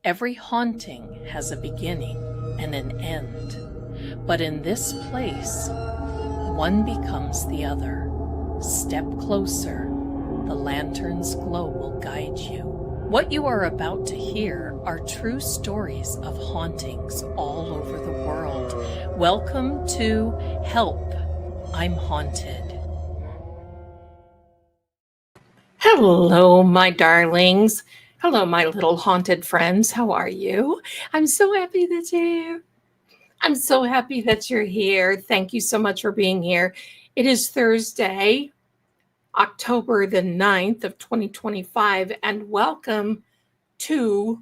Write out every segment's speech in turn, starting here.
Every haunting has a beginning and an end. But in this place, one becomes the other. Step closer. The lantern's glow will guide you. What you are about to hear are true stories of hauntings all over the world. Welcome to Help, I'm Haunted. Hello, my darlings. Hello, my little haunted friends. How are you? I'm so happy that you're here. I'm so happy that you're here. Thank you so much for being here. It is Thursday, October the 9th of 2025, and welcome to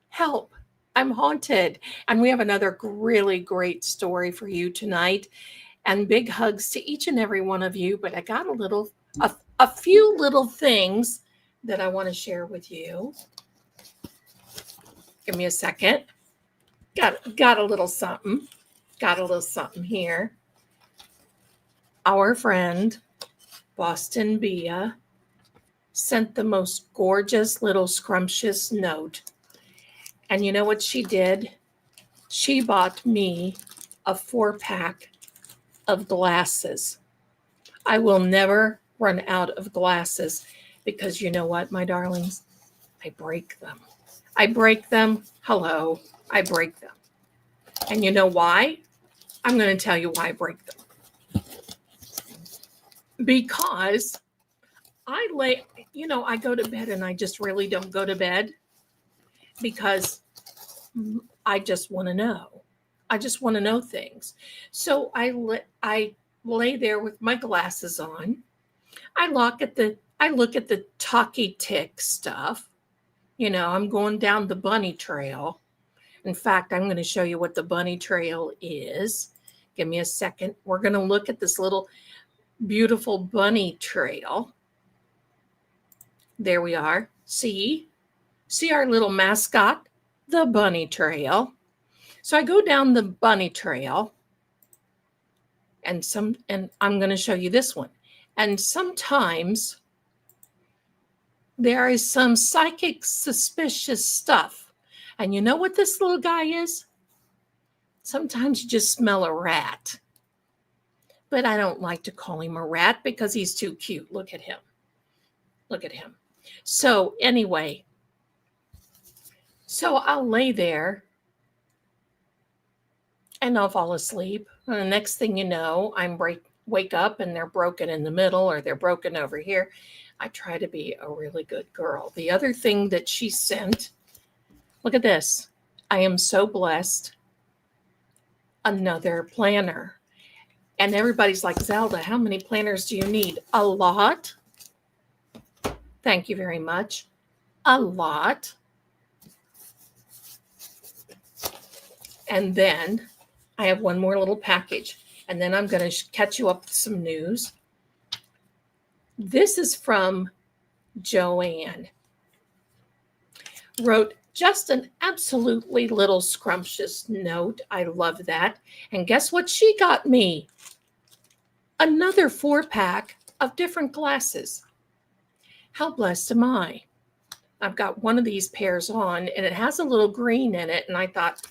Help, I'm Haunted. And we have another really great story for you tonight. And big hugs to each and every one of you. But I got a few little things that I want to share with you. Give me a second. Got a little something. Got a little something here. Our friend, Boston Bia, sent the most gorgeous little scrumptious note. And you know what she did? She bought me a 4-pack of glasses. I will never run out of glasses because you know what, my darlings? I break them. I break them. Hello. I break them. And you know why? I'm going to tell you why I break them. Because I go to bed and I just really don't go to bed because I just want to know. I just want to know things. So I lay there with my glasses on. I look at the talkie tick stuff. You know, I'm going down the bunny trail. In fact, I'm going to show you what the bunny trail is. Give me a second. We're going to look at this little beautiful bunny trail. There we are. See our little mascot, the bunny trail. So I go down the bunny trail and I'm going to show you this one. And sometimes there is some psychic suspicious stuff. And you know what this little guy is? Sometimes you just smell a rat. But I don't like to call him a rat because he's too cute. Look at him. Look at him. So anyway, so I'll lay there and I'll fall asleep. And the next thing you know, wake up and they're broken in the middle or they're broken over here. I try to be a really good girl. The other thing that she sent, look at this. I am so blessed. Another planner. And everybody's like, Zelda, how many planners do you need? A lot. Thank you very much. A lot. And then I have one more little package. And then I'm going to catch you up with some news. This is from Joanne. Wrote just an absolutely little scrumptious note. I love that. And guess what she got me? Another 4-pack of different glasses. How blessed am I? I've got one of these pairs on and it has a little green in it. And I thought,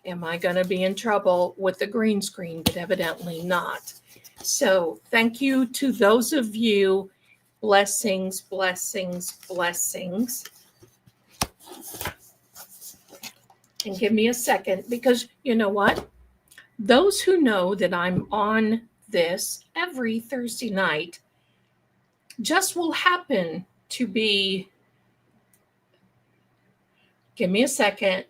am I going to be in trouble with the green screen? But evidently not. So thank you to those of you. Blessings, blessings, blessings. And give me a second because you know what? Those who know that I'm on this every Thursday night just will happen to be, give me a second.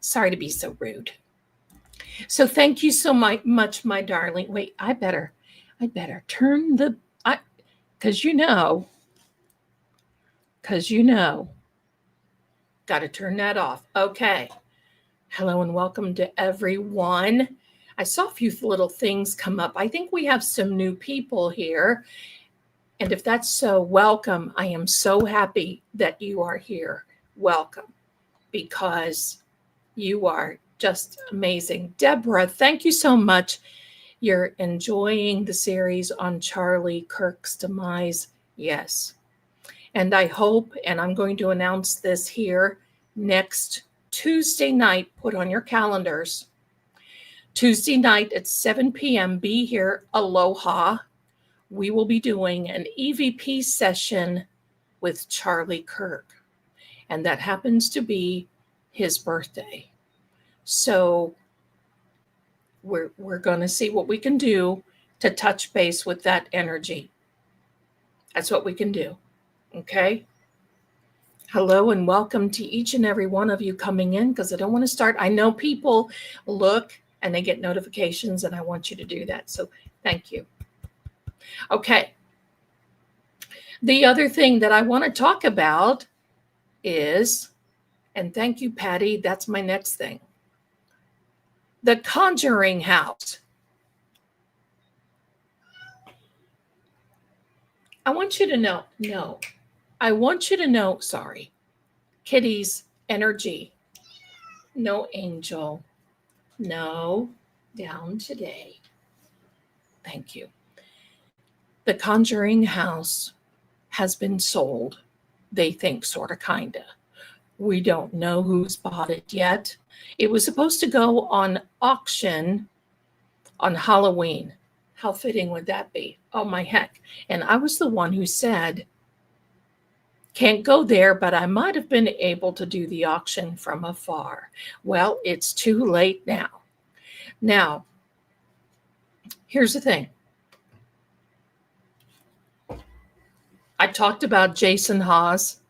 Sorry to be so rude. So thank you so much, my darling. Wait, I better turn because you know, got to turn that off. Okay. Hello and welcome to everyone. I saw a few little things come up. I think we have some new people here. And if that's so, welcome. I am so happy that you are here. Welcome. Because You are just amazing. Deborah, thank you so much. You're enjoying the series on Charlie Kirk's demise. Yes. And I hope, and I'm going to announce this here next Tuesday night, put on your calendars. Tuesday night at 7 p.m., be here. Aloha. We will be doing an EVP session with Charlie Kirk. And that happens to be his birthday. So we're going to see what we can do to touch base with that energy. That's what we can do. Okay? Hello and welcome to each and every one of you coming in, because I don't want to start. I know people look and they get notifications, and I want you to do that. So thank you. Okay. The other thing that I want to talk about is, and thank you, Patty, that's my next thing. The Conjuring House. I want you to know, sorry, Kitty's energy. No angel. No, down today. Thank you. The Conjuring House has been sold. They think, sort of, kind of. We don't know who's bought it yet. It was supposed to go on auction on Halloween. How fitting would that be? Oh, my heck. And I was the one who said, can't go there, but I might have been able to do the auction from afar. Well, it's too late now. Now, here's the thing. I talked about Jason Hawes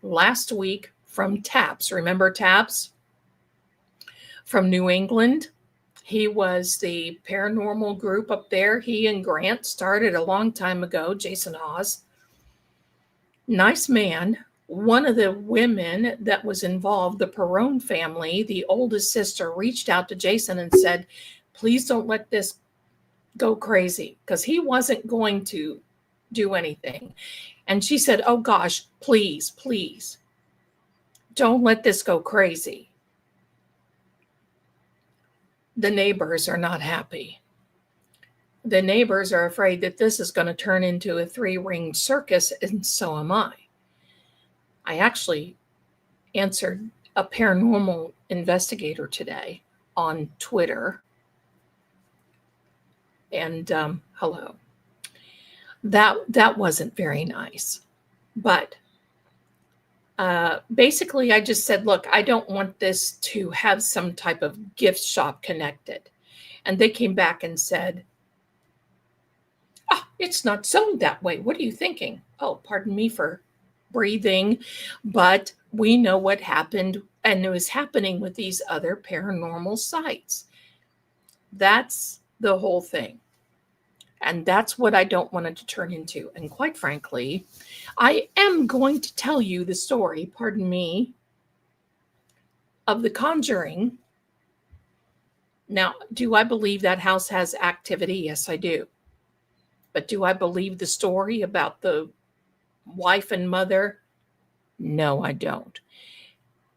last week from TAPS. Remember TAPS? From New England. He was the paranormal group up there. He and Grant started a long time ago, Jason Hawes. Nice man. One of the women that was involved, the Perone family, the oldest sister, reached out to Jason and said, please don't let this go crazy, because he wasn't going to do anything. And she said, oh gosh, please, please, don't let this go crazy. The neighbors are not happy. The neighbors are afraid that this is going to turn into a 3-ring circus, and so am I. I actually answered a paranormal investigator today on Twitter. And hello. That wasn't very nice. But basically, I just said, look, I don't want this to have some type of gift shop connected. And they came back and said, it's not zoned that way. What are you thinking? Oh, pardon me for breathing, but we know what happened, and it was happening with these other paranormal sites. That's the whole thing. And that's what I don't want it to turn into. And quite frankly, I am going to tell you the story, pardon me, of The Conjuring. Now, do I believe that house has activity? Yes, I do. But do I believe the story about the wife and mother? No, I don't.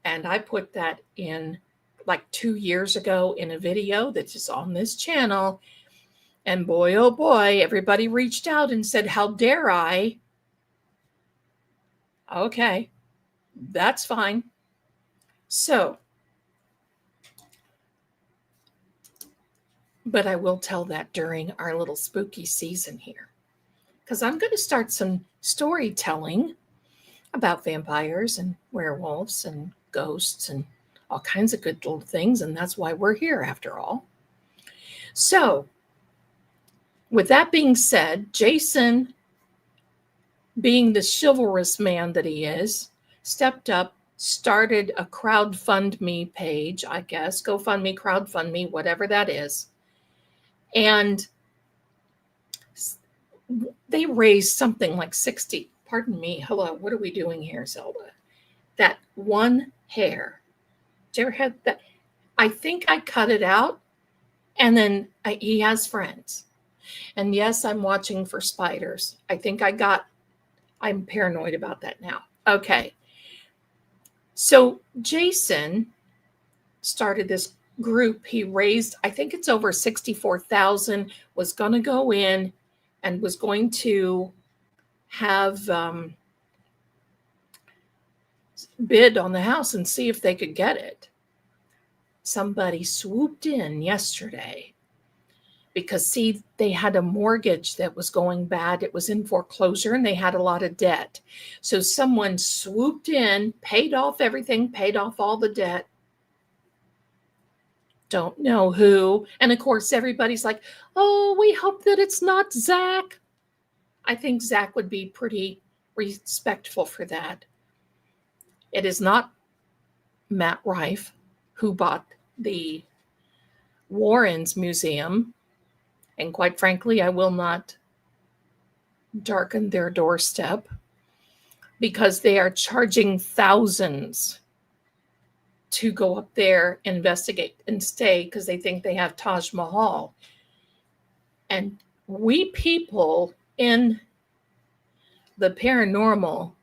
And I put that in like 2 years ago in a video that is on this channel. And boy, oh boy, everybody reached out and said, how dare I? Okay, that's fine. So, but I will tell that during our little spooky season here, because I'm going to start some storytelling about vampires and werewolves and ghosts and all kinds of good little things. And that's why we're here after all. So with that being said, Jason, being the chivalrous man that he is, stepped up, started a crowdfund page, I guess, GoFundMe, crowdfund whatever that is. And they raised something like 60, pardon me, hello, what are we doing here, Zelda? That one hair. Did you ever have that? I think I cut it out, and then he has friends. And yes, I'm watching for spiders. I'm paranoid about that now. Okay. So Jason started this group. He raised, I think it's over 64,000, was going to go in and was going to have bid on the house and see if they could get it. Somebody swooped in yesterday because, see, they had a mortgage that was going bad. It was in foreclosure and they had a lot of debt. So someone swooped in, paid off everything, paid off all the debt. Don't know who. And of course, everybody's like, oh, we hope that it's not Zach. I think Zach would be pretty respectful for that. It is not Matt Rife who bought the Warrens Museum. And quite frankly, I will not darken their doorstep because they are charging thousands to go up there, investigate, and stay because they think they have Taj Mahal. And we people in the paranormal,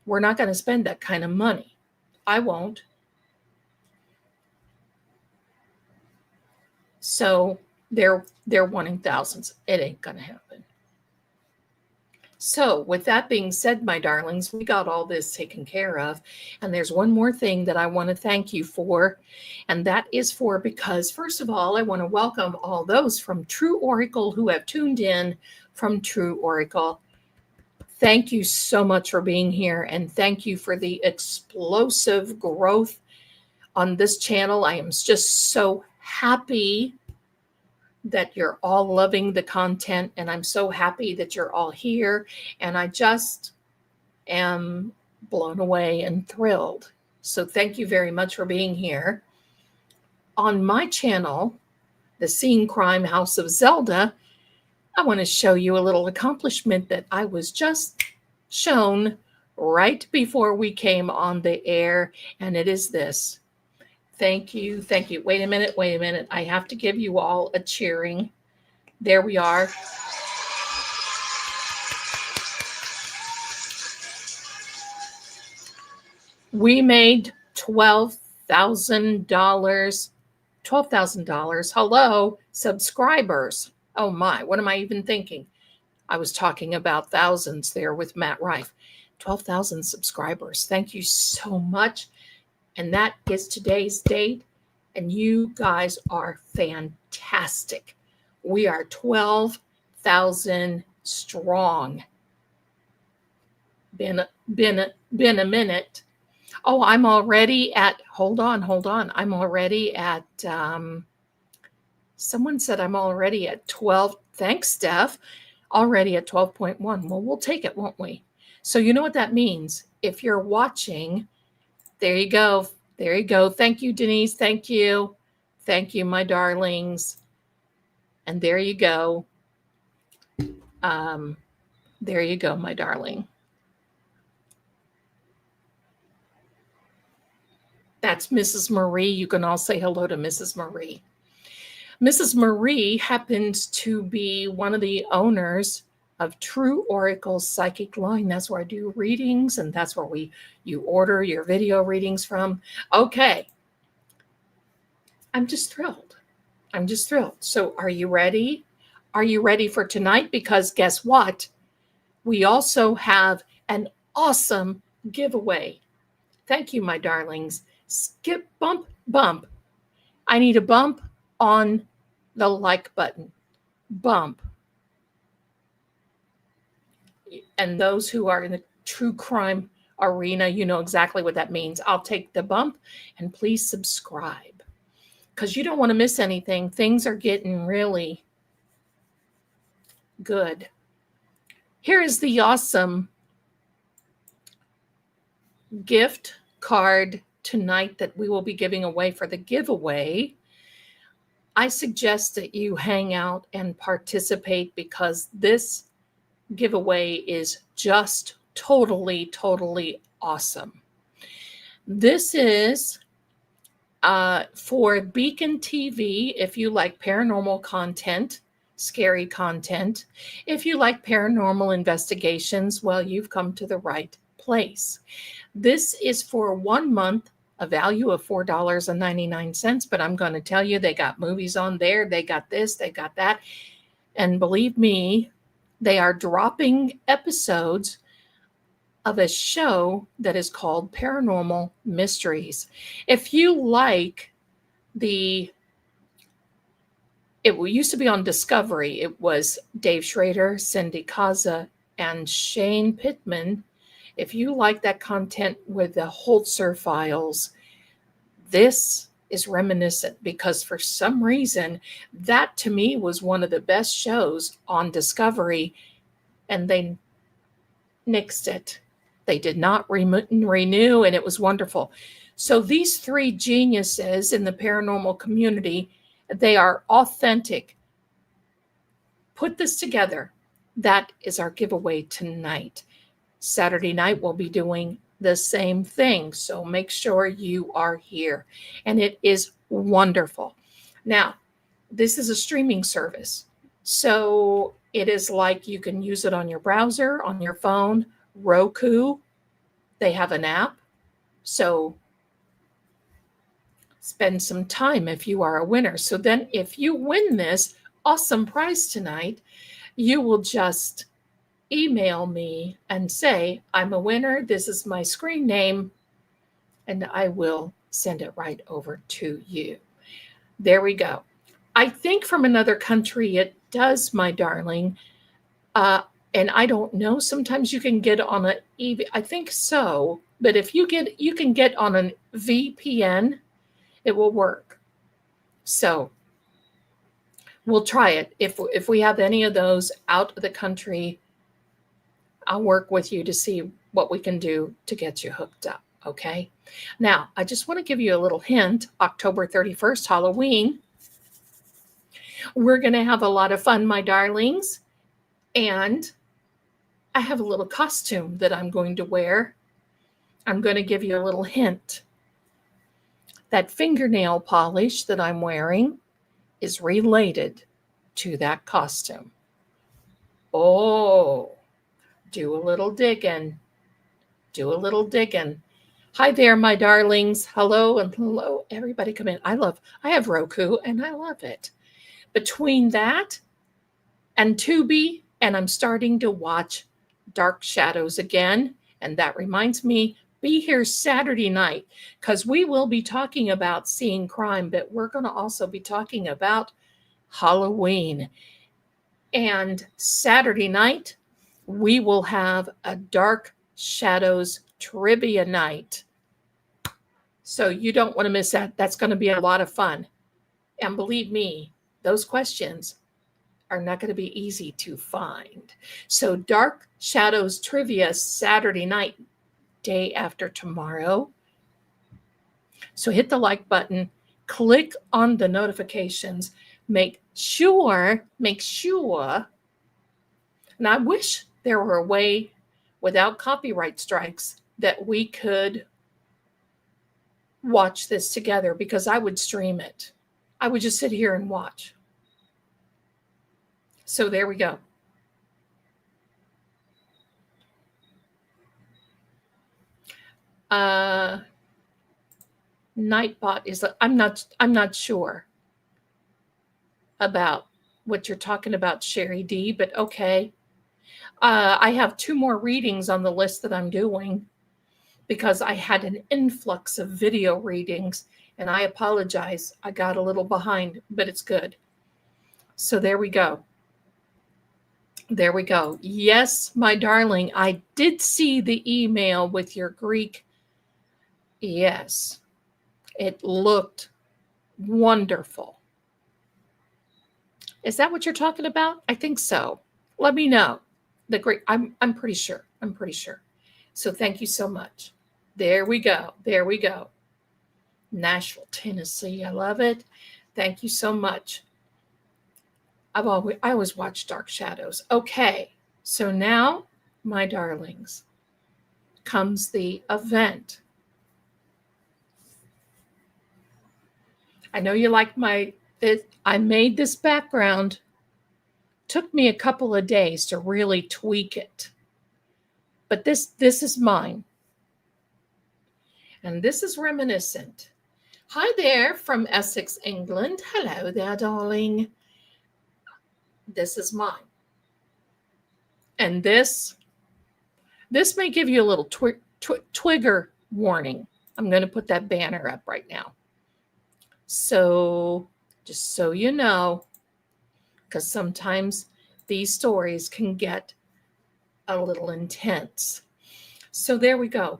we're not going to spend that kind of money. I won't. So they're wanting thousands. It ain't going to happen. So with that being said, my darlings, we got all this taken care of. And there's one more thing that I want to thank you for. And that is because, first of all, I want to welcome all those from True Oracle who have tuned in from True Oracle. Thank you so much for being here. And thank you for the explosive growth on this channel. I am just so happy that you're all loving the content, and I'm so happy that you're all here, and I just am blown away and thrilled. So thank you very much for being here. On my channel, the Seeing Crime House of Zelda, I want to show you a little accomplishment that I was just shown right before we came on the air, and it is this. Thank you. Thank you. Wait a minute. I have to give you all a cheering. There we are. We made $12,000. $12,000. Hello, subscribers. Oh my, what am I even thinking? I was talking about thousands there with Matt Rife. 12,000 subscribers. Thank you so much. And that is today's date. And you guys are fantastic. We are 12,000 strong. Been a minute. Oh, I'm already at, hold on. I'm already at, someone said I'm already at 12. Thanks, Steph. Already at 12.1. Well, we'll take it, won't we? So you know what that means. If you're watching, there you go. There you go. Thank you, Denise. Thank you. Thank you, my darlings. And there you go. There you go, my darling. That's Mrs. Marie. You can all say hello to Mrs. Marie. Mrs. Marie happens to be one of the owners of True Oracle Psychic Line. That's where I do readings, and that's where you order your video readings from. Okay. I'm just thrilled. So are you ready? Are you ready for tonight? Because guess what? We also have an awesome giveaway. Thank you, my darlings. Skip, bump. I need a bump on the like button. Bump. And those who are in the true crime arena, you know exactly what that means. I'll take the bump, and please subscribe because you don't want to miss anything. Things are getting really good. Here is the awesome gift card tonight that we will be giving away for the giveaway. I suggest that you hang out and participate because this giveaway is just totally awesome. This is for Beacon TV. If you like paranormal content, scary content, if you like paranormal investigations, well, you've come to the right place. This is for 1 month a value of $4.99, but I'm going to tell you, they got movies on there. They got this, they got that. And believe me, they are dropping episodes of a show that is called Paranormal Mysteries. If you like it used to be on Discovery. It was Dave Schrader, Cindy Kaza, and Shane Pittman. If you like that content with the Holzer files, this is reminiscent, because for some reason, that to me was one of the best shows on Discovery, and they nixed it. They did not renew, and it was wonderful. So these three geniuses in the paranormal community, they are authentic. Put this together. That is our giveaway tonight. Saturday night, we'll be doing the same thing. So make sure you are here. And it is wonderful. Now, this is a streaming service. So it is like you can use it on your browser, on your phone, Roku. They have an app. So spend some time if you are a winner. So then if you win this awesome prize tonight, you will just email me and say, I'm a winner. This is my screen name. And I will send it right over to you. There we go. I think from another country it does, my darling. And I don't know. Sometimes you can get on a I think so. But if you can get on an VPN, it will work. So we'll try it. If we have any of those out of the country, I'll work with you to see what we can do to get you hooked up. Okay. Now, I just want to give you a little hint. October 31st, Halloween. We're going to have a lot of fun, my darlings. And I have a little costume that I'm going to wear. I'm going to give you a little hint. That fingernail polish that I'm wearing is related to that costume. Oh, do a little digging. Do a little digging. Hi there, my darlings. Hello and hello, everybody come in. I have Roku and I love it. Between that and Tubi, and I'm starting to watch Dark Shadows again. And that reminds me, be here Saturday night, because we will be talking about seeing crime, but we're going to also be talking about Halloween. And Saturday night, we will have a Dark Shadows trivia night. So you don't want to miss that. That's going to be a lot of fun. And believe me, those questions are not going to be easy to find. So Dark Shadows trivia Saturday night, day after tomorrow. So hit the like button, click on the notifications, make sure, and I wish there were a way without copyright strikes that we could watch this together, because I would stream it. I would just sit here and watch. So there we go. Nightbot is, I'm not sure about what you're talking about, Sherry D, but okay. I have 2 more readings on the list that I'm doing, because I had an influx of video readings, and I apologize. I got a little behind, but it's good. So there we go. There we go. Yes, my darling, I did see the email with your Greek. Yes, it looked wonderful. Is that what you're talking about? I think so. Let me know. The Greek, I'm pretty sure. I'm pretty sure. So thank you so much. There we go. There we go. Nashville, Tennessee. I love it. Thank you so much. I always watch Dark Shadows. Okay, so now, my darlings, comes the event. I know you like I made this background. Took me a couple of days to really tweak it. But this is mine. And this is reminiscent. Hi there from Essex, England. Hello there, darling. This is mine. And this may give you a little twigger warning. I'm going to put that banner up right now. So just so you know, because sometimes these stories can get a little intense. So there we go.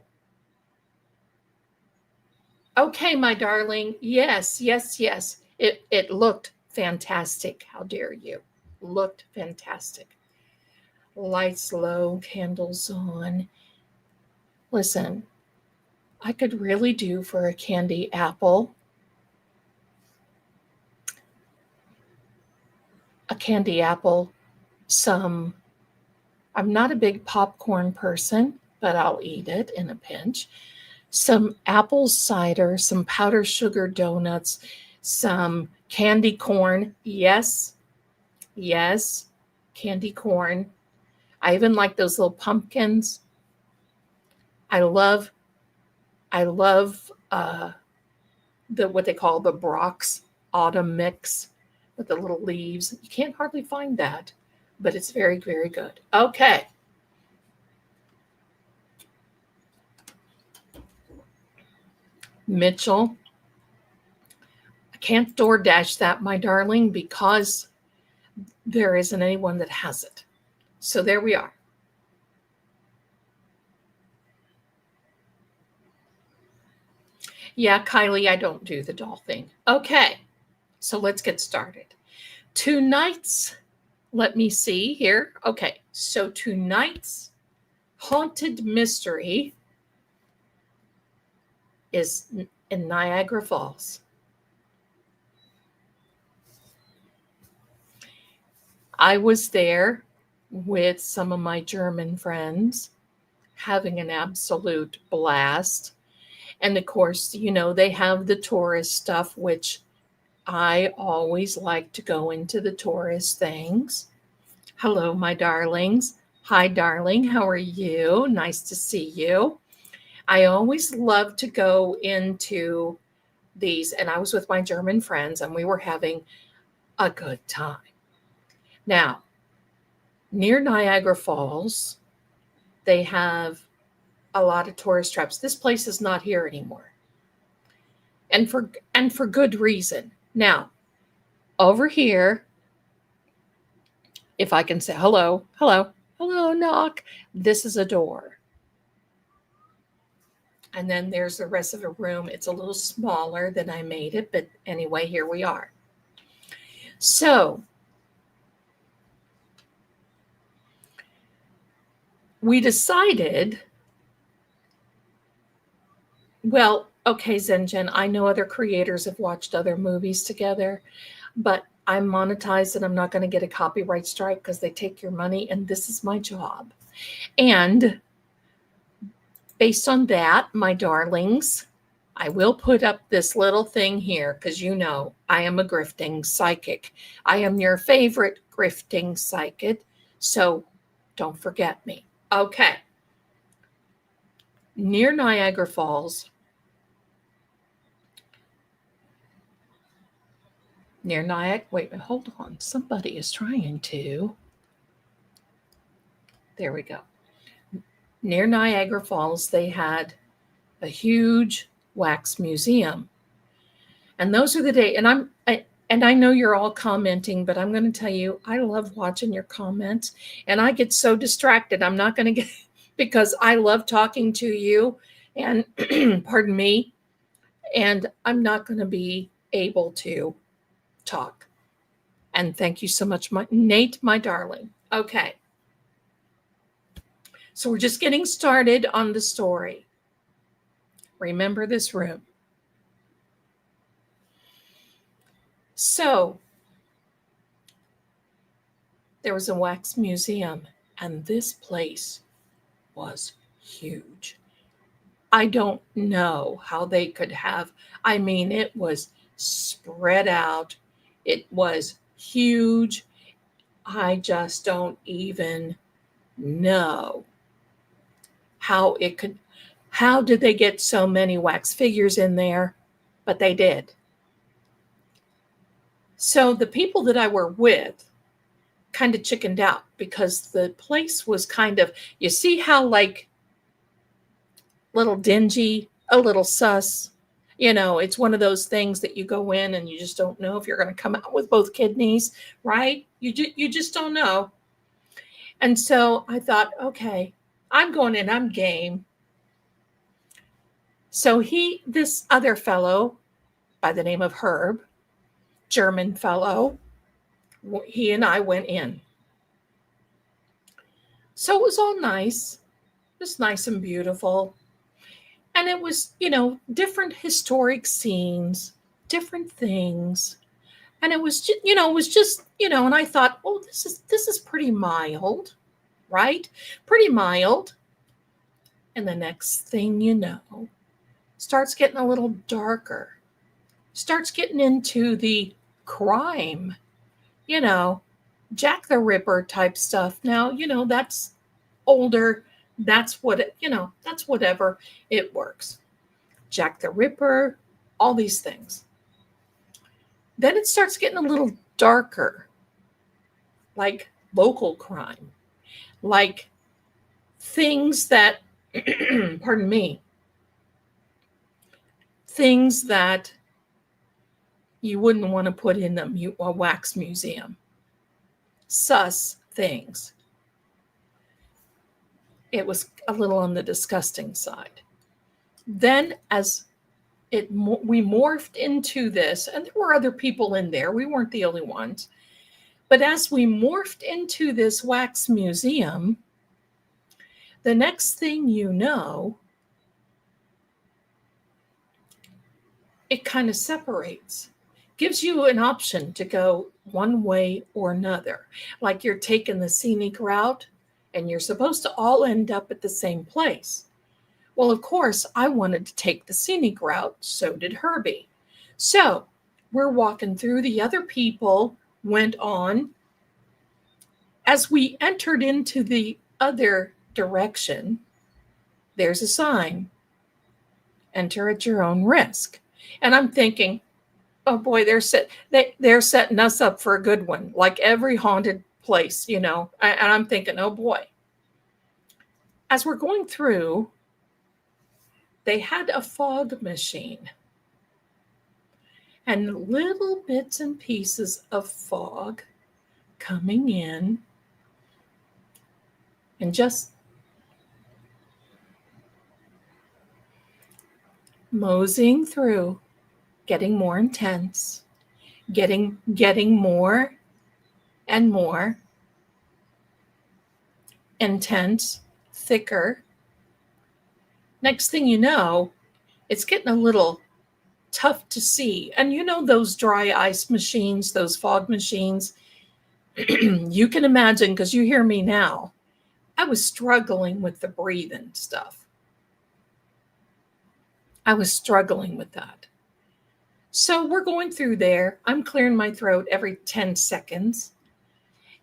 Okay, my darling. Yes. It looked fantastic. How dare you? Looked fantastic. Lights low, candles on. Listen, I could really do for a candy apple. A candy apple, I'm not a big popcorn person, but I'll eat it in a pinch. Some apple cider, some powdered sugar donuts, some candy corn. Yes, candy corn. I even like those little pumpkins. I love what they call the Brock's autumn mix with the little leaves. You can't hardly find that, but it's very, very good. Okay. Mitchell, I can't DoorDash that, my darling, because there isn't anyone that has it. So there we are. Yeah, Kylie, I don't do the doll thing. Okay, so let's get started. Tonight's, let me see here. Okay, so tonight's haunted mystery is in Niagara Falls. I was there with some of my German friends having an absolute blast. And of course, you know, they have the tourist stuff, which I always like to go into the tourist things. Hello, my darlings. Hi, darling. How are you? Nice to see you. I always love to go into these, and I was with my German friends, and we were having a good time. Now, near Niagara Falls, they have a lot of tourist traps. This place is not here anymore. And for good reason. Now, over here, if I can say hello, knock, this is a door. And then there's the rest of the room. It's a little smaller than I made it, but anyway, here we are. So, we decided, well, okay, Zenjen, I know other creators have watched other movies together, but I'm monetized and I'm not going to get a copyright strike because they take your money, and this is my job. And based on that, my darlings, I will put up this little thing here because you know I am a grifting psychic. I am your favorite grifting psychic, so don't forget me. Okay. Near Niagara Falls, wait, hold on. Somebody is trying to. There we go. Near Niagara Falls, they had a huge wax museum. And those are the days, and I know you're all commenting, but I'm going to tell you, I love watching your comments, and I get so distracted. I'm not going to get, because I love talking to you, and pardon me, and I'm not going to be able to talk. And thank you so much, Nate, my darling. Okay. So we're just getting started on the story. Remember this room. So there was a wax museum, and this place was huge. I don't know how they could have, I mean, it was spread out. It was huge. I just don't even know how How did they get so many wax figures in there? But they did. So the people that I were with kind of chickened out because the place was kind of, you see how like little dingy, a little sus. It's one of those things that you go in and you just don't know if you're going to come out with both kidneys, right? You just don't know. And so I thought, okay, I'm going in, I'm game. So this other fellow by the name of Herb, German fellow, he and I went in. So it was all nice. It was nice and beautiful. And it was, different historic scenes, different things. And it was just, and I thought, oh, this is pretty mild, right? Pretty mild. And the next thing you know, starts getting a little darker. Starts getting into the crime, Jack the Ripper type stuff. Now, that's older. That's that's whatever. It works. Jack the Ripper, all these things. Then it starts getting a little darker, like local crime, like things that, pardon me, things that you wouldn't want to put in a wax museum. Sus things. It was a little on the disgusting side. Then as we morphed into this, and there were other people in there. We weren't the only ones. But as we morphed into this wax museum, the next thing you know, it kind of separates. Gives you an option to go one way or another. Like you're taking the scenic route and you're supposed to all end up at the same place. Well, of course, I wanted to take the scenic route. So did Herbie. So we're walking through. The other people went on. As we entered into the other direction, there's a sign. Enter at your own risk. And I'm thinking, oh boy, they're setting us up for a good one, like every haunted place, And I'm thinking, oh boy. As we're going through, they had a fog machine and little bits and pieces of fog coming in and just moseying through, getting more intense, getting more and more intense, thicker. Next thing you know, it's getting a little tough to see. And those dry ice machines, those fog machines, you can imagine, because you hear me now, I was struggling with the breathing stuff. I was struggling with that. So we're going through there. I'm clearing my throat every 10 seconds.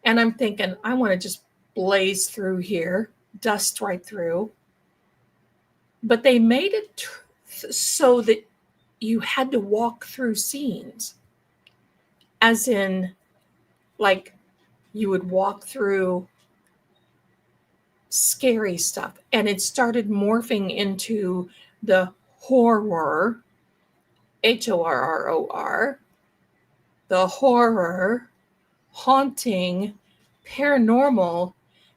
And I'm thinking, I want to just blaze through here, dust right through. But they made it so that you had to walk through scenes. As in, like, you would walk through scary stuff. And it started morphing into the horror, HORROR, the horror, haunting, paranormal.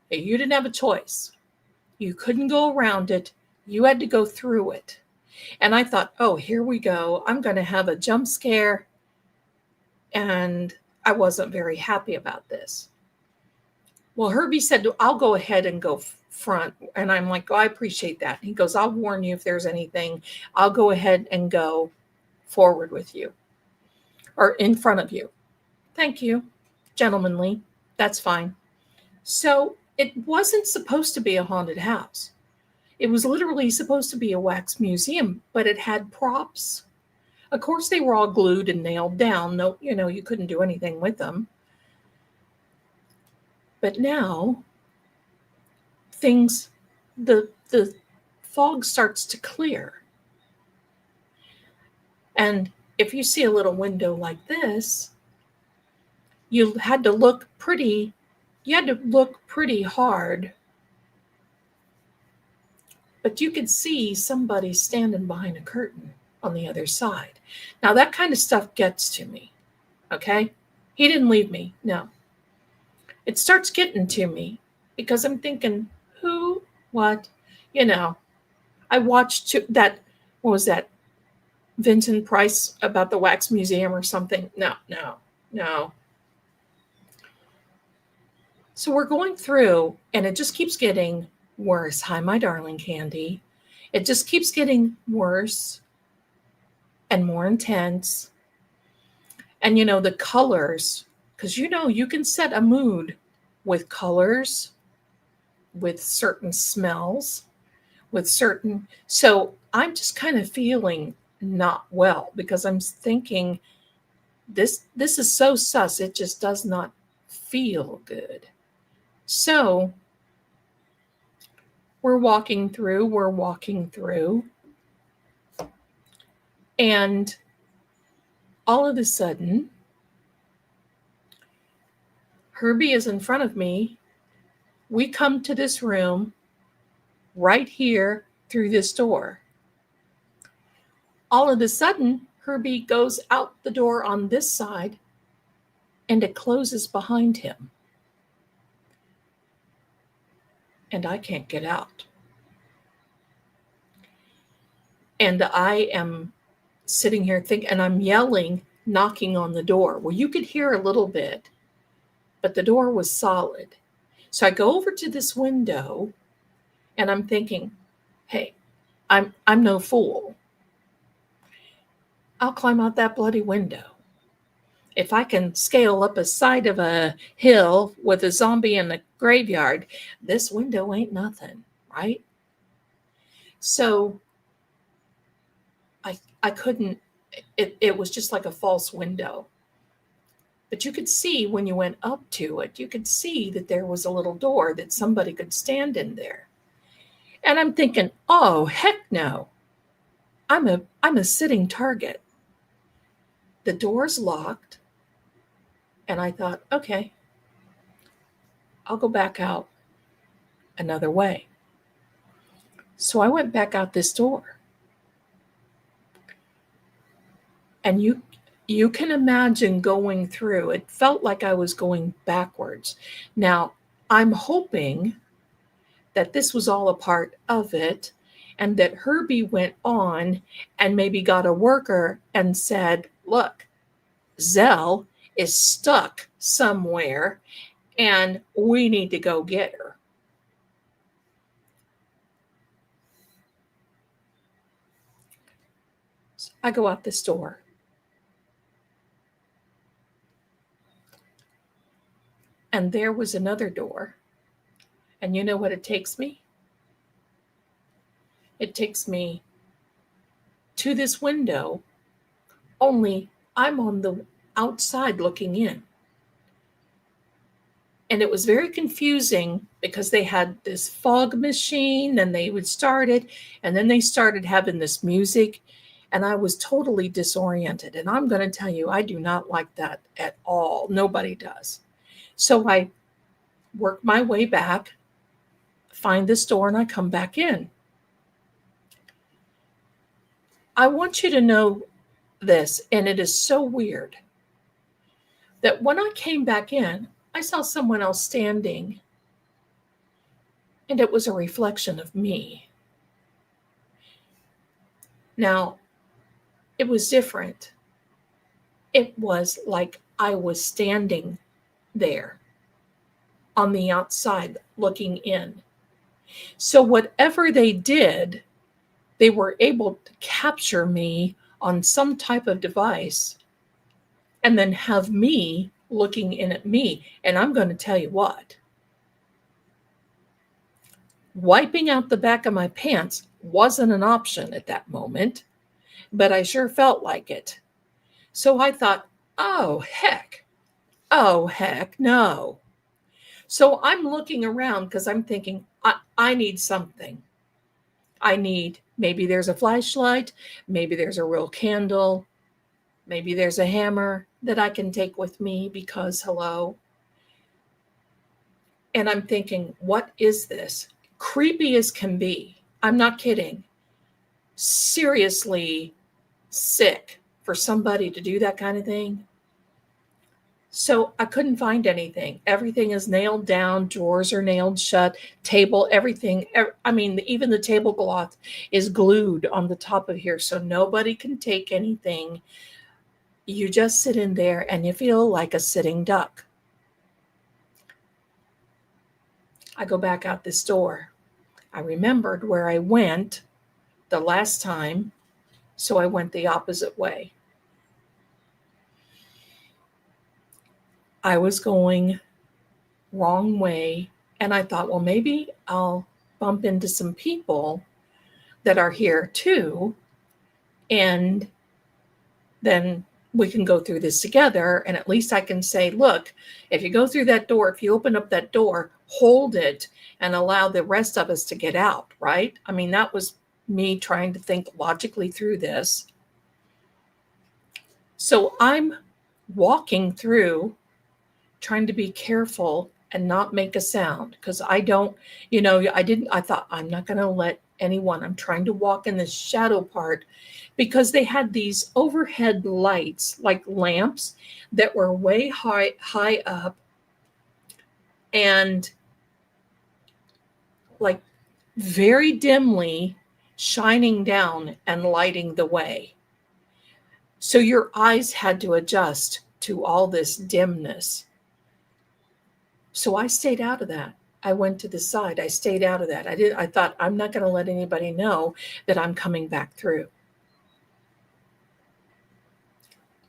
You didn't have a choice. You couldn't go around it. You had to go through it. And I thought, oh, here we go. I'm going to have a jump scare. And I wasn't very happy about this. Well, Herbie said, I'll go ahead and go front. And I'm like, oh, I appreciate that. He goes, I'll warn you if there's anything. I'll go ahead and go forward with you or in front of you. Thank you. Gentlemanly. That's fine. So it wasn't supposed to be a haunted house. It was literally supposed to be a wax museum, but it had props. Of course, they were all glued and nailed down. No, you couldn't do anything with them. But now, the fog starts to clear. And if you see a little window like this, you had to look pretty hard, but you could see somebody standing behind a curtain on the other side. Now that kind of stuff gets to me, okay? He didn't leave me, no. It starts getting to me because I'm thinking, who, what, I watched that, what was that, Vincent Price about the wax museum or something? No. So we're going through and it just keeps getting worse. Hi, my darling Candy. It just keeps getting worse and more intense. And the colors, because you can set a mood with colors, with certain smells, so I'm just kind of feeling not well because I'm thinking this is so sus. It just does not feel good. So we're walking through, and all of a sudden, Herbie is in front of me. We come to this room right here through this door. All of a sudden, Herbie goes out the door on this side, and it closes behind him. And I can't get out. And I am sitting here thinking, and I'm yelling, knocking on the door. Well, you could hear a little bit, but the door was solid. So I go over to this window, and I'm thinking, hey, I'm no fool. I'll climb out that bloody window. If I can scale up a side of a hill with a zombie in the graveyard, this window ain't nothing, right? So I couldn't, it was just like a false window. But you could see when you went up to it, you could see that there was a little door that somebody could stand in there. And I'm thinking, oh, heck no. I'm a sitting target. The door's locked. And I thought, okay, I'll go back out another way. So I went back out this door. And you can imagine going through. It felt like I was going backwards. Now, I'm hoping that this was all a part of it and that Herbie went on and maybe got a worker and said, look, Zell is stuck somewhere and we need to go get her. So I go out this door. And there was another door. And you know what it takes me? It takes me to this window, only I'm on the outside looking in. And it was very confusing because they had this fog machine and they would start it, and then they started having this music, and I was totally disoriented. And I'm going to tell you, I do not like that at all. Nobody does. So I work my way back, find this door, and I come back in. I want you to know this, and it is so weird, that when I came back in, I saw someone else standing, and it was a reflection of me. Now, it was different. It was like I was standing there on the outside looking in. So whatever they did, they were able to capture me on some type of device and then have me looking in at me. And I'm going to tell you what, wiping out the back of my pants wasn't an option at that moment, but I sure felt like it. So I thought, oh, heck no. So I'm looking around because I'm thinking, I need something. Maybe there's a flashlight, maybe there's a real candle, maybe there's a hammer that I can take with me because hello. And I'm thinking, what is this? Creepy as can be. I'm not kidding. Seriously sick for somebody to do that kind of thing. So I couldn't find anything. Everything is nailed down. Drawers are nailed shut. Table, everything. I mean, even the tablecloth is glued on the top of here. So nobody can take anything. You just sit in there and you feel like a sitting duck. I go back out this door. I remembered where I went the last time. So I went the opposite way. I was going wrong way. And I thought, well, maybe I'll bump into some people that are here too. And then we can go through this together. And at least I can say, look, if you go through that door, if you open up that door, hold it and allow the rest of us to get out, right? I mean, that was me trying to think logically through this. So I'm walking through, trying to be careful and not make a sound because I thought I'm not going to let anyone, I'm trying to walk in the shadow part because they had these overhead lights, like lamps that were way high up and like very dimly shining down and lighting the way. So your eyes had to adjust to all this dimness. So I stayed out of that. I went to the side. I stayed out of that. I thought, I'm not going to let anybody know that I'm coming back through.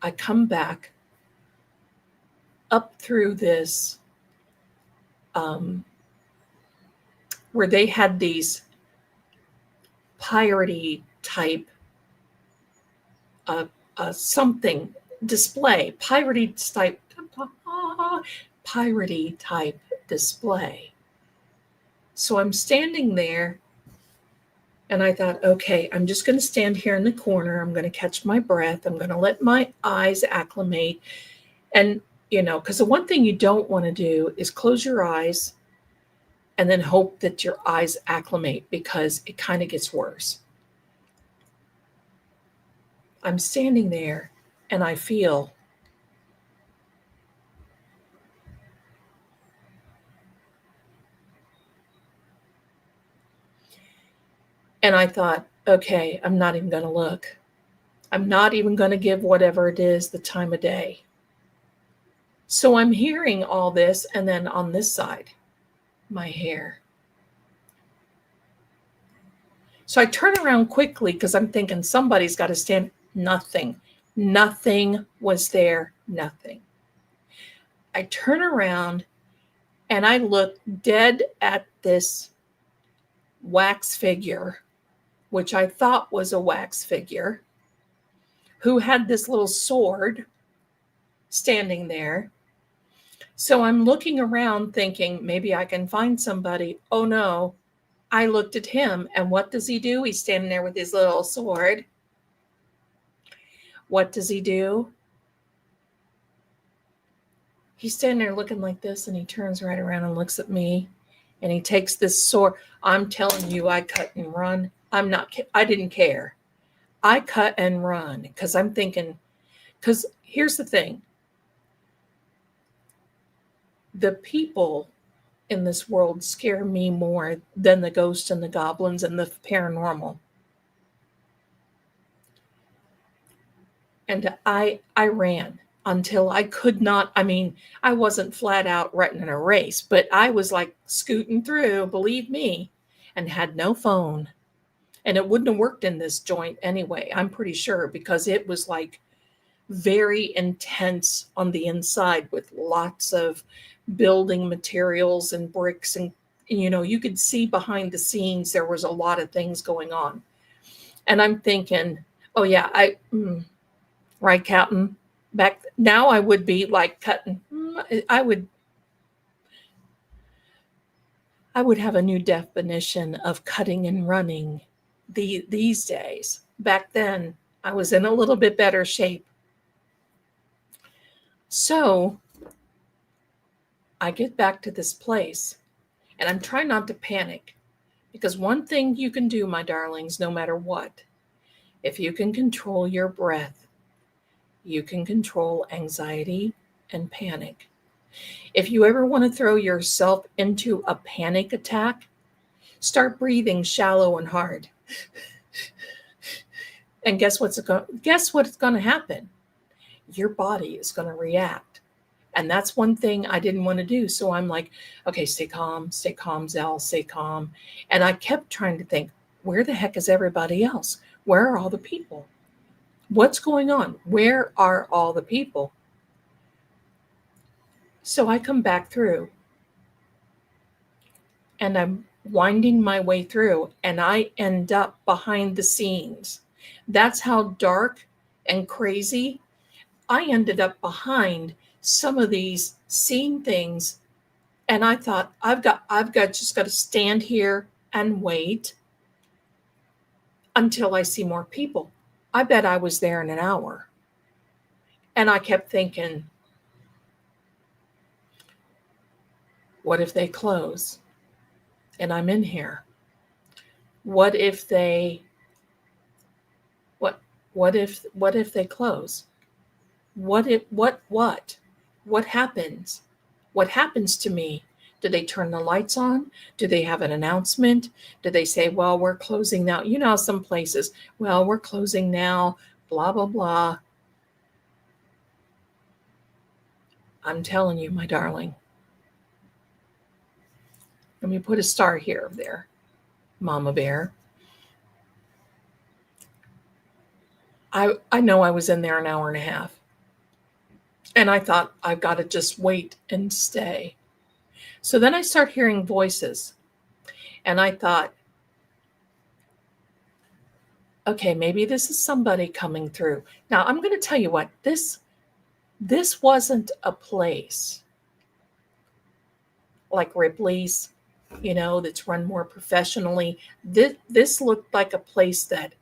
I come back up through this, where they had these piratey type something display, piratey type display. So I'm standing there and I thought, okay, I'm just going to stand here in the corner. I'm going to catch my breath. I'm going to let my eyes acclimate. And, because the one thing you don't want to do is close your eyes and then hope that your eyes acclimate because it kind of gets worse. I'm standing there and I feel and I thought, okay, I'm not even going to look. I'm not even going to give whatever it is the time of day. So I'm hearing all this, and then on this side, my hair. So I turn around quickly because I'm thinking somebody's got to stand. Nothing. Nothing was there. Nothing. I turn around and I look dead at this wax figure, which I thought was a wax figure, who had this little sword standing there. So I'm looking around thinking maybe I can find somebody. Oh no, I looked at him and what does he do? He's standing there with his little sword. What does he do? He's standing there looking like this and he turns right around and looks at me and he takes this sword. I'm telling you, I cut and run. I didn't care. I cut and run because I'm thinking, because here's the thing. The people in this world scare me more than the ghosts and the goblins and the paranormal. And I ran until I could not. I mean, I wasn't flat out running a race, but I was like scooting through, believe me, and had no phone. And it wouldn't have worked in this joint anyway, I'm pretty sure, because it was like very intense on the inside with lots of building materials and bricks. And, you could see behind the scenes, there was a lot of things going on. And I'm thinking, oh yeah, right, Captain? Back now I would be like cutting. I would have a new definition of cutting and running these days. Back then, I was in a little bit better shape. So I get back to this place and I'm trying not to panic, because one thing you can do, my darlings, no matter what, if you can control your breath, you can control anxiety and panic. If you ever want to throw yourself into a panic attack, start breathing shallow and hard. And guess what's going to happen? Your body is going to react. And that's one thing I didn't want to do. So I'm like, okay, stay calm, Zell, stay calm. And I kept trying to think, where the heck is everybody else? Where are all the people? What's going on? Where are all the people? So I come back through and I'm winding my way through and I end up behind the scenes. That's how dark and crazy I ended up behind some of these scene things. And I thought, I've got just got to stand here and wait until I see more people. I bet I was there in an hour. And I kept thinking, what if they close and I'm in here? What if they what if they close? What happens? What happens to me? Do they turn the lights on? Do they have an announcement? Do they say, well, we're closing now? You know, some places, well, we're closing now, blah, blah, blah. I'm telling you, my darling. Let me put a star here, there, Mama Bear. I know I was in there an hour and a half. And I thought, I've got to just wait and stay. So then I start hearing voices. And I thought, okay, maybe this is somebody coming through. Now, I'm going to tell you what, this wasn't a place like Ripley's, you know, that's run more professionally. This looked like a place that,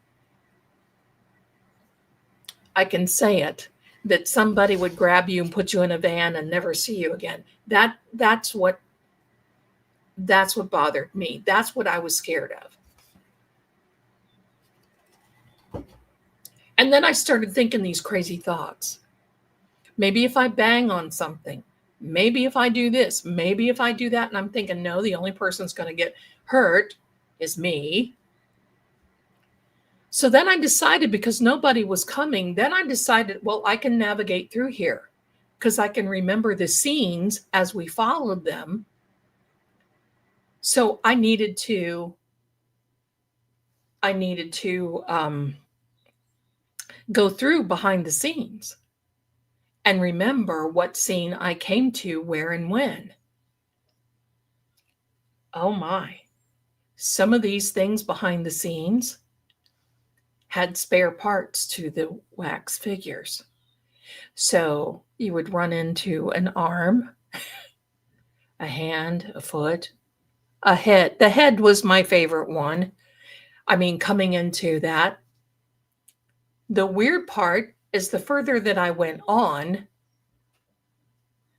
I can say it, that somebody would grab you and put you in a van and never see you again. That's what bothered me. That's what I was scared of. And then I started thinking these crazy thoughts. Maybe if I bang on something, maybe if I do this, maybe if I do that. And I'm thinking, no, the only person that's going to get hurt is me. So then I decided, because nobody was coming, then I decided, well, I can navigate through here because I can remember the scenes as we followed them. So I needed to go through behind the scenes and remember what scene I came to, where and when. Oh my. Some of these things behind the scenes had spare parts to the wax figures. So you would run into an arm, a hand, a foot, a head. The head was my favorite one. I mean, coming into that. The weird part is the further that I went on,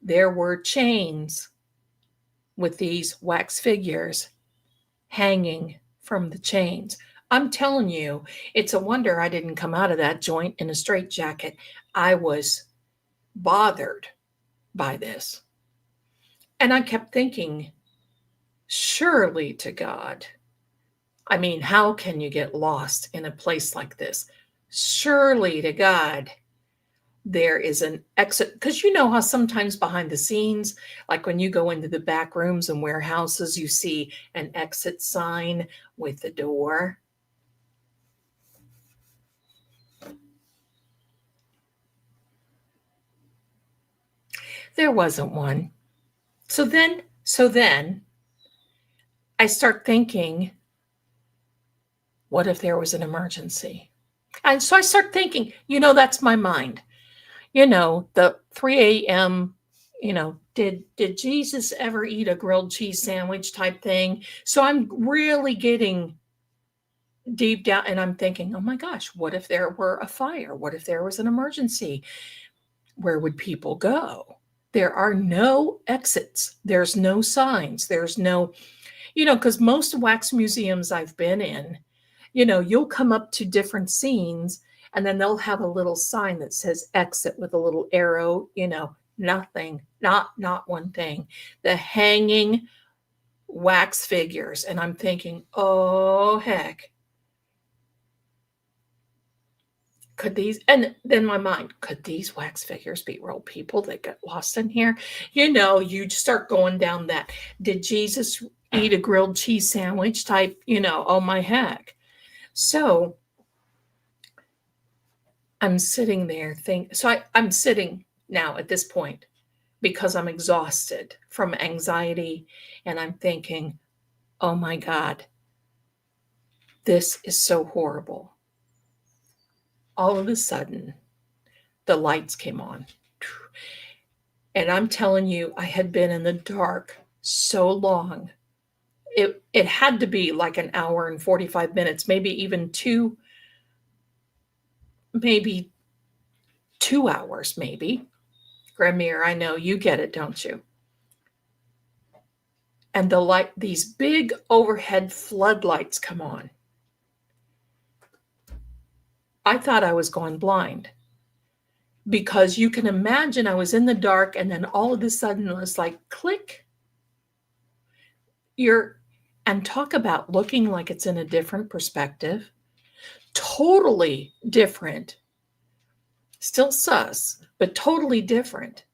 there were chains with these wax figures hanging from the chains. I'm telling you, it's a wonder I didn't come out of that joint in a straitjacket. I was bothered by this. And I kept thinking, surely to God. I mean, how can you get lost in a place like this? Surely to God, there is an exit. Because you know how sometimes behind the scenes, like when you go into the back rooms and warehouses, you see an exit sign with the door. There wasn't one. So then I start thinking, what if there was an emergency? And so I start thinking, that's my mind. The 3 a.m., did Jesus ever eat a grilled cheese sandwich type thing? So I'm really getting deep down, and I'm thinking, oh my gosh, what if there were a fire? What if there was an emergency? Where would people go? There are no exits. There's no signs. There's no, because most wax museums I've been in, you'll come up to different scenes and then they'll have a little sign that says exit with a little arrow, nothing, not one thing. The hanging wax figures. And I'm thinking, oh, heck. Could these, and then my mind, could these wax figures be real people that get lost in here? You start going down that, did Jesus eat a grilled cheese sandwich type, oh my heck. So I'm sitting there I'm sitting now at this point because I'm exhausted from anxiety and I'm thinking, oh my God, this is so horrible. All of a sudden, the lights came on. And I'm telling you, I had been in the dark so long. It had to be like an hour and 45 minutes, maybe even maybe 2 hours, maybe. Gramir, I know you get it, don't you? And these big overhead floodlights come on. I thought I was going blind because you can imagine I was in the dark and then all of a sudden it was like click. And talk about looking like it's in a different perspective. Totally different. Still sus, but totally different.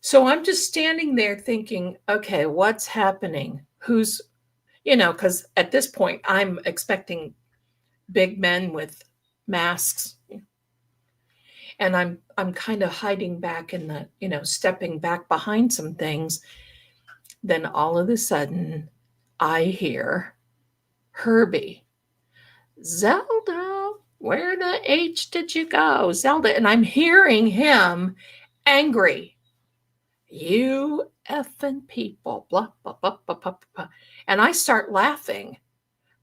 So I'm just standing there thinking, okay, what's happening? Who's, because at this point I'm expecting big men with masks. And I'm kind of hiding back in the, stepping back behind some things. Then all of a sudden I hear Herbie, Zelda, where the H did you go? Zelda. And I'm hearing him angry. You effing people, blah, blah, blah, blah, blah, blah. And I start laughing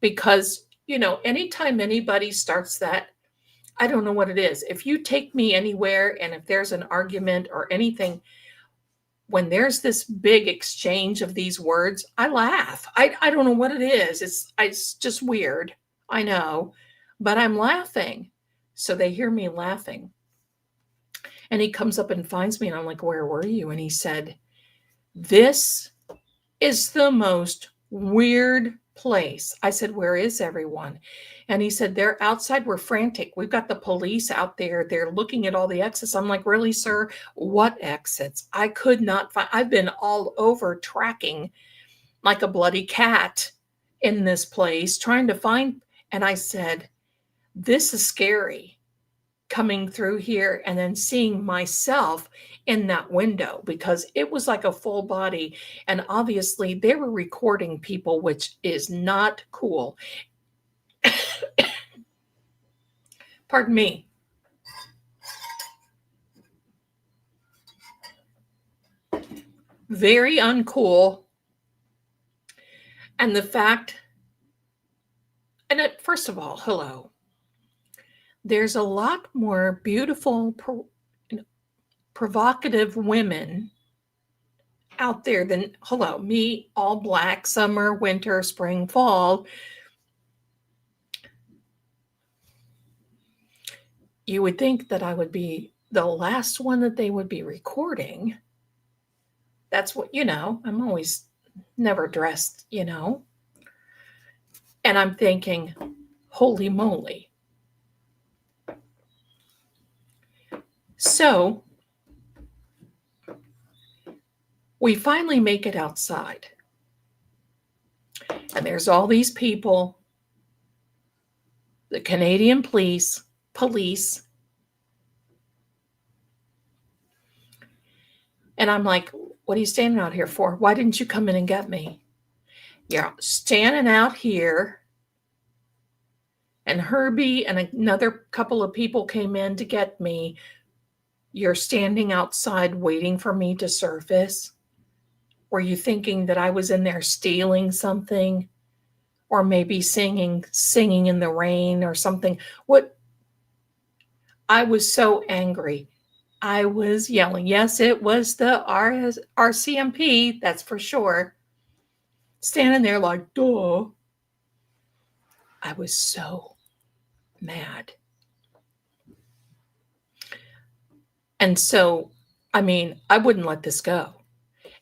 because, anytime anybody starts that, I don't know what it is. If you take me anywhere and if there's an argument or anything, when there's this big exchange of these words, I laugh. I don't know what it is. It's just weird. I know, but I'm laughing. So they hear me laughing. And he comes up and finds me and I'm like, where were you? And he said, this is the most weird place. I said, where is everyone? And he said, they're outside. We're frantic. We've got the police out there. They're looking at all the exits. I'm like, really, sir? What exits? I could not find. I've been all over tracking like a bloody cat in this place trying to find. And I said, this is scary coming through here and then seeing myself in that window because it was like a full body. And obviously they were recording people, which is not cool. Pardon me. Very uncool. And the fact, first of all, hello. There's a lot more beautiful, provocative women out there than, hello, me, all black, summer, winter, spring, fall. You would think that I would be the last one that they would be recording. That's what, I'm always never dressed, And I'm thinking, holy moly. So we finally make it outside. And there's all these people, the Canadian police. And I'm like, what are you standing out here for? Why didn't you come in and get me? You're standing out here. And Herbie and another couple of people came in to get me. You're standing outside waiting for me to surface. Were you thinking that I was in there stealing something? or maybe singing in the rain or something. What I was so angry. I was yelling. Yes, it was the RCMP, that's for sure. Standing there like, duh. I was so mad. And so, I mean, I wouldn't let this go.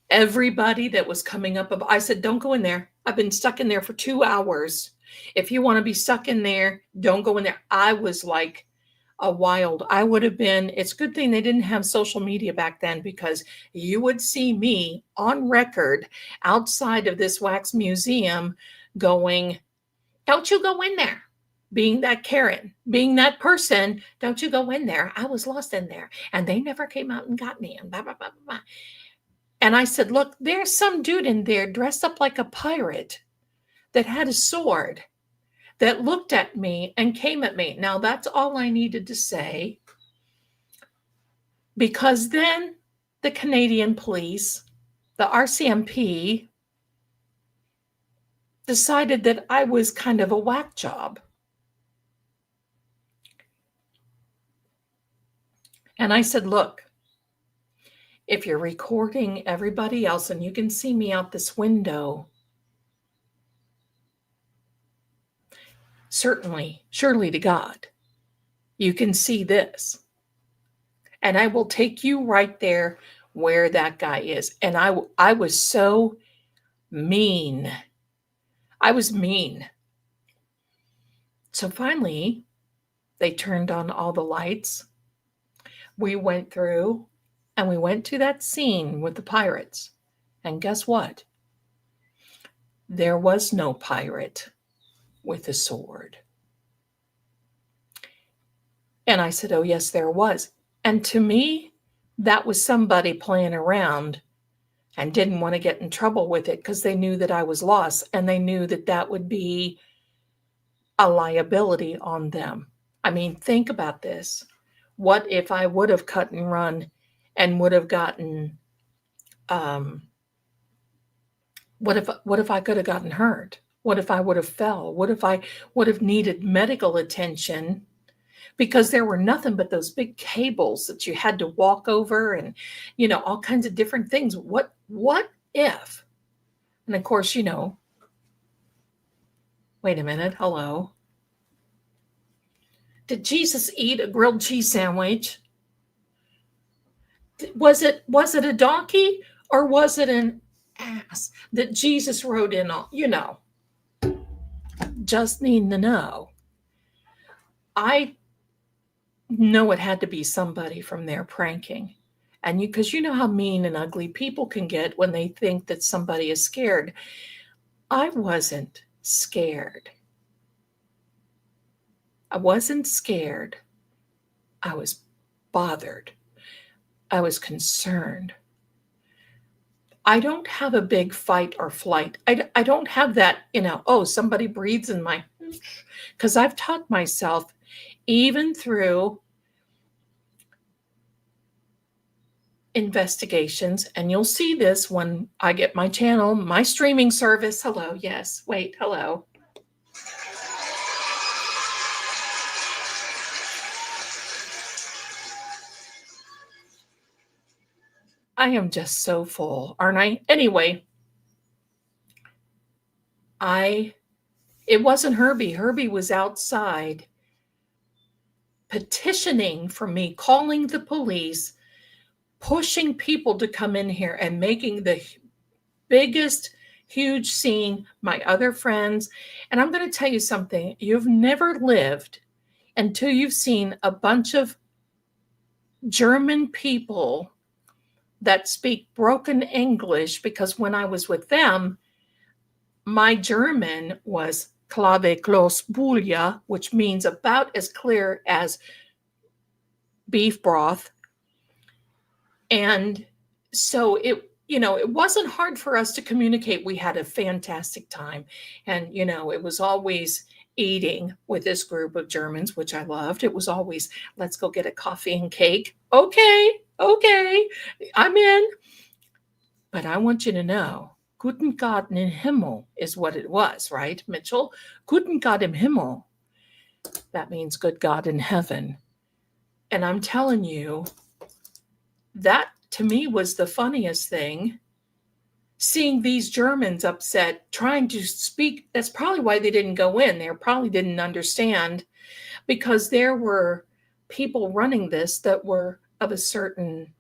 Everybody that was coming up, I said, don't go in there. I've been stuck in there for 2 hours. If you want to be stuck in there, don't go in there. I was like I would have been, it's a good thing they didn't have social media back then, because you would see me on record outside of this wax museum going, don't you go in there. Being that Karen, being that person, don't you go in there. I was lost in there and they never came out and got me, and blah, blah, blah, blah. And I said, look, there's some dude in there dressed up like a pirate that had a sword that looked at me and came at me. Now, that's all I needed to say, because then the Canadian police, the RCMP, decided that I was kind of a whack job. And I said, look, if you're recording everybody else and you can see me out this window, surely to God, you can see this. And I will take you right there where that guy is. And I was so mean. I was mean. So finally, they turned on all the lights. We went through and we went to that scene with the pirates. And guess what? There was no pirate with a sword. And I said, oh, yes, there was. And to me, that was somebody playing around and didn't want to get in trouble with it, because they knew that I was lost and they knew that that would be a liability on them. I mean, think about this. What if I would have cut and run and would have gotten, what if I could have gotten hurt? What if I would have fell? What if I would have needed medical attention? Because there were nothing but those big cables that you had to walk over, and, all kinds of different things. What if? And of course, wait a minute, hello. Did Jesus eat a grilled cheese sandwich? Was it a donkey, or was it an ass that Jesus rode in on? Just needing to know. I know it had to be somebody from there pranking. And because you know how mean and ugly people can get when they think that somebody is scared. I wasn't scared. I wasn't scared. I was bothered. I was concerned. I don't have a big fight or flight. I don't have that, oh, somebody breathes in my, because I've taught myself, even through investigations, and you'll see this when I get my channel, my streaming service. Hello, yes, wait, hello. I am just so full, aren't I? Anyway, it wasn't Herbie. Herbie was outside petitioning for me, calling the police, pushing people to come in here and making the biggest, huge scene. My other friends. And I'm going to tell you something. You've never lived until you've seen a bunch of German people that speak broken English, because when I was with them, my German was clave clos bulia, which means about as clear as beef broth. And so it wasn't hard for us to communicate. We had a fantastic time. And, it was always eating with this group of Germans, which I loved. It was always, let's go get a coffee and cake. Okay, I'm in. But I want you to know, Guten Gott im Himmel is what it was, right, Mitchell? Guten Gott im Himmel. That means good God in heaven. And I'm telling you, that to me was the funniest thing. Seeing these Germans upset, trying to speak, that's probably why they didn't go in. They probably didn't understand, because there were people running this that were of a certain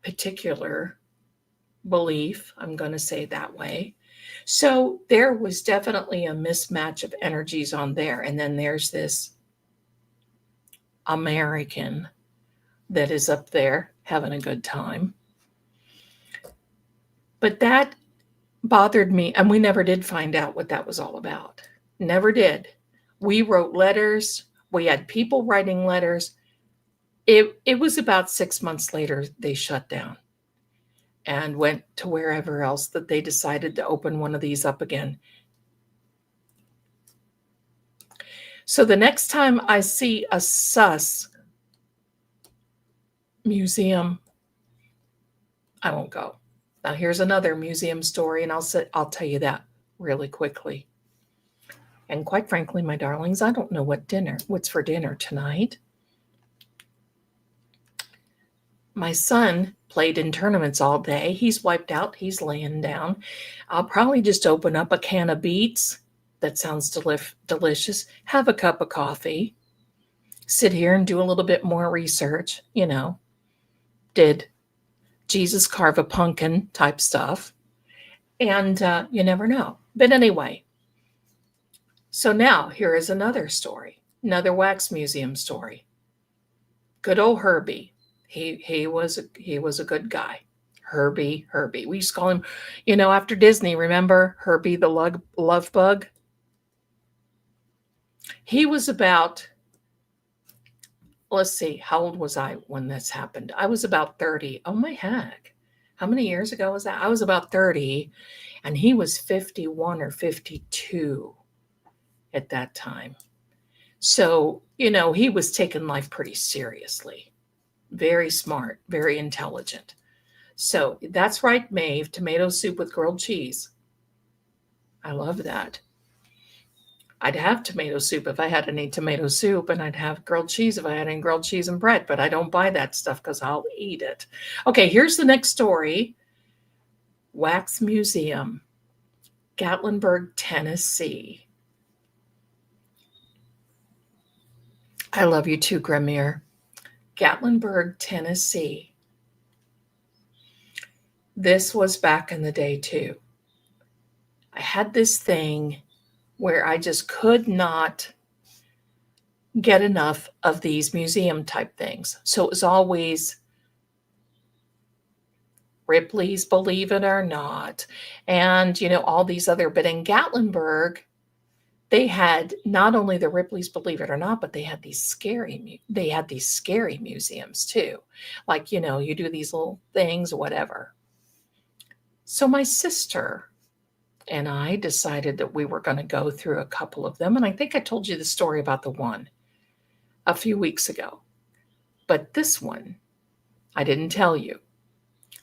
particular belief, I'm going to say that way. So there was definitely a mismatch of energies on there. And then there's this American that is up there having a good time. But that bothered me, and we never did find out what that was all about. Never did. We wrote letters. We had people writing letters. It was about 6 months later they shut down and went to wherever else that they decided to open one of these up again. So the next time I see a sus museum, I won't go. Now here's another museum story, and I'll tell you that really quickly. And quite frankly, my darlings, I don't know what's for dinner tonight. My son played in tournaments all day. He's wiped out. He's laying down. I'll probably just open up a can of beets. That sounds delicious. Have a cup of coffee. Sit here and do a little bit more research. Did Jesus carve a pumpkin type stuff? And you never know. But anyway, so now here is another story, another wax museum story. Good old Herbie. He was a good guy. Herbie. We used to call him, after Disney, remember Herbie the love bug? He was about, let's see, how old was I when this happened? I was about 30. Oh my heck. How many years ago was that? I was about 30, and he was 51 or 52 at that time. So, he was taking life pretty seriously. Very smart, very intelligent. So that's right, Maeve, tomato soup with grilled cheese. I love that. I'd have tomato soup if I had any tomato soup, and I'd have grilled cheese if I had any grilled cheese and bread, but I don't buy that stuff because I'll eat it. Okay, here's the next story. Wax Museum, Gatlinburg, Tennessee. I love you too, Gramir. Gatlinburg, Tennessee. This was back in the day too. I had this thing where I just could not get enough of these museum type things. So it was always Ripley's Believe It or Not, and all these other, but in Gatlinburg, they had not only the Ripley's Believe It or Not, but they had these scary museums too. Like, you do these little things, whatever. So my sister and I decided that we were going to go through a couple of them. And I think I told you the story about the one a few weeks ago. But this one, I didn't tell you.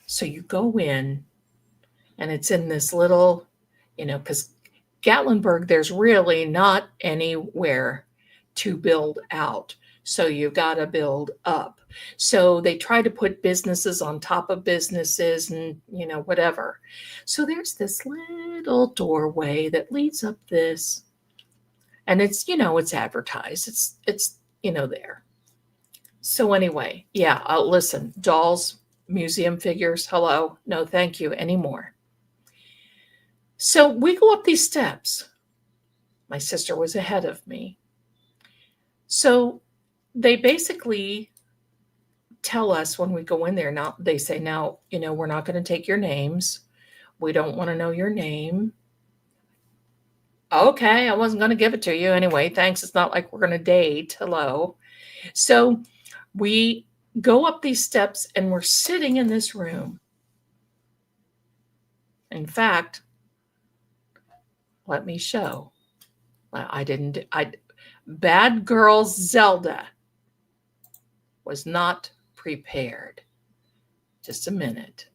So you go in, and it's in this little, because Gatlinburg, there's really not anywhere to build out. So you've got to build up. So they try to put businesses on top of businesses and, whatever. So there's this little doorway that leads up this, and it's, it's advertised. It's there. So anyway, yeah, listen, dolls, museum figures, hello, no thank you anymore. So we go up these steps. My sister was ahead of me. So they basically tell us when we go in there, now they say, now, we're not going to take your names. We don't want to know your name. Okay, I wasn't going to give it to you anyway. Thanks. It's not like we're going to date. Hello. So we go up these steps, and we're sitting in this room. In fact, let me show. Bad girl Zelda was not prepared. Just a minute.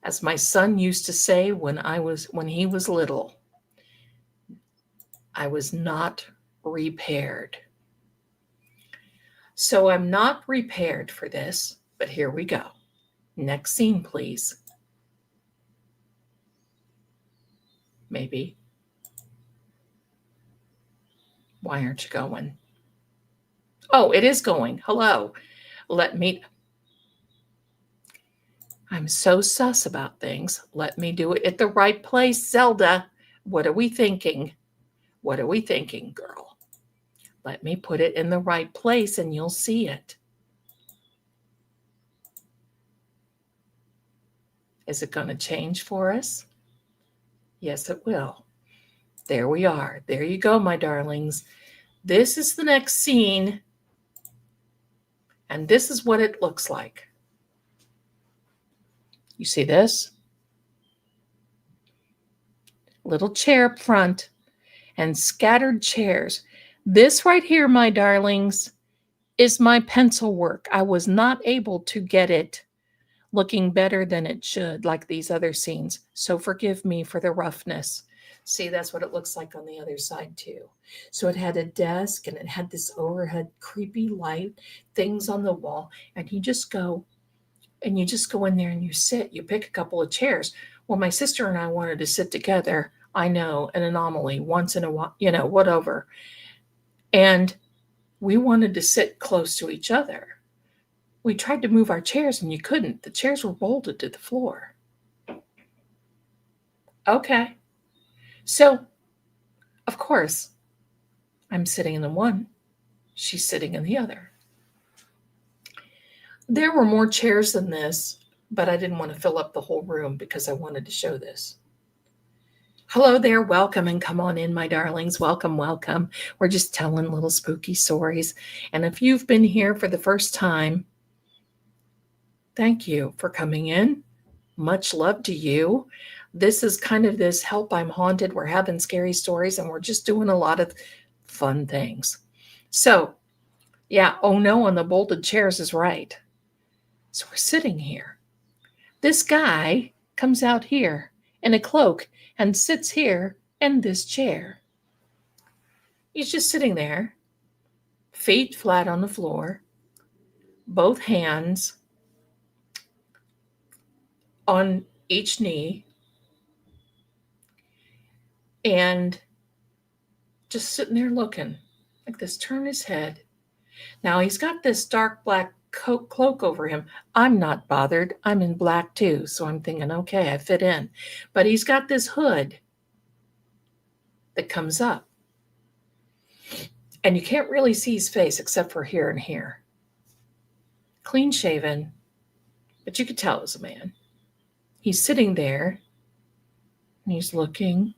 As my son used to say when he was little, I was not repaired. So I'm not prepared for this, but here we go. Next scene, please. Maybe. Why aren't you going? Oh, it is going. Hello. I'm so sus about things. Let me do it at the right place, Zelda. What are we thinking? What are we thinking, girl? Let me put it in the right place and you'll see it. Is it going to change for us? Yes, it will. There we are. There you go, my darlings. This is the next scene, and this is what it looks like. You see this? Little chair up front and scattered chairs. This right here, my darlings, is my pencil work. I was not able to get it looking better than it should, like these other scenes. So forgive me for the roughness. See, that's what it looks like on the other side too. So it had a desk and it had this overhead creepy light, things on the wall, and you just go in there and you sit. You pick a couple of chairs. Well, my sister and I wanted to sit together. I know, an anomaly once in a while, whatever. And we wanted to sit close to each other. We tried to move our chairs and you couldn't. The chairs were bolted to the floor. Okay. So, of course, I'm sitting in the one, she's sitting in the other. There were more chairs than this, but I didn't want to fill up the whole room because I wanted to show this. Hello there, welcome, and come on in, my darlings. Welcome, welcome. We're just telling little spooky stories. And if you've been here for the first time, thank you for coming in. Much love to you. This is kind of this help, I'm haunted. We're having scary stories and we're just doing a lot of fun things. So, yeah, oh no, on the bolted chairs is right. So we're sitting here. This guy comes out here in a cloak and sits here in this chair. He's just sitting there, feet flat on the floor, both hands on each knee, and just sitting there looking like this, turn his head. Now he's got this dark black cloak over him. I'm not bothered. I'm in black too. So I'm thinking, okay, I fit in. But he's got this hood that comes up. And you can't really see his face except for here and here. Clean shaven, but you could tell it was a man. He's sitting there and he's looking,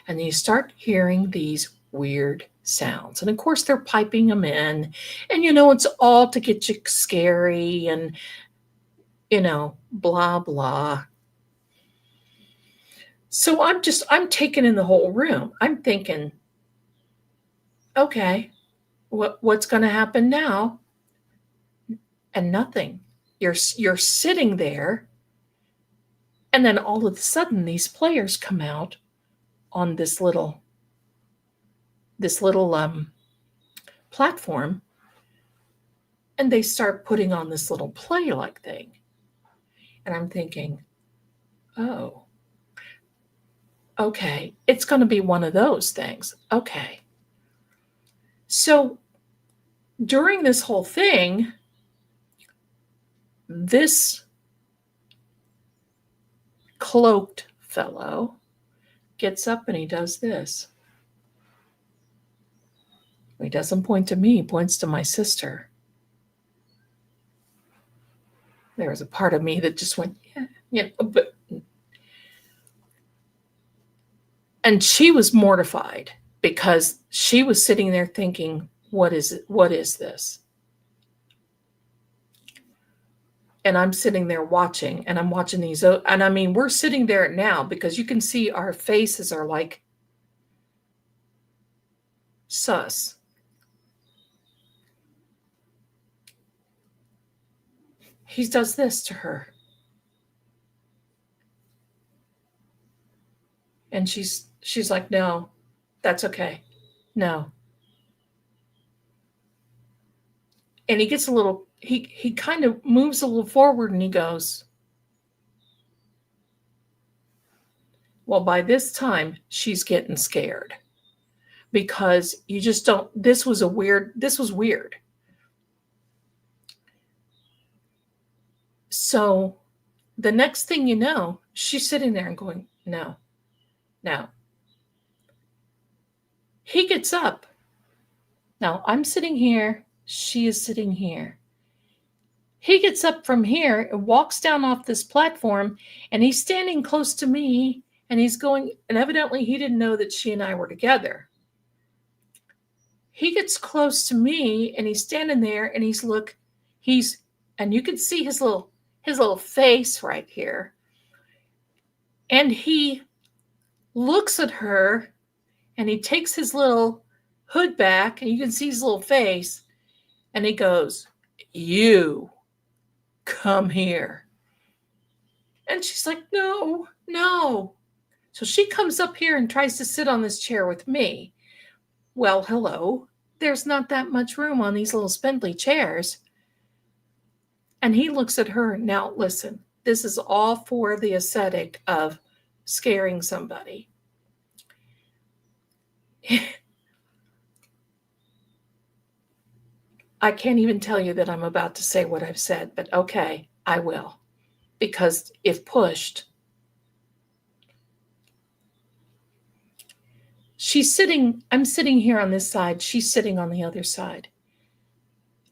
and you start hearing these weird sounds. And of course, they're piping them in, and it's all to get you scary and, blah, blah. So I'm taking in the whole room. I'm thinking, okay, what's going to happen now? And nothing. You're sitting there, and then all of a sudden, these players come out on this little platform, and they start putting on this little play-like thing. And I'm thinking, oh, okay, it's going to be one of those things. Okay. So during this whole thing, this cloaked fellow gets up and he does this. He doesn't point to me, he points to my sister. There was a part of me that just went, yeah, but. And she was mortified because she was sitting there thinking, what is it? What is this? And I'm sitting there watching, and I'm watching these. And I mean, we're sitting there now because you can see our faces are like sus. He does this to her. And she's like, no, that's okay. No. And he gets a little, he kind of moves a little forward and he goes, well, by this time, she's getting scared because you just don't, this was weird. So the next thing you know, she's sitting there and going, no, no. He gets up. Now I'm sitting here. She is sitting here. He gets up from here and walks down off this platform, and he's standing close to me, and he's going, and evidently he didn't know that she and I were together. He gets close to me, and he's standing there, and and you can see his little face right here. And he looks at her, and he takes his little hood back, and you can see his little face, and he goes, you come here. And she's like, no, no. So she comes up here and tries to sit on this chair with me. Well, hello. There's not that much room on these little spindly chairs. And he looks at her. Now, listen, this is all for the aesthetic of scaring somebody. I can't even tell you that I'm about to say what I've said, but okay, I will. Because if pushed, I'm sitting here on this side, she's sitting on the other side.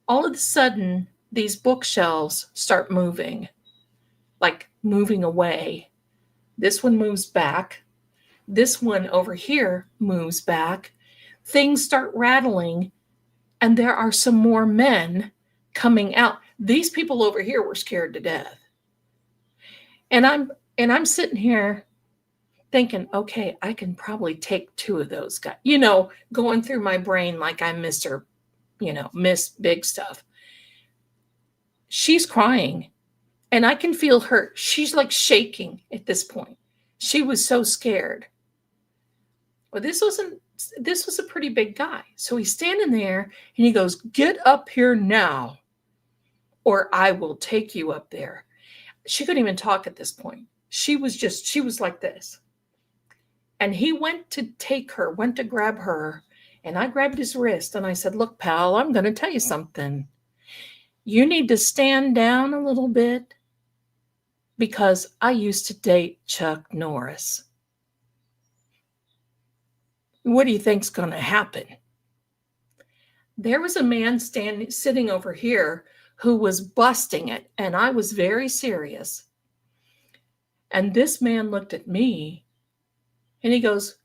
All of a sudden, these bookshelves start moving, like moving away. This one moves back. This one over here moves back. Things start rattling, and there are some more men coming out. These people over here were scared to death. And I'm sitting here thinking, okay, I can probably take 2 of those guys, going through my brain like I'm Mr., Miss Big Stuff. She's crying, and I can feel her. She's like shaking at this point. She was so scared. Well, this was a pretty big guy. So he's standing there, and he goes, get up here now, or I will take you up there. She couldn't even talk at this point. She was like this. And he went to grab her, and I grabbed his wrist, and I said, look, pal, I'm going to tell you something. You need to stand down a little bit, because I used to date Chuck Norris. What do you think's going to happen? There was a man sitting over here who was busting it, and I was very serious. And this man looked at me, and he goes,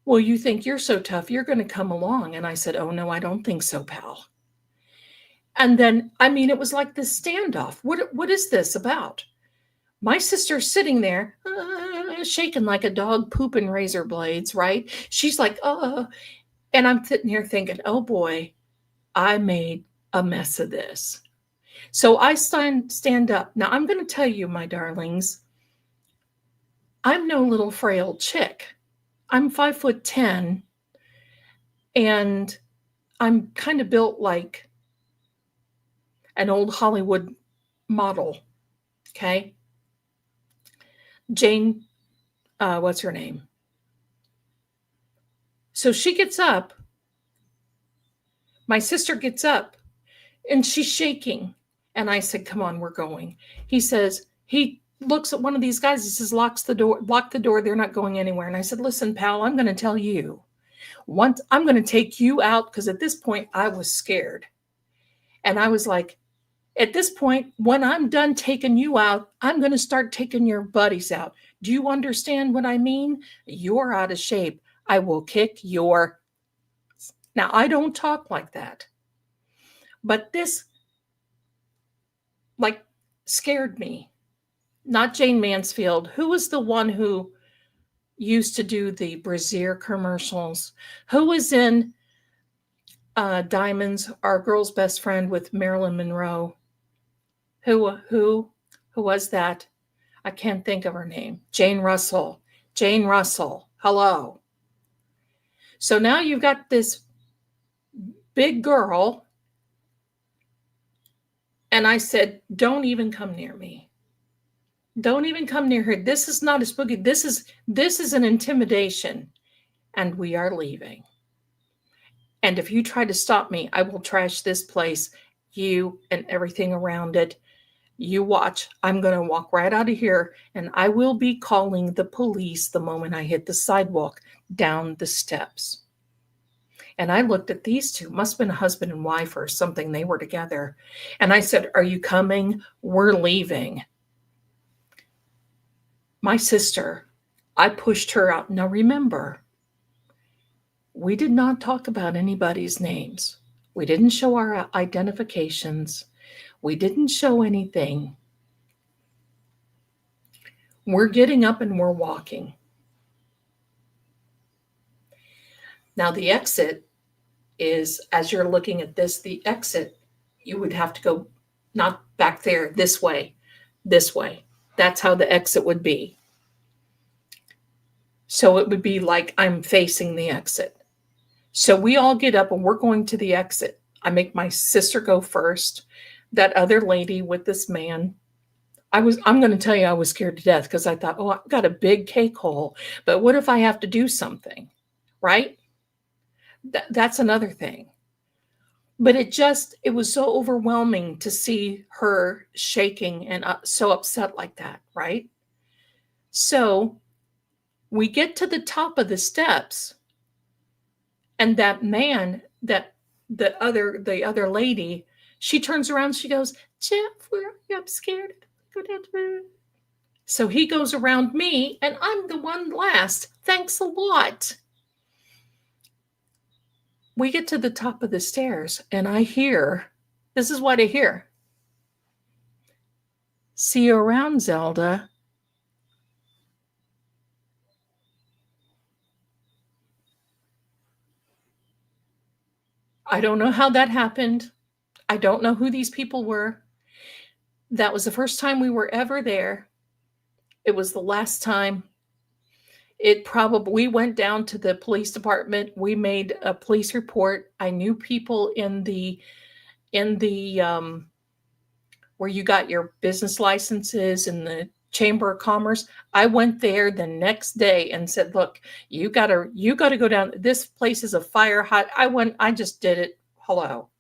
well, you think you're so tough, you're going to come along. And I said, oh, no, I don't think so, pal. And then, it was like this standoff. What is this about? My sister's sitting there, shaking like a dog pooping razor blades, right? She's like, and I'm sitting here thinking, oh boy, I made a mess of this. So I stand up. Now I'm going to tell you, my darlings, I'm no little frail chick. I'm 5'10", and I'm kind of built like an old Hollywood model. Okay. Jane, what's her name? So she gets up. My sister gets up, and she's shaking. And I said, come on, we're going. He looks at one of these guys. He says, lock the door. They're not going anywhere. And I said, listen, pal, I'm going to tell you. Once I'm going to take you out, because at this point I was scared. And I was like, at this point, when I'm done taking you out, I'm going to start taking your buddies out. Do you understand what I mean? You're out of shape. I will kick your... Now, I don't talk like that. But this, scared me. Not Jane Mansfield. Who was the one who used to do the brassiere commercials? Who was in Diamonds, Our Girl's Best Friend with Marilyn Monroe? Who was that? I can't think of her name. Jane Russell. Hello. So now you've got this big girl. And I said, don't even come near me. Don't even come near her. This is not a spooky. This is an intimidation. And we are leaving. And if you try to stop me, I will trash this place, you and everything around it. You watch. I'm going to walk right out of here, and I will be calling the police the moment I hit the sidewalk down the steps. And I looked at these two, must have been a husband and wife or something. They were together. And I said, are you coming? We're leaving. My sister, I pushed her out. Now remember, we did not talk about anybody's names. We didn't show our identifications. We didn't show anything. We're getting up and we're walking. Now the exit is, as you're looking at this, the exit, you would have to go not back there, this way, this way. That's how the exit would be. So it would be like I'm facing the exit. So we all get up and we're going to the exit. I make my sister go first. That other lady with this man, I'm going to tell you, I was scared to death because I thought, oh, I've got a big cake hole, but what if I have to do something, right? That's another thing. But it was so overwhelming to see her shaking and so upset like that, right? So we get to the top of the steps, and that man, the other lady, she turns around, she goes, Jeff, where are you? I'm scared. Go down to the... So he goes around me, and I'm the one last. Thanks a lot. We get to the top of the stairs, and this is what I hear. See you around, Zelda. I don't know how that happened. I don't know who these people were. That was the first time we were ever there. It was the last time. We went down to the police department. We made a police report. I knew people in the where you got your business licenses in the Chamber of Commerce. I went there the next day and said, look, you gotta go down. This place is a fire hot. I just did it. Hello.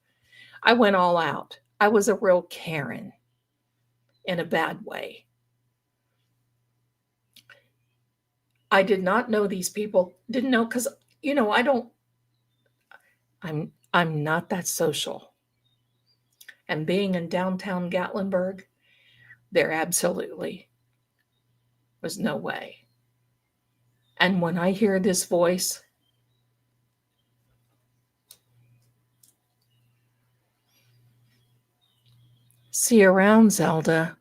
I went all out. I was a real Karen in a bad way. I did not know these people. Didn't know because, I'm not that social. And being in downtown Gatlinburg, there absolutely was no way. And when I hear this voice, see you around, Zelda.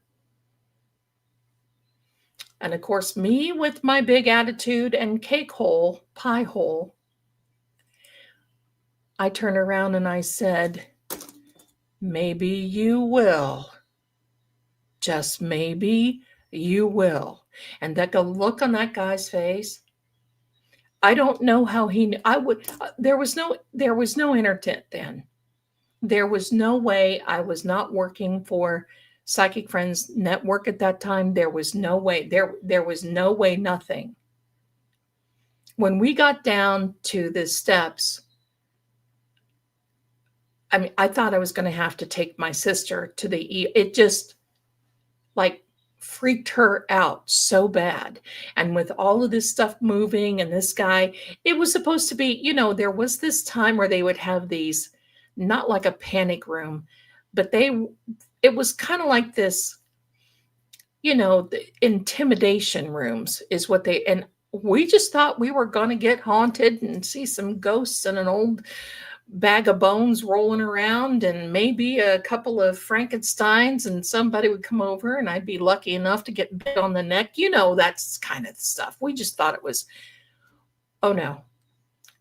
And of course, me with my big attitude and pie hole, I turned around and I said, maybe you will. Just maybe you will. And that look on that guy's face, I don't know how he knew. There was no internet then. There was no way. I was not working for Psychic Friends Network at that time. There was no way. There was no way, nothing. When we got down to the steps, I thought I was going to have to take my sister to it just freaked her out so bad. And with all of this stuff moving and this guy, it was supposed to be, there was this time where they would have these, not like a panic room, but it was kind of like this, the intimidation rooms is what and we just thought we were going to get haunted and see some ghosts and an old bag of bones rolling around and maybe a couple of Frankensteins, and somebody would come over and I'd be lucky enough to get bit on the neck. That's kind of stuff. We just thought it was, oh no.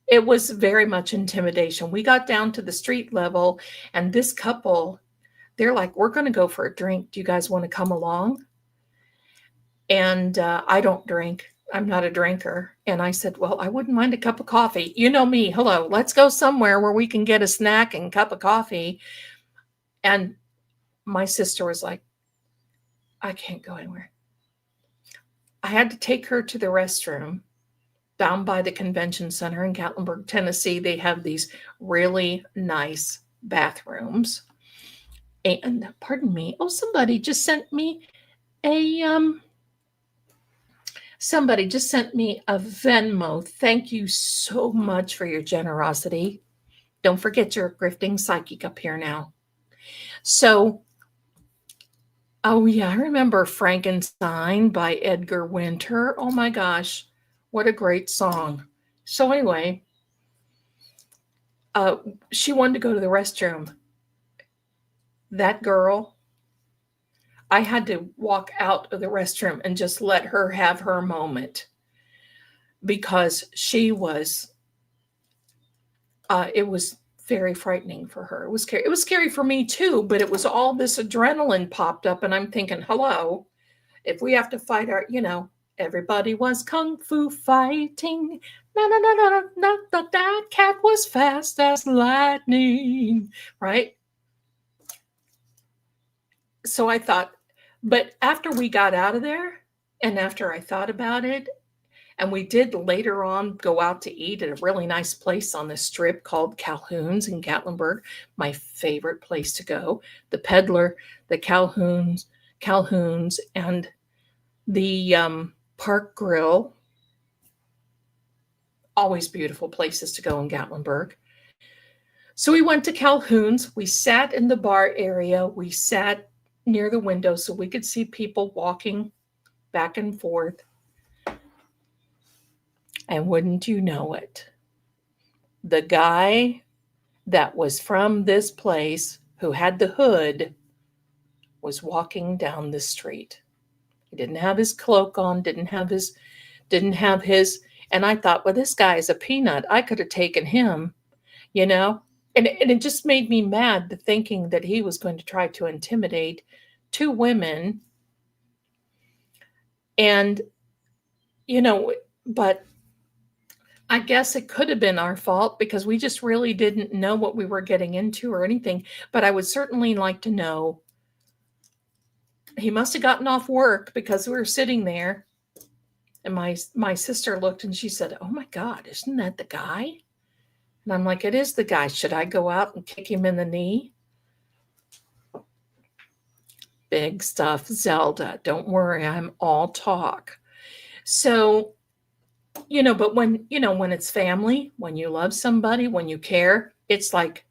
It was very much intimidation. We got down to the street level, and this couple, they're like, we're going to go for a drink. Do you guys want to come along? And I don't drink. I'm not a drinker. And I said, well, I wouldn't mind a cup of coffee. You know me. Hello, let's go somewhere where we can get a snack and cup of coffee. And my sister was like, I can't go anywhere. I had to take her to the restroom down by the convention center in Gatlinburg, Tennessee. They have these really nice bathrooms. And pardon me. Oh, somebody just sent me a Venmo. Thank you so much for your generosity. Don't forget you're a grifting psychic up here now. So, oh yeah, I remember Frankenstein by Edgar Winter. Oh my gosh, what a great song. So anyway, she wanted to go to the restroom. That girl, I had to walk out of the restroom and just let her have her moment because she was, it was very frightening for her. It was scary. It was scary for me too, but it was all this adrenaline popped up and I'm thinking, hello, if we have to fight our, everybody was kung fu fighting. No, no, no, no, no, no, that cat was fast as lightning, right? So I thought, but after we got out of there and after I thought about it, and we did later on go out to eat at a really nice place on the strip called Calhoun's in Gatlinburg, my favorite place to go. The Peddler, the Calhoun's, and the Park Grill. Always beautiful places to go in Gatlinburg. So we went to Calhoun's. We sat in the bar area. We sat near the window so we could see people walking back and forth. And wouldn't you know it, the guy that was from this place who had the hood was walking down the street. He didn't have his cloak on, didn't have his, and I thought, well, this guy is a peanut. I could have taken him, and it just made me mad, the thinking that he was going to try to intimidate two women. And, but I guess it could have been our fault because we just really didn't know what we were getting into or anything. But I would certainly like to know. He must have gotten off work because we were sitting there. And my sister looked and she said, oh my God, isn't that the guy? And I'm like, it is the guy. Should I go out and kick him in the knee? Big stuff, Zelda. Don't worry, I'm all talk. So, but when it's family, when you love somebody, when you care, it's like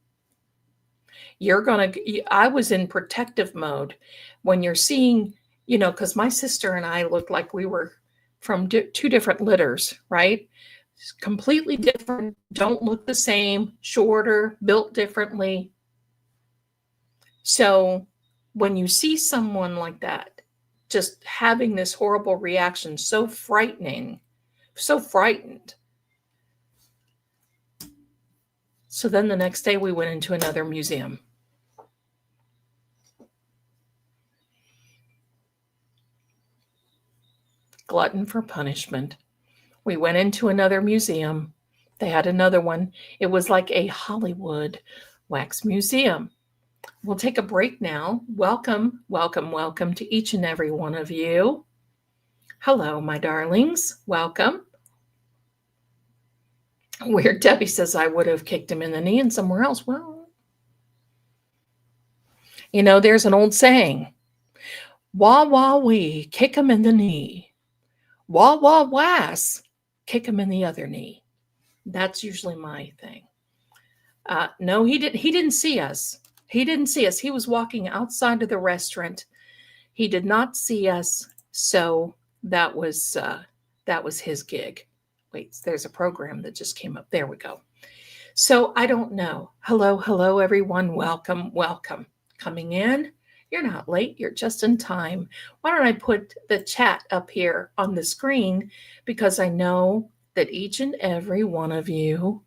I was in protective mode when you're seeing, because my sister and I looked like we were from two different litters, right? Completely different, don't look the same, shorter, built differently. So when you see someone like that, just having this horrible reaction, so frightening, so frightened. So then the next day we went into another museum. Glutton for punishment. We went into another museum. They had another one. It was like a Hollywood wax museum. We'll take a break now. Welcome, welcome, welcome to each and every one of you. Hello, my darlings. Welcome. Where Debbie says I would have kicked him in the knee and somewhere else. Well, there's an old saying. Wah, wah, wee, kick him in the knee. Wah, wah, wass, kick him in the other knee. That's usually my thing. No, he didn't see us. He didn't see us. He was walking outside of the restaurant. He did not see us. So that was his gig. Wait, there's a program that just came up. There we go. So I don't know. Hello, everyone. Welcome. Coming in. You're not late. You're just in time. Why don't I put the chat up here on the screen? Because I know that each and every one of you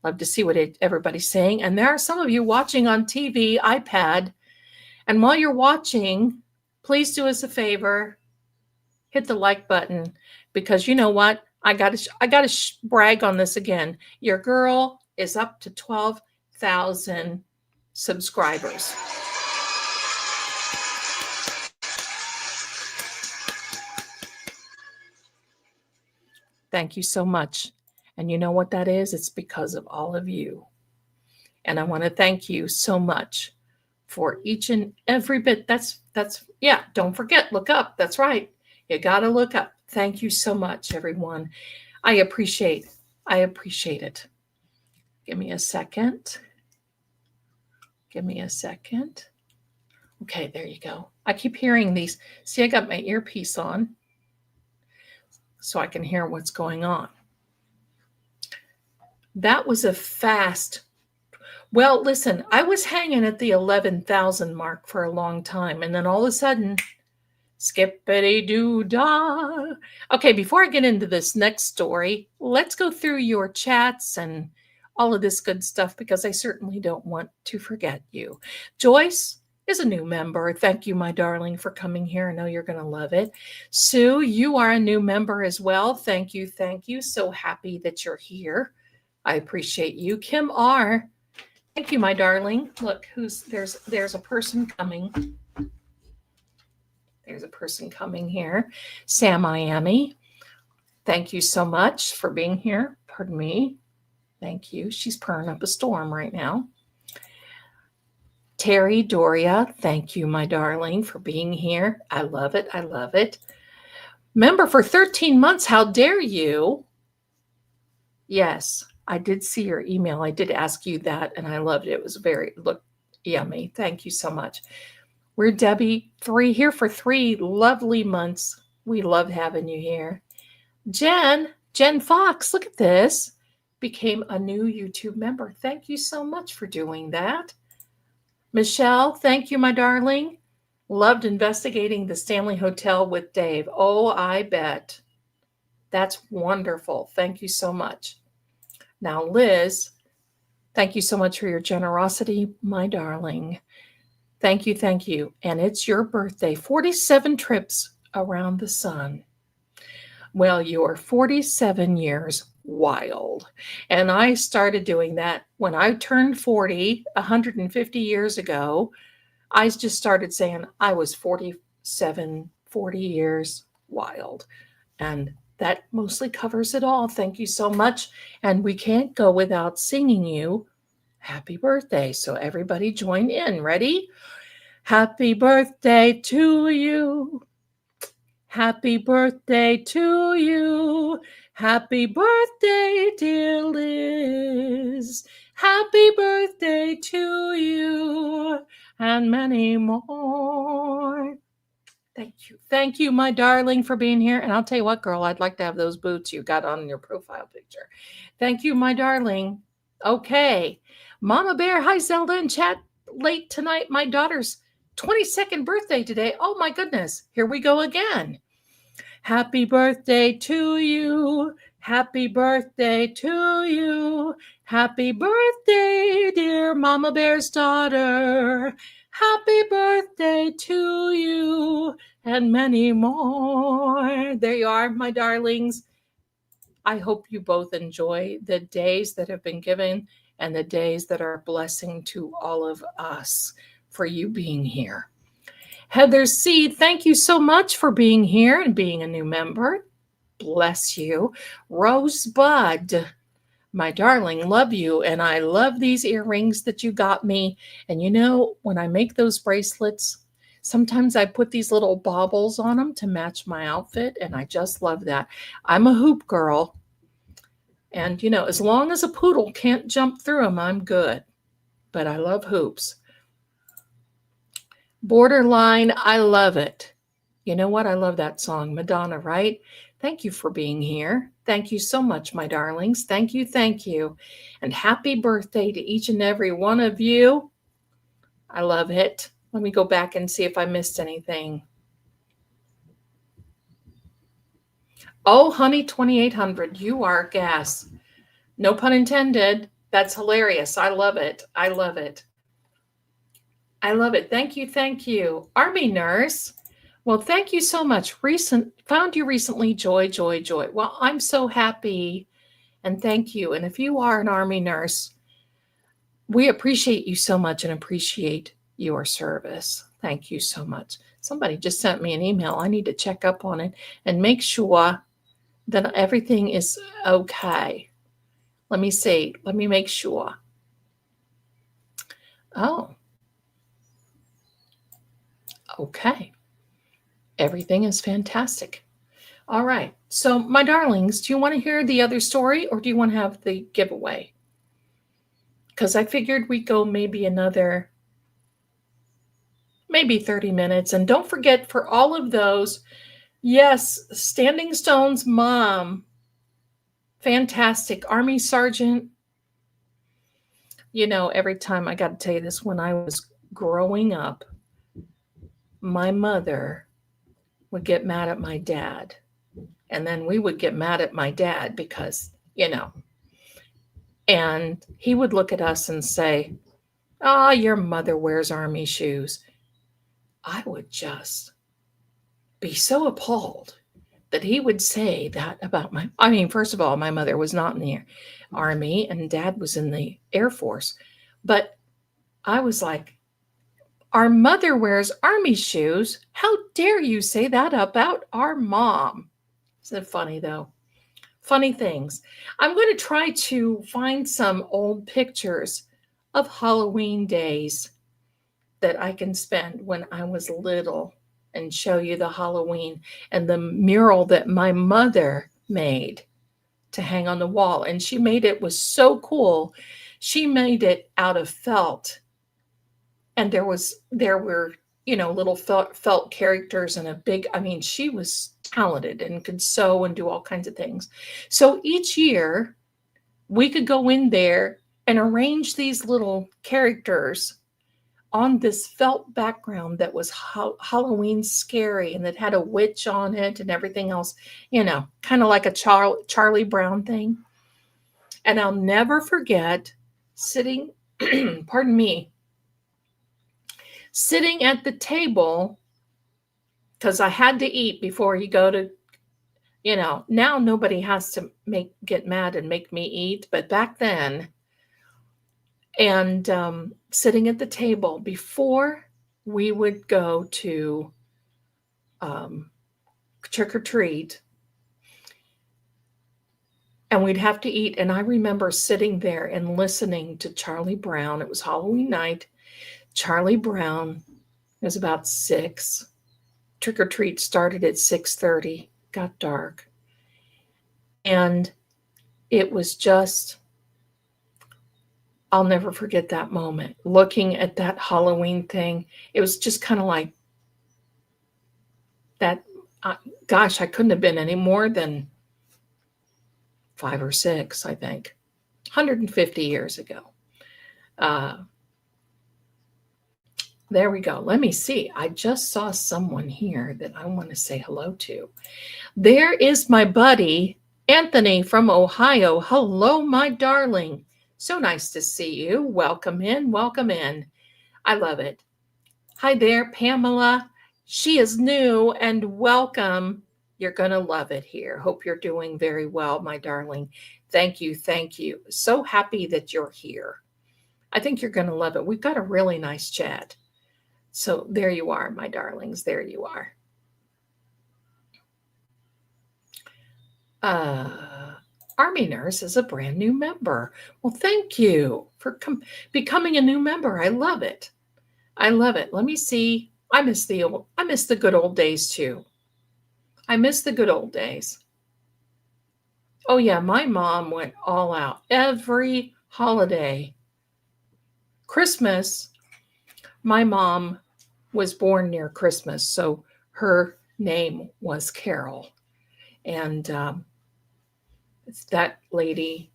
love to see what everybody's saying. And there are some of you watching on TV, iPad. And while you're watching, please do us a favor. Hit the like button because you know what? I got to brag on this again. Your girl is up to 12,000 subscribers. Thank you so much. And you know what that is? It's because of all of you. And I want to thank you so much for each and every bit. That's yeah, don't forget, look up. That's right. You got to look up. Thank you so much, everyone. I appreciate it. Give me a second. Okay, there you go. I keep hearing these. See, I got my earpiece on so I can hear what's going on. That was a fast. Well, listen, I was hanging at the 11,000 mark for a long time, and then all of a sudden, skippity-doo-dah. Okay, before I get into this next story, let's go through your chats and all of this good stuff, because I certainly don't want to forget you. Joyce is a new member. Thank you, my darling, for coming here. I know you're going to love it. Sue, you are a new member as well. Thank you. So happy that you're here. I appreciate you. Kim R., thank you, my darling. Look, there's a person coming. There's a person coming here. Sam Miami, thank you so much for being here. Pardon me. Thank you. She's purring up a storm right now. Terry Doria, thank you, my darling, for being here. I love it. Member for 13 months, how dare you? Yes, I did see your email. I did ask you that, and I loved it. It was looked yummy. Thank you so much. We're Debbie, here for 3 lovely months. We love having you here. Jen Fox, look at this. Became a new YouTube member. Thank you so much for doing that. Michelle, thank you, my darling. Loved investigating the Stanley Hotel with Dave. Oh, I bet. That's wonderful. Thank you so much. Now, Liz, thank you so much for your generosity, my darling. Thank you. And it's your birthday. 47 trips around the sun. Well, you're 47 years wild. And I started doing that when I turned 40, 150 years ago. I just started saying I was 40 years wild. And that mostly covers it all. Thank you so much. And we can't go without singing you happy birthday. So everybody join in. Ready? Happy birthday to you. Happy birthday to you. Happy birthday, dear Liz. Happy birthday to you, and many more. Thank you, my darling, for being here. And I'll tell you what, girl, I'd like to have those boots you got on your profile picture. Thank you, my darling. Okay. Mama Bear, hi, Zelda, in chat late tonight. My daughter's 22nd birthday today. Oh, my goodness. Here we go again. Happy birthday to you. Happy birthday to you. Happy birthday, dear Mama Bear's daughter. Happy birthday to you, and many more. There you are, my darlings. I hope you both enjoy the days that have been given and the days that are a blessing to all of us for you being here. Heather C., thank you so much for being here and being a new member. Bless you. Rosebud, my darling, love you. And I love these earrings that you got me. And you know, when I make those bracelets, sometimes I put these little baubles on them to match my outfit. And I just love that. I'm a hoop girl. And, you know, as long as a poodle can't jump through them, I'm good. But I love hoops. Borderline, I love it. You know what? I love that song, Madonna, right? Thank you for being here. Thank you so much, my darlings. Thank you. And happy birthday to each and every one of you. I love it. Let me go back and see if I missed anything. Oh, honey, 2800, you are gas. No pun intended. That's hilarious. I love it. Thank you. Army nurse. Well, thank you so much. Found you recently, joy, joy, joy. Well, I'm so happy and thank you. And if you are an Army nurse, we appreciate you so much and appreciate your service. Thank you so much. Somebody just sent me an email. I need to check up on it and make sure that everything is okay. Let me see. Let me make sure. Oh, okay. Everything is fantastic. All right. So, my darlings, do you want to hear the other story or do you want to have the giveaway? Because I figured we'd go maybe 30 minutes. And don't forget for all of those, yes, Standing Stone's mom, fantastic. Army Sergeant. You know, every time I got to tell you this, when I was growing up, my mother would get mad at my dad. And then we would get mad at my dad because, and he would look at us and say, "Ah, your mother wears Army shoes." I would just be so appalled that he would say that about first of all, my mother was not in the Army and dad was in the Air Force. But I was like, our mother wears Army shoes. How dare you say that about our mom? Isn't it funny, though? Funny things. I'm going to try to find some old pictures of Halloween days that I can spend when I was little and show you the Halloween and the mural that my mother made to hang on the wall. And she made it was so cool. She made it out of felt. And there were, little felt characters and a big, she was talented and could sew and do all kinds of things. So each year we could go in there and arrange these little characters on this felt background that was Halloween scary and that had a witch on it and everything else, kind of like a Charlie Brown thing. And I'll never forget sitting, pardon me, sitting at the table because I had to eat before you go to, now nobody has to get mad and make me eat. But back then, and sitting at the table before we would go to trick or treat, and we'd have to eat. And I remember sitting there and listening to Charlie Brown. It was Halloween night. Charlie Brown, it was about 6. Trick or treat started at 6:30, got dark. And it was just, I'll never forget that moment, looking at that Halloween thing. It was just kind of like that. Gosh, I couldn't have been any more than 5 or 6, I think, 150 years ago. There we go. Let me see. I just saw someone here that I want to say hello to. There is my buddy, Anthony from Ohio. Hello, my darling. So nice to see you. Welcome in. Welcome in. I love it. Hi there, Pamela. She is new and welcome. You're going to love it here. Hope you're doing very well, my darling. Thank you. Thank you. So happy that you're here. I think you're going to love it. We've got a really nice chat. So there you are, my darlings. There you are. Army Nurse is a brand new member. Well, thank you for becoming a new member. I love it. I love it. Let me see. I miss the good old days too. I miss the good old days. Oh yeah, my mom went all out every holiday. Christmas, my mom was born near Christmas, so her name was Carol. And that lady,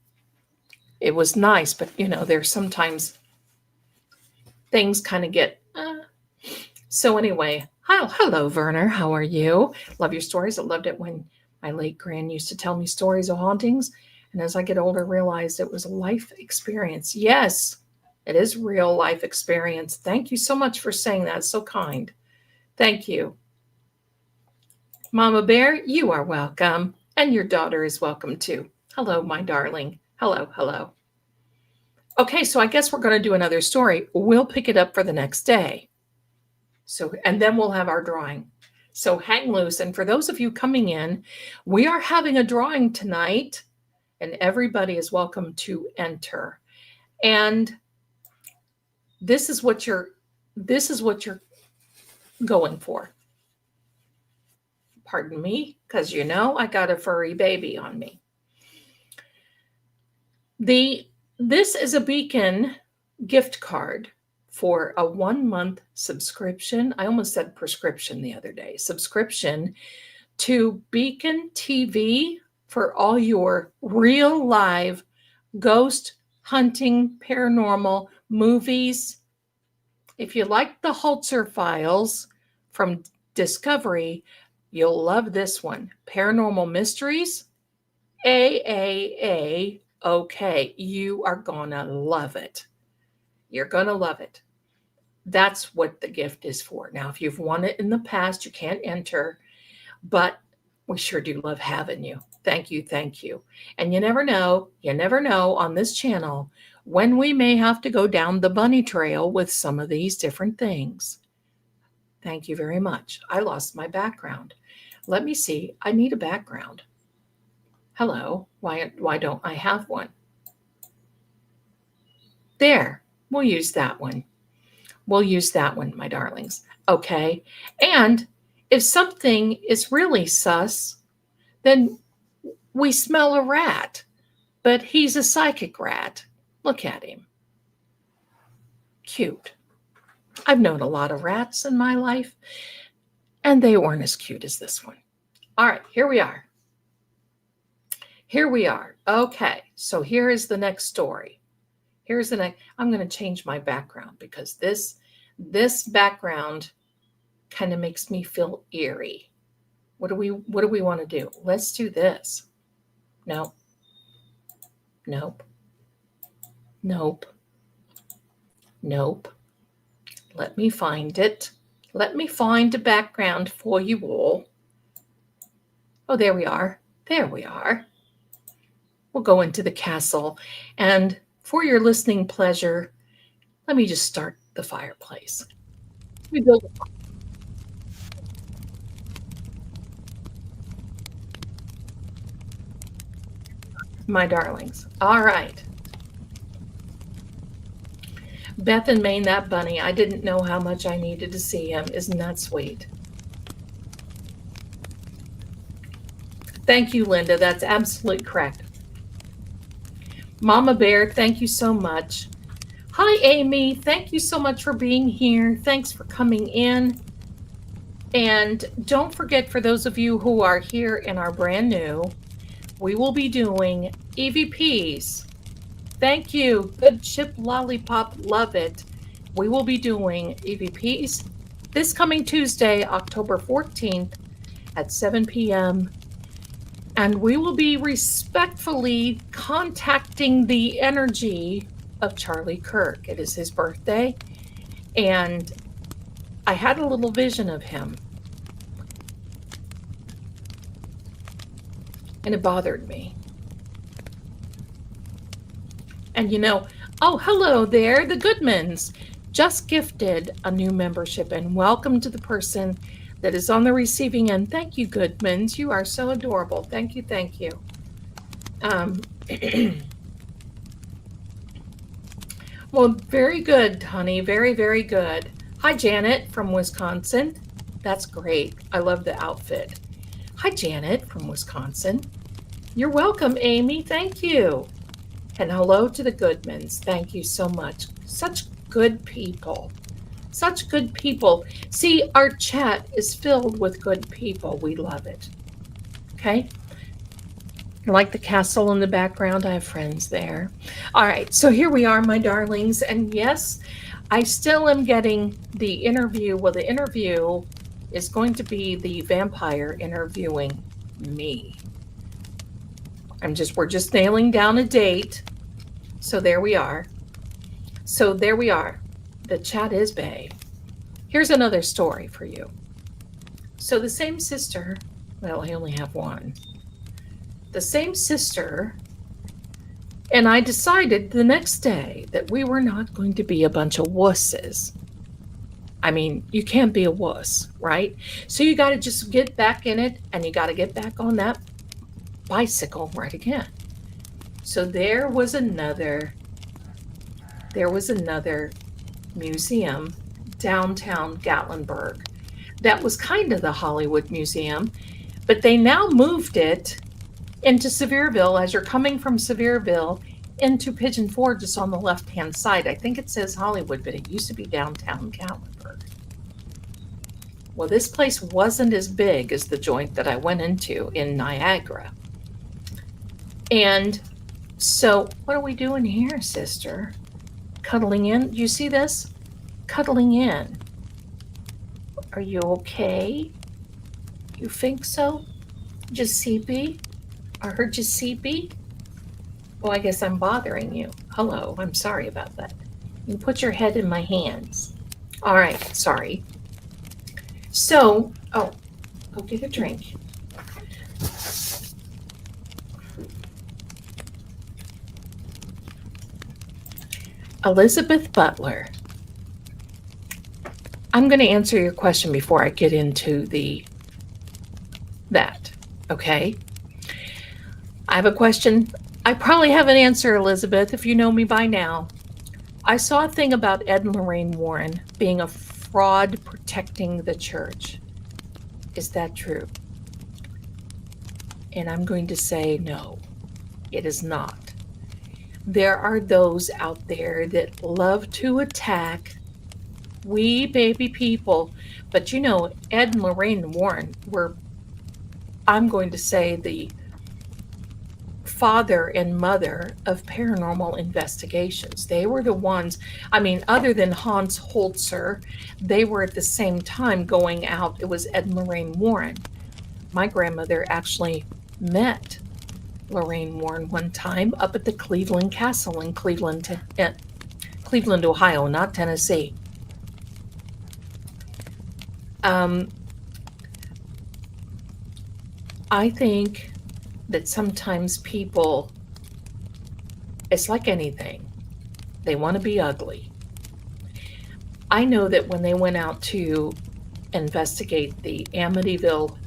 it was nice, but there's sometimes things kind of get. So anyway, hello, Werner. How are you? Love your stories. I loved it when my late gran used to tell me stories of hauntings. And as I get older, realized it was a life experience. Yes, it is real life experience. Thank you so much for saying that. It's so kind. Thank you. Mama Bear, you are welcome. And your daughter is welcome too. Hello, my darling. Hello, hello. Okay, so I guess we're going to do another story. We'll pick it up for the next day. So, and then we'll have our drawing. So hang loose. And for those of you coming in, we are having a drawing tonight, and everybody is welcome to enter. And this is what you're going for. Pardon me, because you know I got a furry baby on me. This is a Beacon gift card for a 1-month subscription. I almost said prescription the other day. Subscription to Beacon TV for all your real live ghost hunting paranormal movies. If you like the Holzer Files from Discovery, you'll love this one. Paranormal Mysteries, AAA. Okay, you are gonna love it. You're gonna love it. That's what the gift is for. Now, if you've won it in the past, you can't enter, but we sure do love having you. Thank you, thank you. And you never know on this channel when we may have to go down the bunny trail with some of these different things. Thank you very much. I lost my background. Let me see. I need a background. Hello. Why don't I have one? There. We'll use that one. We'll use that one, my darlings. Okay. And if something is really sus, then we smell a rat, but he's a psychic rat. Look at him. Cute. I've known a lot of rats in my life, and they weren't as cute as this one. All right, here we are. Here we are. Okay, so here is the next story. Here's the next. I'm going to change my background because this background kind of makes me feel eerie. What do we want to do? Let's do this. No. Nope. Nope. Nope. Let me find it. Let me find a background for you all. Oh, there we are. There we are. We'll go into the castle. And for your listening pleasure, let me just start the fireplace. We build a fire. My darlings. All right. Beth in Maine, that bunny. I didn't know how much I needed to see him. Isn't that sweet? Thank you, Linda. That's absolutely correct. Mama Bear, thank you so much. Hi, Amy. Thank you so much for being here. Thanks for coming in. And don't forget, for those of you who are here and are brand new, we will be doing EVPs. Thank you. Good chip lollipop. Love it. We will be doing EVPs this coming Tuesday, October 14th at 7 p.m. And we will be respectfully contacting the energy of Charlie Kirk. It is his birthday. And I had a little vision of him. And it bothered me. And you know, oh, hello there, the Goodmans. Just gifted a new membership, and welcome to the person that is on the receiving end. Thank you, Goodmans. You are so adorable. Thank you, thank you. Well, very good, honey. Very, very good. Hi, Janet from Wisconsin. That's great. I love the outfit. Hi, Janet from Wisconsin. You're welcome, Amy. Thank you. And hello to the Goodmans. Thank you so much. Such good people. Such good people. See, our chat is filled with good people. We love it. Okay? Like the castle in the background, I have friends there. All right, so here we are, my darlings. And yes, I still am getting the interview. Well, the interview is going to be the vampire interviewing me. We're just nailing down a date. So there we are. So there we are. The chat is bae. Here's another story for you. So the same sister Well, I only have one. The same sister and I decided the next day that we were not going to be a bunch of wusses. I mean, you can't be a wuss, right? So you got to just get back in it and you got to get back on that bicycle right again. So there was another museum downtown Gatlinburg that was kind of the Hollywood Museum, but they now moved it into Sevierville as you're coming from Sevierville into Pigeon Forge, just on the left-hand side. I think it says Hollywood, but it used to be downtown Gatlinburg. Well, this place wasn't as big as the joint that I went into in Niagara. And so, what are we doing here, sister? Cuddling in? Do you see this? Cuddling in. Are you okay? You think so? Giuseppe? I heard Giuseppe? Oh, I guess I'm bothering you. Hello, I'm sorry about that. You put your head in my hands. All right, sorry. So, go get a drink. Elizabeth Butler. I'm going to answer your question before I get into that, okay? I have a question. I probably have an answer, Elizabeth, if you know me by now. I saw a thing about Ed and Lorraine Warren being a fraud protecting the church. Is that true? And I'm going to say no, it is not. There are those out there that love to attack we baby people. But you know, Ed and Lorraine Warren were, I'm going to say, the father and mother of paranormal investigations. They were the ones, I mean, other than Hans Holzer, they were at the same time going out. It was Ed and Lorraine Warren. My grandmother actually met Lorraine Warren one time up at the Cleveland Castle in Cleveland, Ohio, not Tennessee. I think that sometimes people, it's like anything, they want to be ugly. I know that when they went out to investigate the Amityville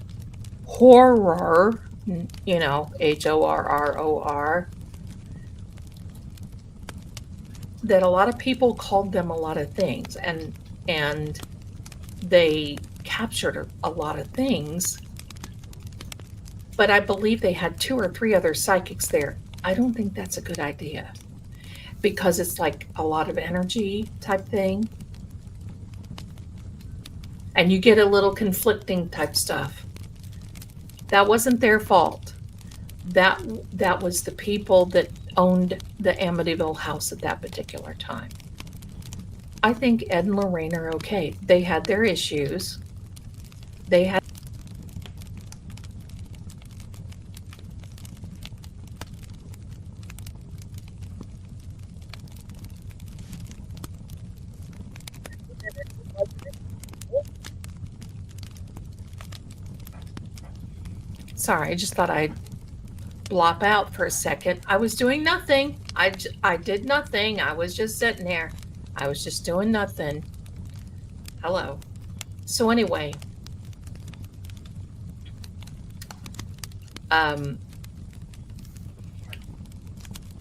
horror, you know, HORROR, that a lot of people called them a lot of things, and they captured a lot of things. But I believe they had 2 or 3 other psychics there. I don't think that's a good idea because it's like a lot of energy type thing. And you get a little conflicting type stuff. That wasn't their fault. That was the people that owned the Amityville house at that particular time. I think Ed and Lorraine are okay. They had their issues. They had Sorry, I just thought I'd blop out for a second. I was doing nothing. I did nothing. I was just sitting there. I was just doing nothing. Hello. So anyway,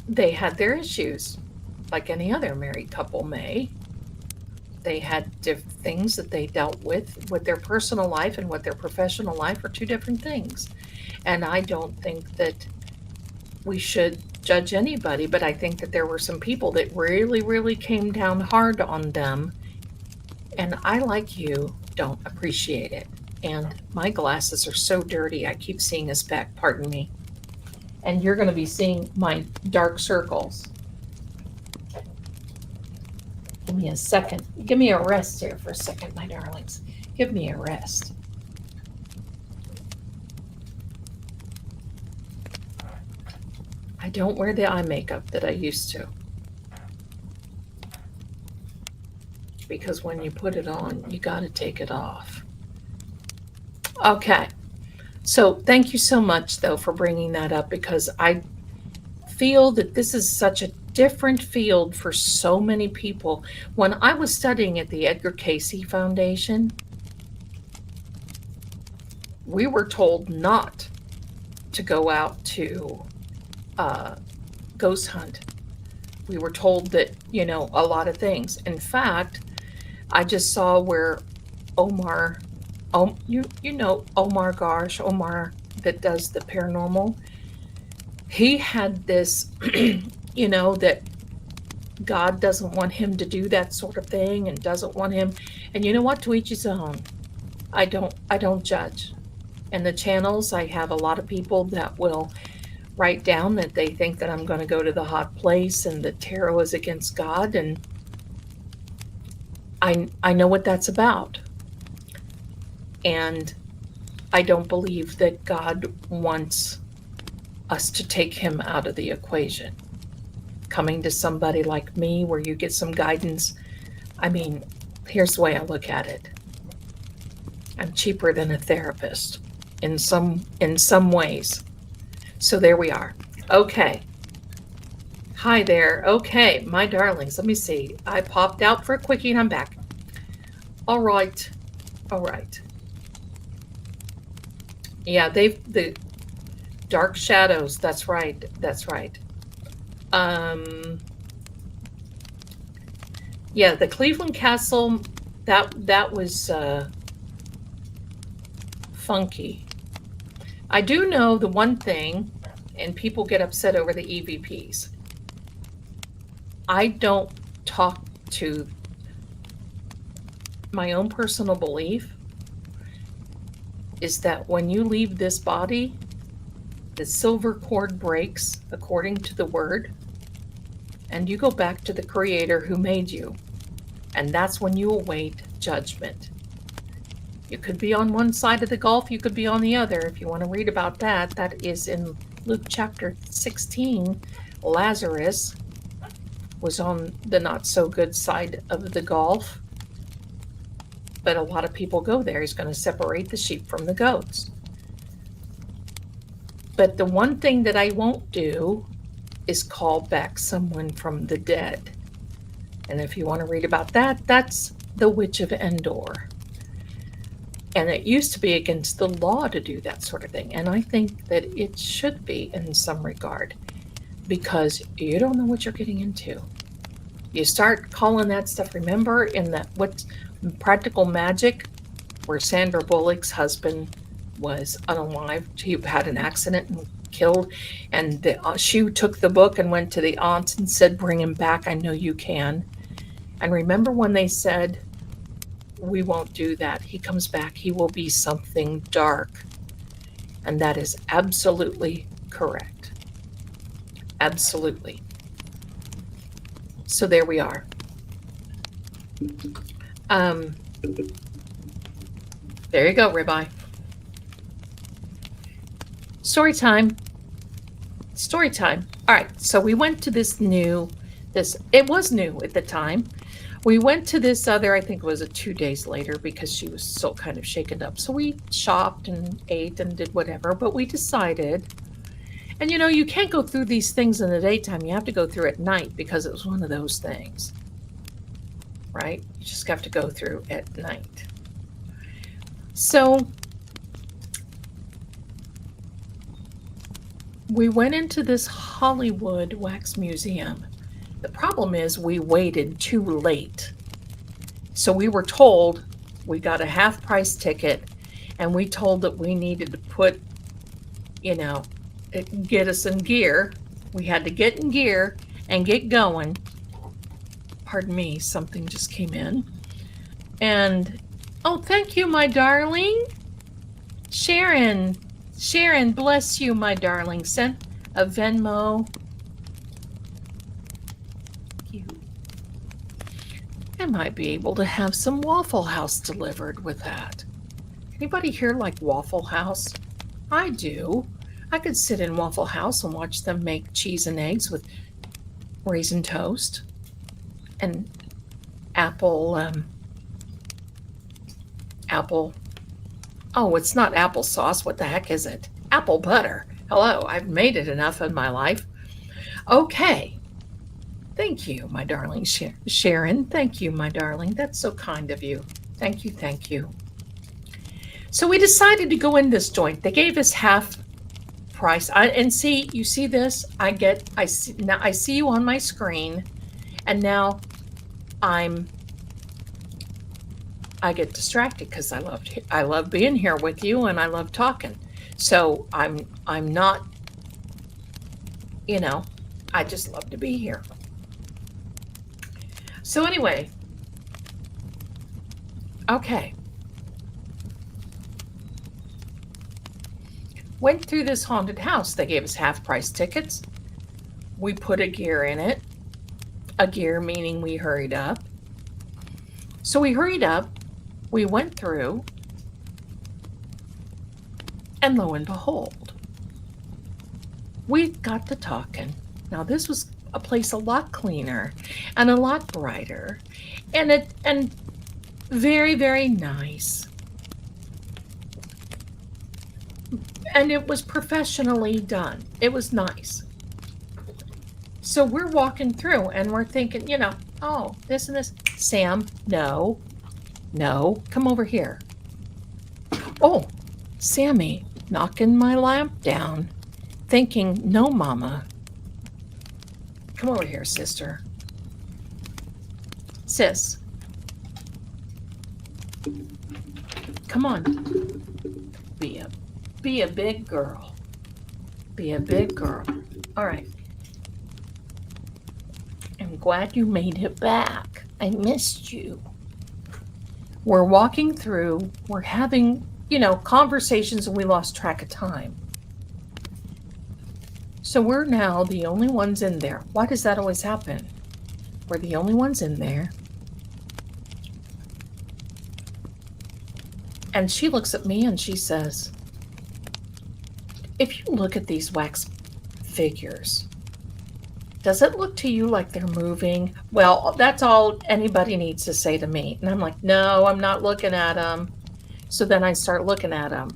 they had their issues, like any other married couple may. They had things that they dealt with their personal life and what their professional life are 2 different things. And I don't think that we should judge anybody, but I think that there were some people that really, really came down hard on them. And I, like you, don't appreciate it. And my glasses are so dirty, I keep seeing a speck, pardon me. And you're going to be seeing my dark circles. Give me a second. Give me a rest here for a second, my darlings. Give me a rest. I don't wear the eye makeup that I used to. Because when you put it on, you got to take it off. Okay. So thank you so much, though, for bringing that up, because I feel that this is such a different field for so many people. When I was studying at the Edgar Cayce Foundation, we were told not to go out to uh, ghost hunt. We were told that, a lot of things. In fact, I just saw where Omar, you know Omar Garsh, Omar that does the paranormal. He had this, that God doesn't want him to do that sort of thing and doesn't want him. And you know what? To each his own. I don't judge. And the channels, I have a lot of people that will write down that they think that I'm going to go to the hot place and the tarot is against God, and I know what that's about. And I don't believe that God wants us to take him out of the equation. Coming to somebody like me where you get some guidance, I mean, here's the way I look at it. I'm cheaper than a therapist in some ways. So there we are. Okay. Hi there. Okay, my darlings, let me see. I popped out for a quickie and I'm back. All right. All right. Yeah, the dark shadows. That's right. That's right. Yeah, the Cleveland Castle, that was funky. I do know the one thing, and people get upset over the EVPs. I don't talk to my own personal belief is that when you leave this body, the silver cord breaks according to the word, and you go back to the creator who made you. And that's when you await judgment. You could be on one side of the gulf, you could be on the other. If you want to read about that, that is in Luke chapter 16. Lazarus was on the not so good side of the gulf, but a lot of people go there. He's going to separate the sheep from the goats. But the one thing that I won't do is call back someone from the dead. And if you want to read about that, that's the Witch of Endor. And it used to be against the law to do that sort of thing. And I think that it should be in some regard, because you don't know what you're getting into. You start calling that stuff, remember in that what's Practical Magic, where Sandra Bullock's husband was unalived. He had an accident and killed. And she took the book and went to the aunts and said, bring him back. I know you can. And remember when they said, we won't do that. He comes back. He will be something dark. And that is absolutely correct. Absolutely. So there we are. There you go, ribeye. Story time. Story time. All right. So we went to it was new at the time. We went to this other, I think it was 2 days later, because she was still kind of shaken up. So we shopped and ate and did whatever, but we decided, and you can't go through these things in the daytime. You have to go through at night, because it was one of those things, right? You just have to go through at night. So we went into this Hollywood wax museum. The problem is we waited too late. So we were told we got a half price ticket, and we told that we needed to put, get us in gear. We had to get in gear and get going. Pardon me, something just came in. And, oh, thank you, my darling. Sharon, bless you, my darling. Sent a Venmo. I might be able to have some Waffle House delivered with that. Anybody here like Waffle House? I do. I could sit in Waffle House and watch them make cheese and eggs with raisin toast and apple Oh, it's not applesauce. What the heck is it? Apple butter. Hello, I've made it enough in my life. Okay. Thank you, my darling Sharon. Thank you, my darling. That's so kind of you. Thank you, thank you. So we decided to go in this joint. They gave us half price. And see, you see this? I see you on my screen, and now I get distracted because I love being here with you and I love talking. So I'm not, I just love to be here. So anyway, okay. Went through this haunted house. They gave us half price tickets. We put a gear in it. A gear meaning we hurried up. So we hurried up. We went through. And lo and behold, we got to talking. Now this was a place a lot cleaner and a lot brighter and very, very nice. And it was professionally done. It was nice. So we're walking through and we're thinking, oh, this and this. Sam, no, come over here. Oh, Sammy, knocking my lamp down, thinking, no, Mama. Come over here, sister. Sis. Come on. Be a big girl. Be a big girl. All right. I'm glad you made it back. I missed you. We're walking through. We're having, conversations, and we lost track of time. So we're now the only ones in there. Why does that always happen? We're the only ones in there. And she looks at me and she says, if you look at these wax figures, does it look to you like they're moving? Well, that's all anybody needs to say to me. And I'm like, no, I'm not looking at them. So then I start looking at them.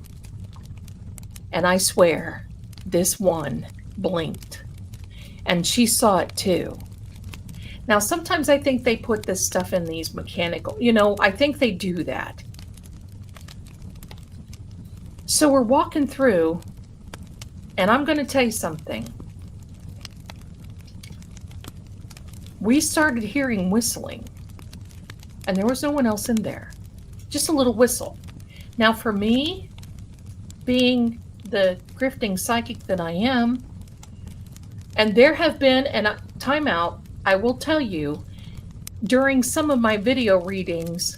And I swear, this one blinked. And she saw it too. Now, sometimes I think they put this stuff in these mechanical, I think they do that. So we're walking through, and I'm going to tell you something. We started hearing whistling, and there was no one else in there. Just a little whistle. Now, for me, being the grifting psychic that I am, and there have been, and time out, I will tell you, during some of my video readings,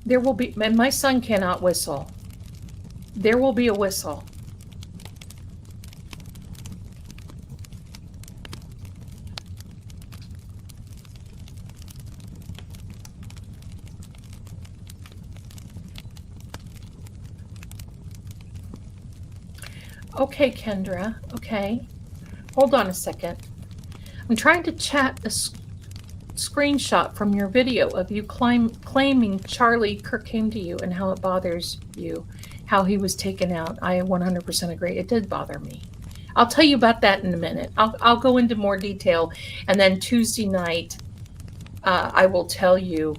there will be, and my son cannot whistle. There will be a whistle. Okay, Kendra. Okay. Hold on a second. I'm trying to chat a screenshot from your video of you claiming Charlie Kirk came to you and how it bothers you, how he was taken out. I 100% agree. It did bother me. I'll tell you about that in a minute. I'll go into more detail. And then Tuesday night, I will tell you.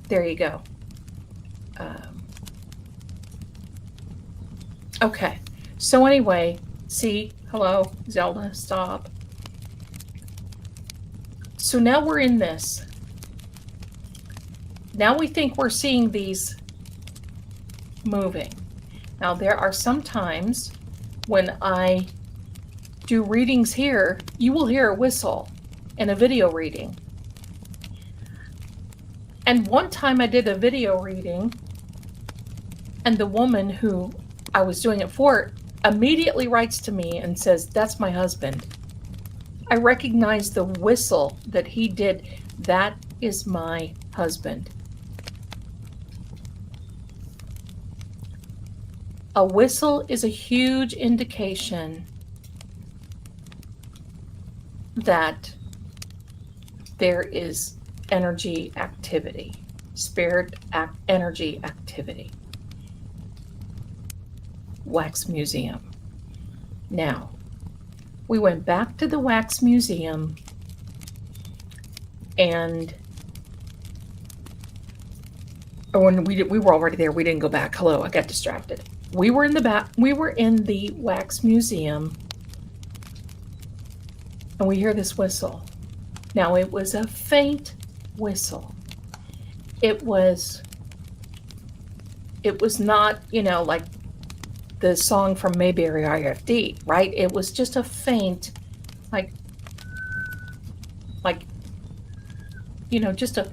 There you go. Okay. So anyway, see, hello, Zelda, stop. So now we're in this. Now we think we're seeing these moving. Now there are some times when I do readings here, you will hear a whistle in a video reading. And one time I did a video reading, and the woman who I was doing it for immediately writes to me and says, that's my husband. I recognize the whistle that he did. That is my husband. A whistle is a huge indication that there is energy activity. energy activity. Wax Museum. Now, we went back to the Wax Museum and when we were already there, we didn't go back. Hello, I got distracted. We were in the Wax Museum and we hear this whistle. Now, it was a faint whistle. It was not, like the song from Mayberry IFD, right? It was just a faint, like, just a,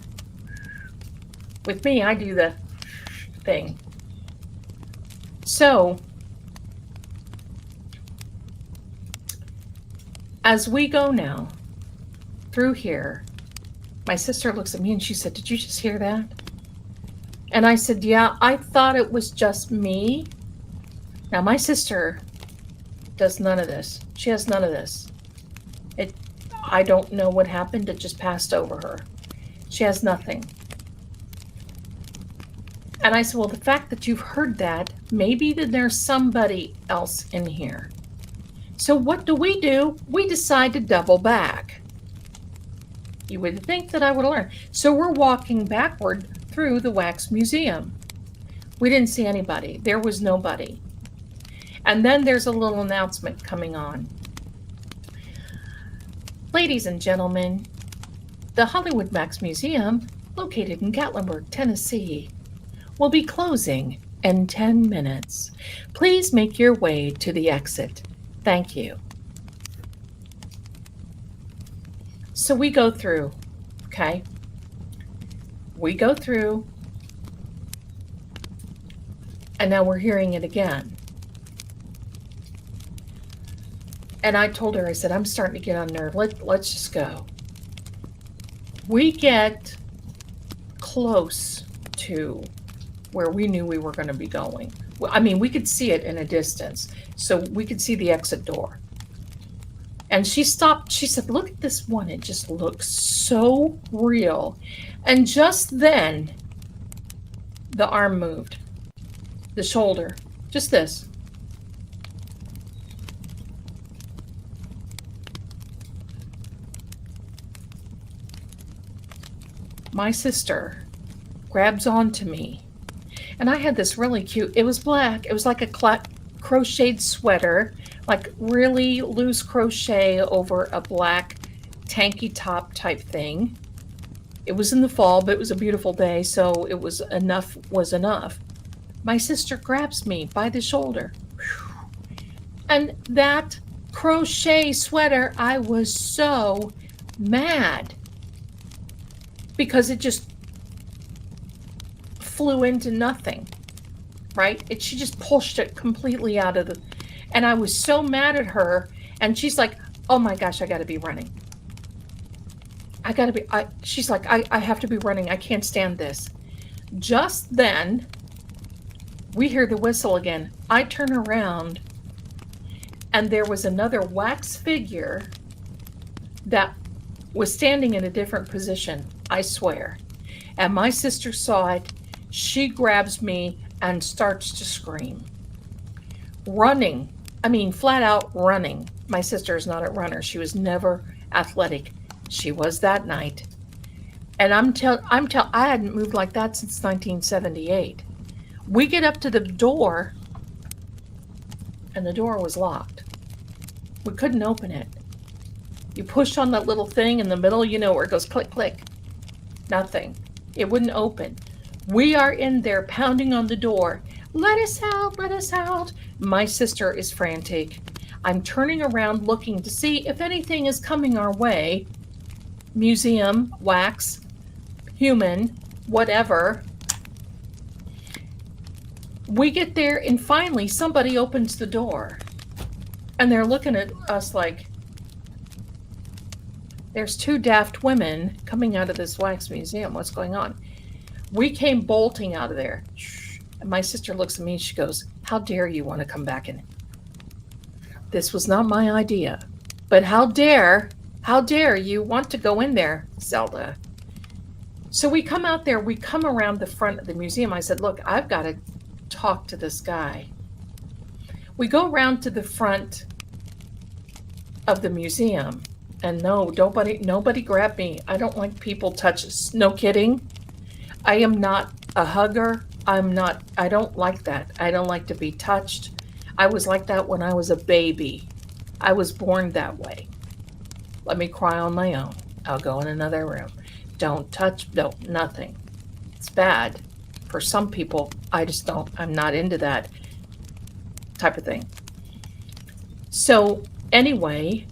with me, I do the thing. So, as we go now through here, my sister looks at me and she said, "Did you just hear that?" And I said, "Yeah, I thought it was just me." Now, my sister does none of this. She has none of this. I don't know what happened. It just passed over her. She has nothing. And I said, "Well, the fact that you've heard that, maybe then there's somebody else in here." So what do? We decide to double back. You would think that I would learn. So we're walking backward through the Wax Museum. We didn't see anybody. There was nobody. And then there's a little announcement coming on. "Ladies and gentlemen, the Hollywood Wax Museum, located in Gatlinburg, Tennessee, will be closing in 10 minutes. Please make your way to the exit. Thank you." So we go through, okay? We go through, and now we're hearing it again. And I told her, I said, "I'm starting to get on nerve. Let's just go." We get close to where we knew we were going to be going. I mean, we could see it in a distance, so we could see the exit door. And she stopped. She said, "Look at this one. It just looks so real." And just then, the arm moved, the shoulder, just this. My sister grabs onto me, and I had this really cute, it was black, it was like a crocheted sweater, like really loose crochet over a black tanky top type thing. It was in the fall, but it was a beautiful day, so it was enough. My sister grabs me by the shoulder, and that crochet sweater, I was so mad because it just flew into nothing, right? She just pushed it completely out of the, and I was so mad at her, and she's like, "Oh my gosh, I gotta be running. She's like, I have to be running. I can't stand this." Just then, we hear the whistle again. I turn around, and there was another wax figure that was standing in a different position, I swear. And my sister saw it. She grabs me and starts to scream. Running. I mean, flat out running. My sister is not a runner. She was never athletic. She was that night. And I hadn't moved like that since 1978. We get up to the door, and the door was locked. We couldn't open it. You push on that little thing in the middle, where it goes click, click. Nothing. It wouldn't open. We are in there pounding on the door. "Let us out, let us out." My sister is frantic. I'm turning around looking to see if anything is coming our way. Museum, wax, human, whatever. We get there, and finally somebody opens the door. And they're looking at us like, there's two daft women coming out of this wax museum. What's going on? We came bolting out of there. And my sister looks at me and she goes, "How dare you want to come back in?" This was not my idea. But how dare you want to go in there, Zelda? So we come out there, we come around the front of the museum. I said, look, I've got to talk to this guy. We go around to the front of the museum, and no, nobody grab me. I don't like people touch us. No kidding. I am not a hugger. I don't like that. I don't like to be touched. I was like that when I was a baby. I was born that way. Let me cry on my own. I'll go in another room. Don't touch, no, nothing. It's bad. For some people, I'm not into that type of thing. So anyway,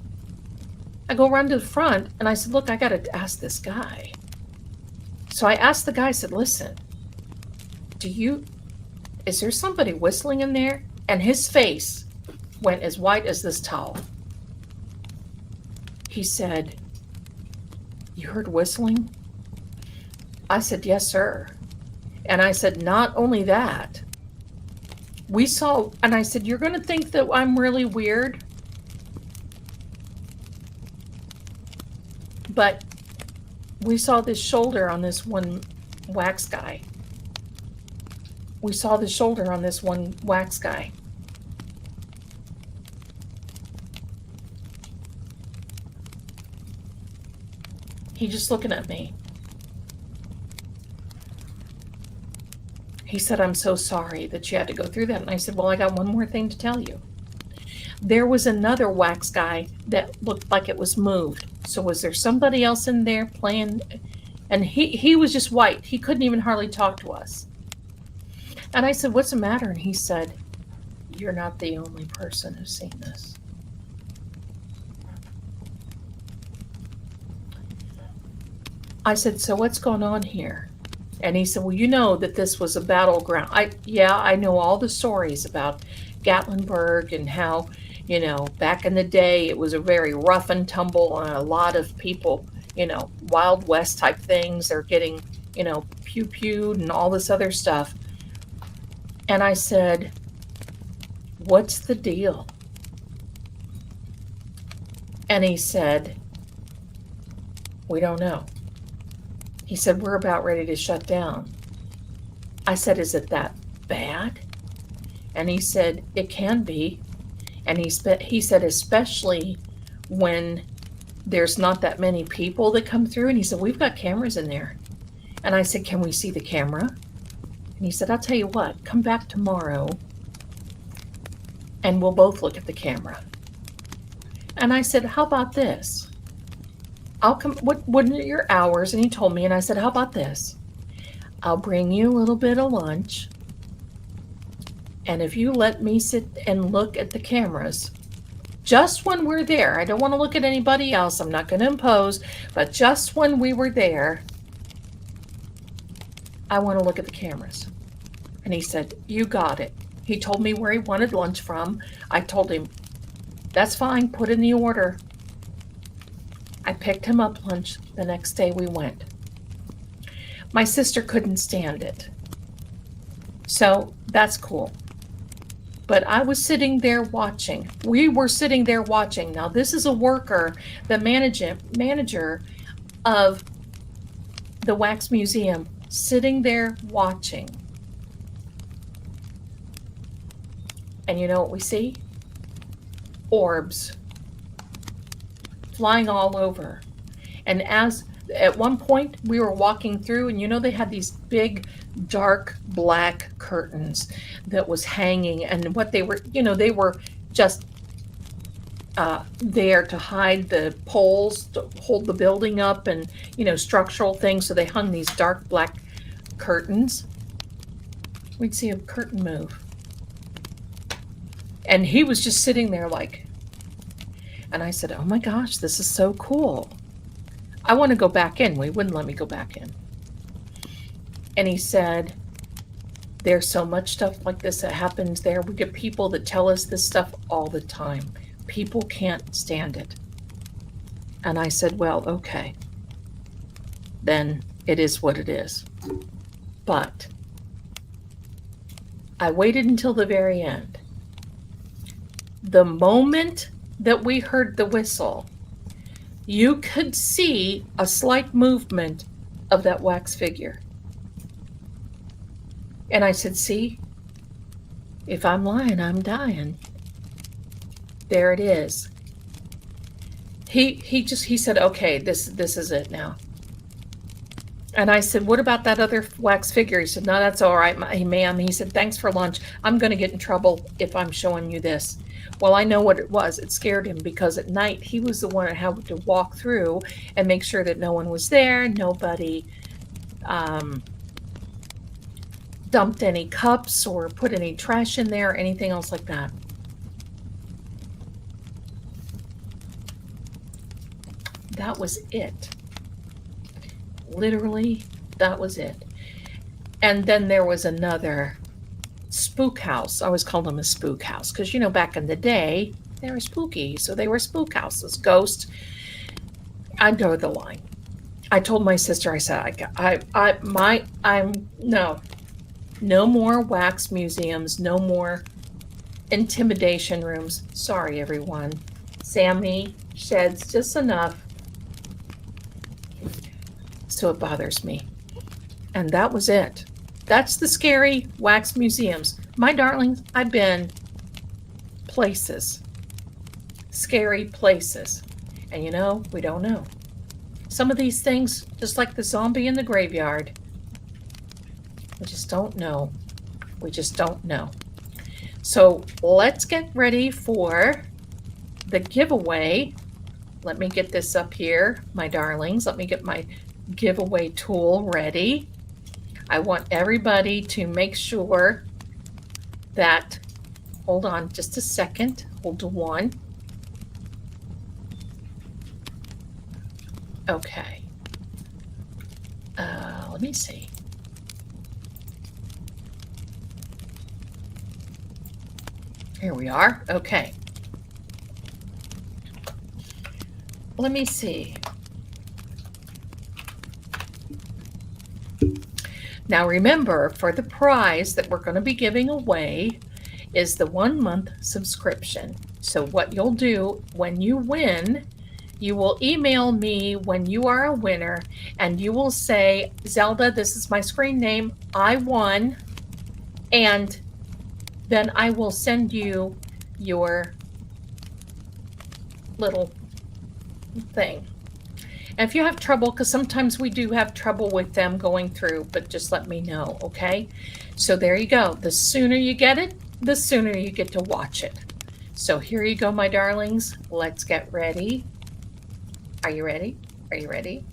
I go around to the front and I said, look, I got to ask this guy. So I asked the guy, I said, listen, is there somebody whistling in there? And his face went as white as this towel. He said, you heard whistling? I said, yes, sir. And I said, not only that, and I said, you're going to think that I'm really weird, but we saw this shoulder on this one wax guy. We saw the shoulder on this one wax guy. He just looking at me. He said, I'm so sorry that you had to go through that. And I said, well, I got one more thing to tell you. There was another wax guy that looked like it was moved. So was there somebody else in there playing? And he was just white. He couldn't even hardly talk to us. And I said, what's the matter? And he said, you're not the only person who's seen this. I said, so what's going on here? And he said, well, you know that this was a battleground. I know all the stories about Gatlinburg and how, back in the day, it was a very rough and tumble, and a lot of people, Wild West type things. They're getting, pew-pewed and all this other stuff. And I said, what's the deal? And he said, we don't know. He said, we're about ready to shut down. I said, is it that bad? And he said, it can be. And he said, especially when there's not that many people that come through. And he said, we've got cameras in there. And I said, can we see the camera? And he said, I'll tell you what, come back tomorrow and we'll both look at the camera. And I said, how about this? I'll come, what are your hours? And he told me, and I said, how about this? I'll bring you a little bit of lunch. And if you let me sit and look at the cameras, just when we're there, I don't want to look at anybody else. I'm not going to impose, but just when we were there, I want to look at the cameras. And he said, you got it. He told me where he wanted lunch from. I told him, that's fine, put in the order. I picked him up lunch. The next day we went. My sister couldn't stand it. So that's cool. But I was sitting there watching. We were sitting there watching. Now this is a worker, the manager of the Wax Museum, sitting there watching. And you know what we see? Orbs flying all over. And at one point we were walking through, and they had these big dark black curtains that was hanging, and what they were, they were just there to hide the poles to hold the building up, and structural things. So they hung these dark black curtains. We'd see a curtain move, and he was just sitting there like. And I said, oh my gosh, this is so cool. I want to go back in. We wouldn't let me go back in. And he said, there's so much stuff like this that happens there. We get people that tell us this stuff all the time. People can't stand it. And I said, well, okay. Then it is what it is. But I waited until the very end. The moment that we heard the whistle, you could see a slight movement of that wax figure. And I said, see, if I'm lying, I'm dying. There it is. He said, okay, this is it now. And I said, what about that other wax figure? He said, no, that's all right, ma'am. He said, thanks for lunch. I'm going to get in trouble if I'm showing you this. Well, I know what it was. It scared him because at night he was the one that had to walk through and make sure that no one was there. Nobody dumped any cups or put any trash in there or anything else like that. That was it. Literally, that was it. And then there was another spook house. I always called them a spook house because, you know, back in the day, they were spooky. So they were spook houses, ghosts. I know the line. I told my sister, I said, no more wax museums, no more intimidation rooms. Sorry, everyone. Sammy sheds just enough so it bothers me. And that was it. That's the scary wax museums. My darlings, I've been places. Scary places. And you know, we don't know. Some of these things, just like the zombie in the graveyard, we just don't know. We just don't know. So let's get ready for the giveaway. Let me get this up here, my darlings. Let me get my giveaway tool ready. I want everybody to make sure that, hold on just a second, hold on. Okay. Let me see. Here we are. Okay. Let me see. Now remember, for the prize that we're going to be giving away is the 1-month subscription. So what you'll do when you win, you will email me when you are a winner, and you will say, Zelda, this is my screen name, I won, and then I will send you your little thing. And if you have trouble, because sometimes we do have trouble with them going through, but just let me know, okay? So there you go. The sooner you get it, the sooner you get to watch it. So here you go, my darlings. Let's get ready. Are you ready? Are you ready?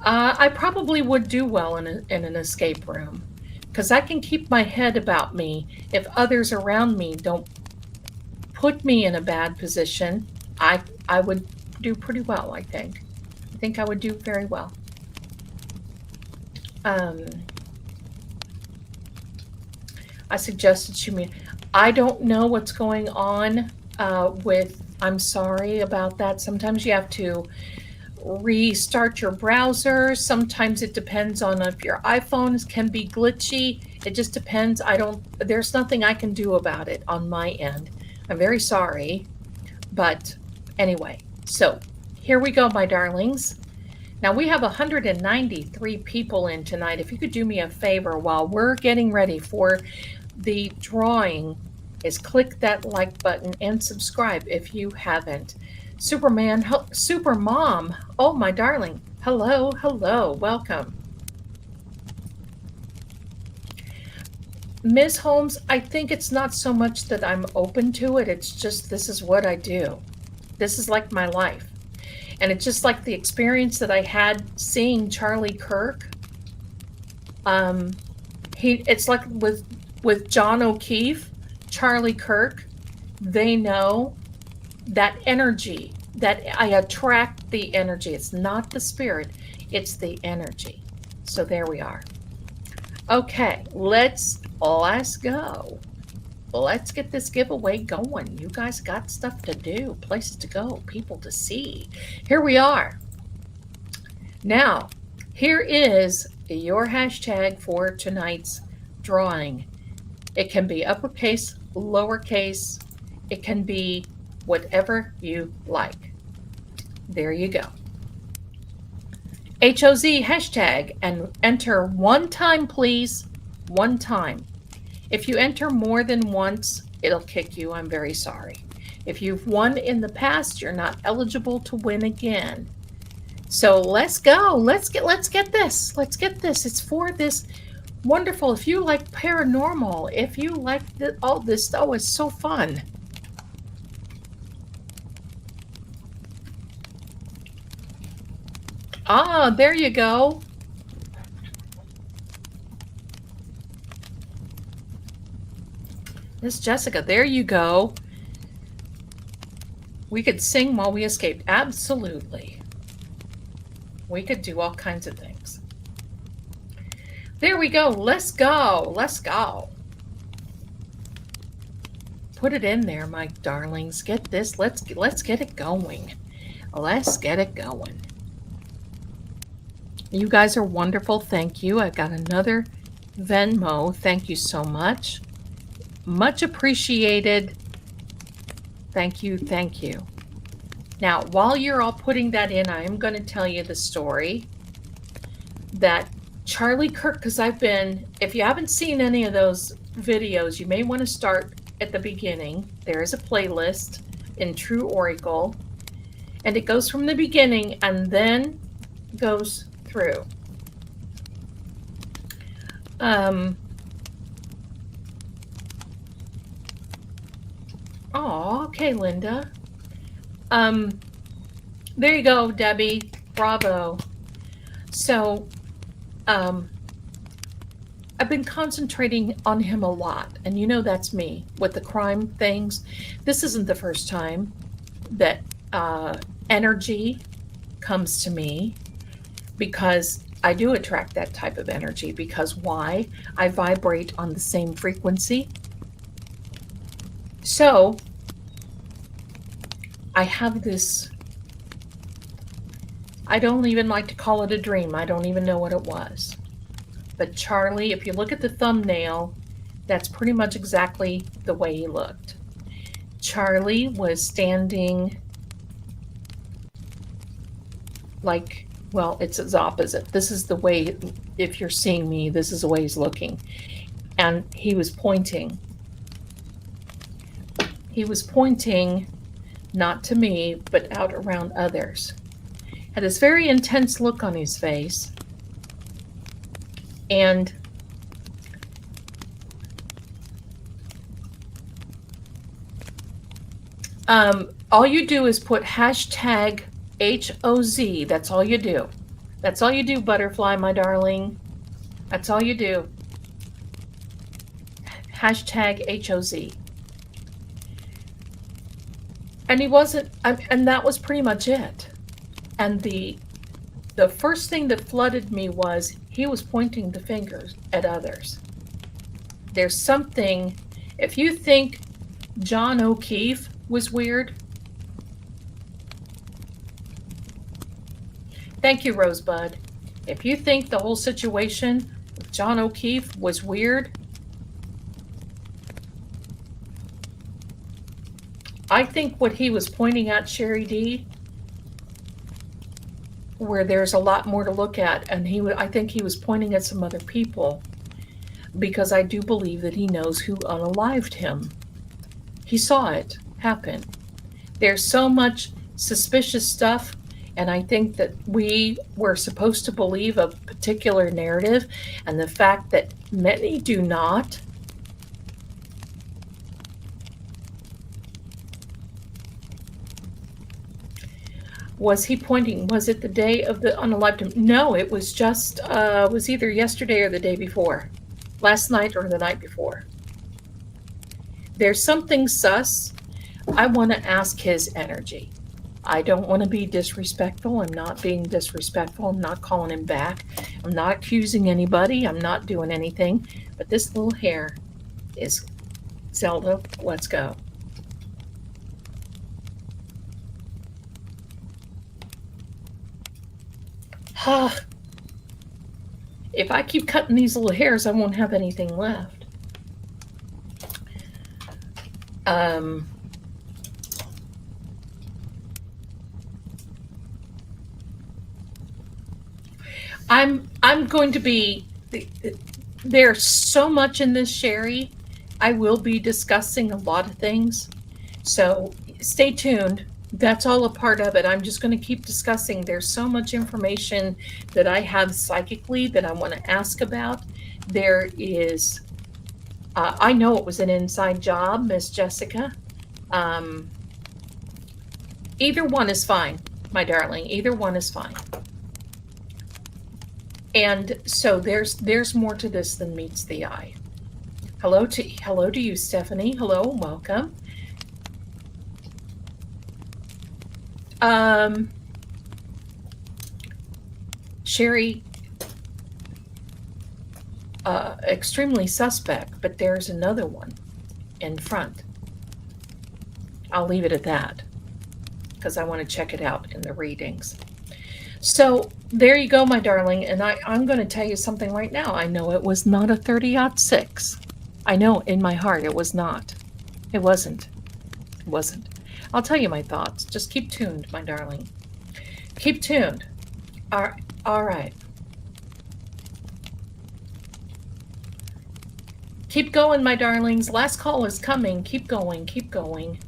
I probably would do well in an escape room because I can keep my head about me. If others around me don't put me in a bad position, I would do pretty well, I think. I think I would do very well. I suggested to me, I don't know what's going on with, I'm sorry about that. Sometimes you have to restart your browser. Sometimes it depends on if your iPhones can be glitchy. It just depends. There's nothing I can do about it on my end. I'm very sorry. But anyway, so here we go, my darlings. Now we have 193 people in tonight. If you could do me a favor while we're getting ready for the drawing, is click that like button and subscribe if you haven't. Super Mom, oh my darling, hello, welcome. Ms. Holmes, I think it's not so much that I'm open to it, it's just this is what I do. This is like my life. And it's just like the experience that I had seeing Charlie Kirk. It's like with John O'Keefe, Charlie Kirk, they know that energy, that I attract the energy. It's not the spirit, it's the energy. So there we are. Okay, let's go. Let's get this giveaway going. You guys got stuff to do, places to go, people to see. Here we are. Now, here is your hashtag for tonight's drawing. It can be uppercase, lowercase. It can be whatever you like. There you go. HOZ hashtag and enter one time, please. One time. If you enter more than once, it'll kick you. I'm very sorry. If you've won in the past, you're not eligible to win again. So let's go. Let's get this. Let's get this. It's for this wonderful. If you like paranormal, if you like all this, oh, it's so fun. Ah, there you go. Miss Jessica, there you go. We could sing while we escaped. Absolutely. We could do all kinds of things. There we go. Let's go. Let's go. Put it in there, my darlings. Get this. Let's get it going. Let's get it going. You guys are wonderful. Thank you. I got another Venmo. Thank you so much. Much appreciated. Thank you. Thank you. Now, while you're all putting that in, I am going to tell you the story that Charlie Kirk, because if you haven't seen any of those videos, you may want to start at the beginning. There is a playlist in True Oracle, and it goes from the beginning and then goes through. Oh, okay, Linda. There you go, Debbie. Bravo. So, I've been concentrating on him a lot, and you know that's me with the crime things. This isn't the first time that energy comes to me, because I do attract that type of energy. Because why? I vibrate on the same frequency. So I have this, I don't even like to call it a dream. I don't even know what it was. But Charlie, if you look at the thumbnail, that's pretty much exactly the way he looked. Charlie was standing like, well, it's his opposite. This is the way, if you're seeing me, this is the way he's looking. And he was pointing. He was pointing not to me, but out around others. Had this very intense look on his face. And all you do is put hashtag HOZ. That's all you do. That's all you do, Butterfly, my darling. That's all you do. Hashtag HOZ. And he wasn't, and that was pretty much it. And the first thing that flooded me was he was pointing the fingers at others. There's something, if you think John O'Keefe was weird. Thank you, Rosebud. If you think the whole situation with John O'Keefe was weird, I think what he was pointing at, Sherry D, where there's a lot more to look at, and I think he was pointing at some other people, because I do believe that he knows who unalived him. He saw it happen. There's so much suspicious stuff, and I think that we were supposed to believe a particular narrative, and the fact that many do not. Was he pointing? Was it the day of the unalived him? No, it was just, was either yesterday or the day before. Last night or the night before. There's something sus. I want to ask his energy. I don't want to be disrespectful. I'm not being disrespectful. I'm not calling him back. I'm not accusing anybody. I'm not doing anything. But this little hair is, Zelda, let's go. If I keep cutting these little hairs, I won't have anything left. I'm going to be there's so much in this, Sherry. I will be discussing a lot of things. So stay tuned. That's all a part of it. I'm just going to keep discussing. There's so much information that I have psychically that I want to ask about. There is, I know it was an inside job, Miss Jessica. Um, Either one is fine, my darling. Either one is fine. And so there's more to this than meets the eye. Hello to you, Stephanie. Hello, welcome. Sherry, extremely suspect, but there's another one in front. I'll leave it at that because I want to check it out in the readings. So there you go, my darling. And I'm going to tell you something right now. I know it was not a 30-06. I know in my heart it was not. It wasn't. It wasn't. I'll tell you my thoughts. Just keep tuned, my darling. Keep tuned. All right. Keep going, my darlings. Last call is coming. Keep going. Keep going.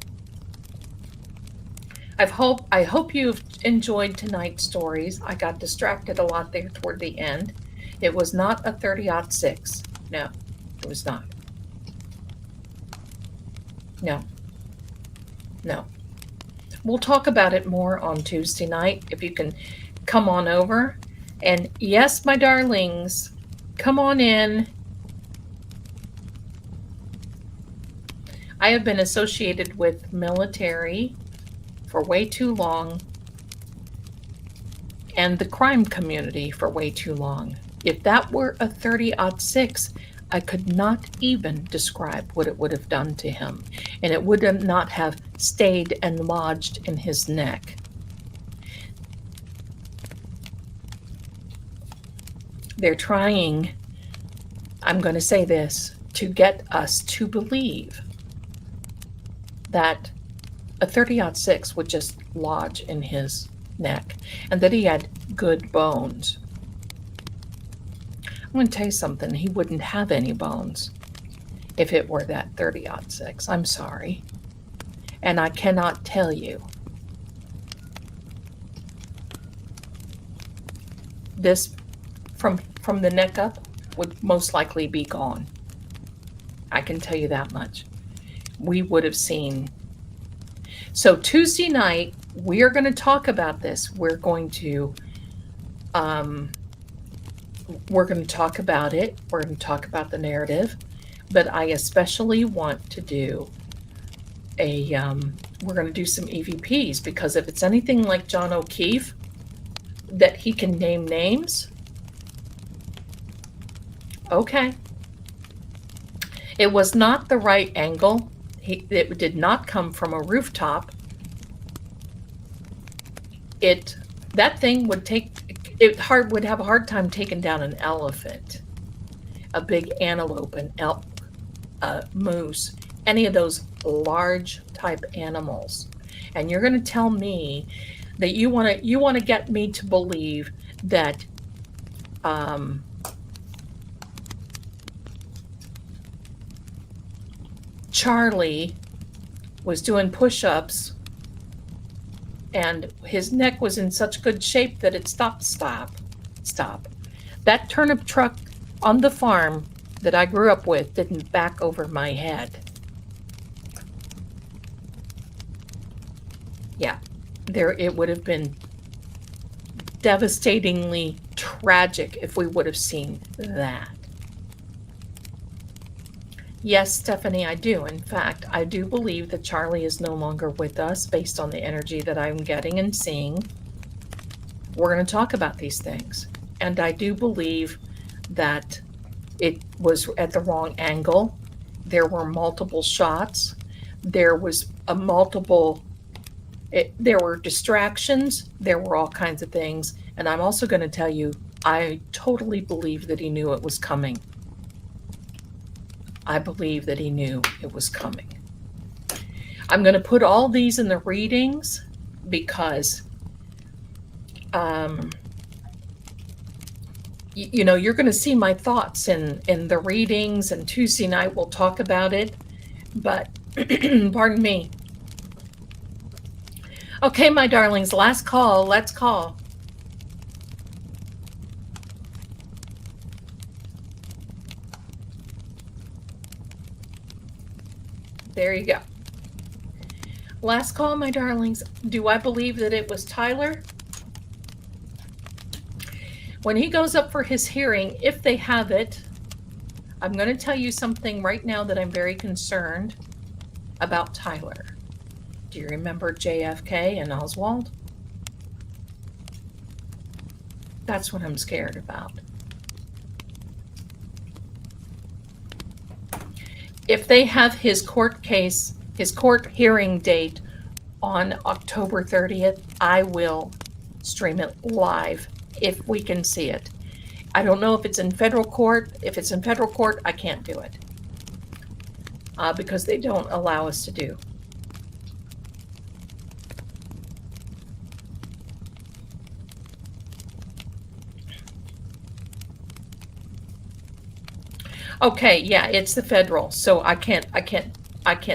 I hope you've enjoyed tonight's stories. I got distracted a lot there toward the end. It was not a 30-06. No, it was not. No. No. We'll talk about it more on Tuesday night if you can come on over. And yes, my darlings, come on in. I have been associated with military for way too long and the crime community for way too long. If that were a 30-06, I could not even describe what it would have done to him, and it would not have stayed and lodged in his neck. They're trying, I'm going to say this, to get us to believe that a 30-06 would just lodge in his neck and that he had good bones. I'm going to tell you something. He wouldn't have any bones if it were that 30-06. I'm sorry. And I cannot tell you. This, from the neck up, would most likely be gone. I can tell you that much. We would have seen. So Tuesday night, we are going to talk about this. We're going to talk about it. We're going to talk about the narrative. But I especially want to do we're going to do some EVPs, because if it's anything like John O'Keefe, that he can name names, okay. It was not the right angle. It did not come from a rooftop. That thing would would have a hard time taking down an elephant, a big antelope, an elk, a moose, any of those large type animals. And you're going to tell me that you want to get me to believe that Charlie was doing push-ups and his neck was in such good shape that it stopped. That turnip truck on the farm that I grew up with didn't back over my head. Yeah, it would have been devastatingly tragic if we would have seen that. Yes, Stephanie, I do. In fact, I do believe that Charlie is no longer with us based on the energy that I'm getting and seeing. We're going to talk about these things. And I do believe that it was at the wrong angle. There were multiple shots. There was there were distractions. There were all kinds of things. And I'm also going to tell you, I totally believe that he knew it was coming. I believe that he knew it was coming. I'm going to put all these in the readings because you're going to see my thoughts in the readings, and Tuesday night we'll talk about it. But pardon me. Okay, my darlings, last call. Let's call. There you go. Last call, my darlings. Do I believe that it was Tyler? When he goes up for his hearing, if they have it, I'm going to tell you something right now that I'm very concerned about Tyler. Do you remember JFK and Oswald? That's what I'm scared about. If they have his court case, his court hearing date on October 30th, I will stream it live if we can see it. I don't know if it's in federal court. If it's in federal court, I can't do it because they don't allow us to do. Okay, yeah, it's the federal, so I can't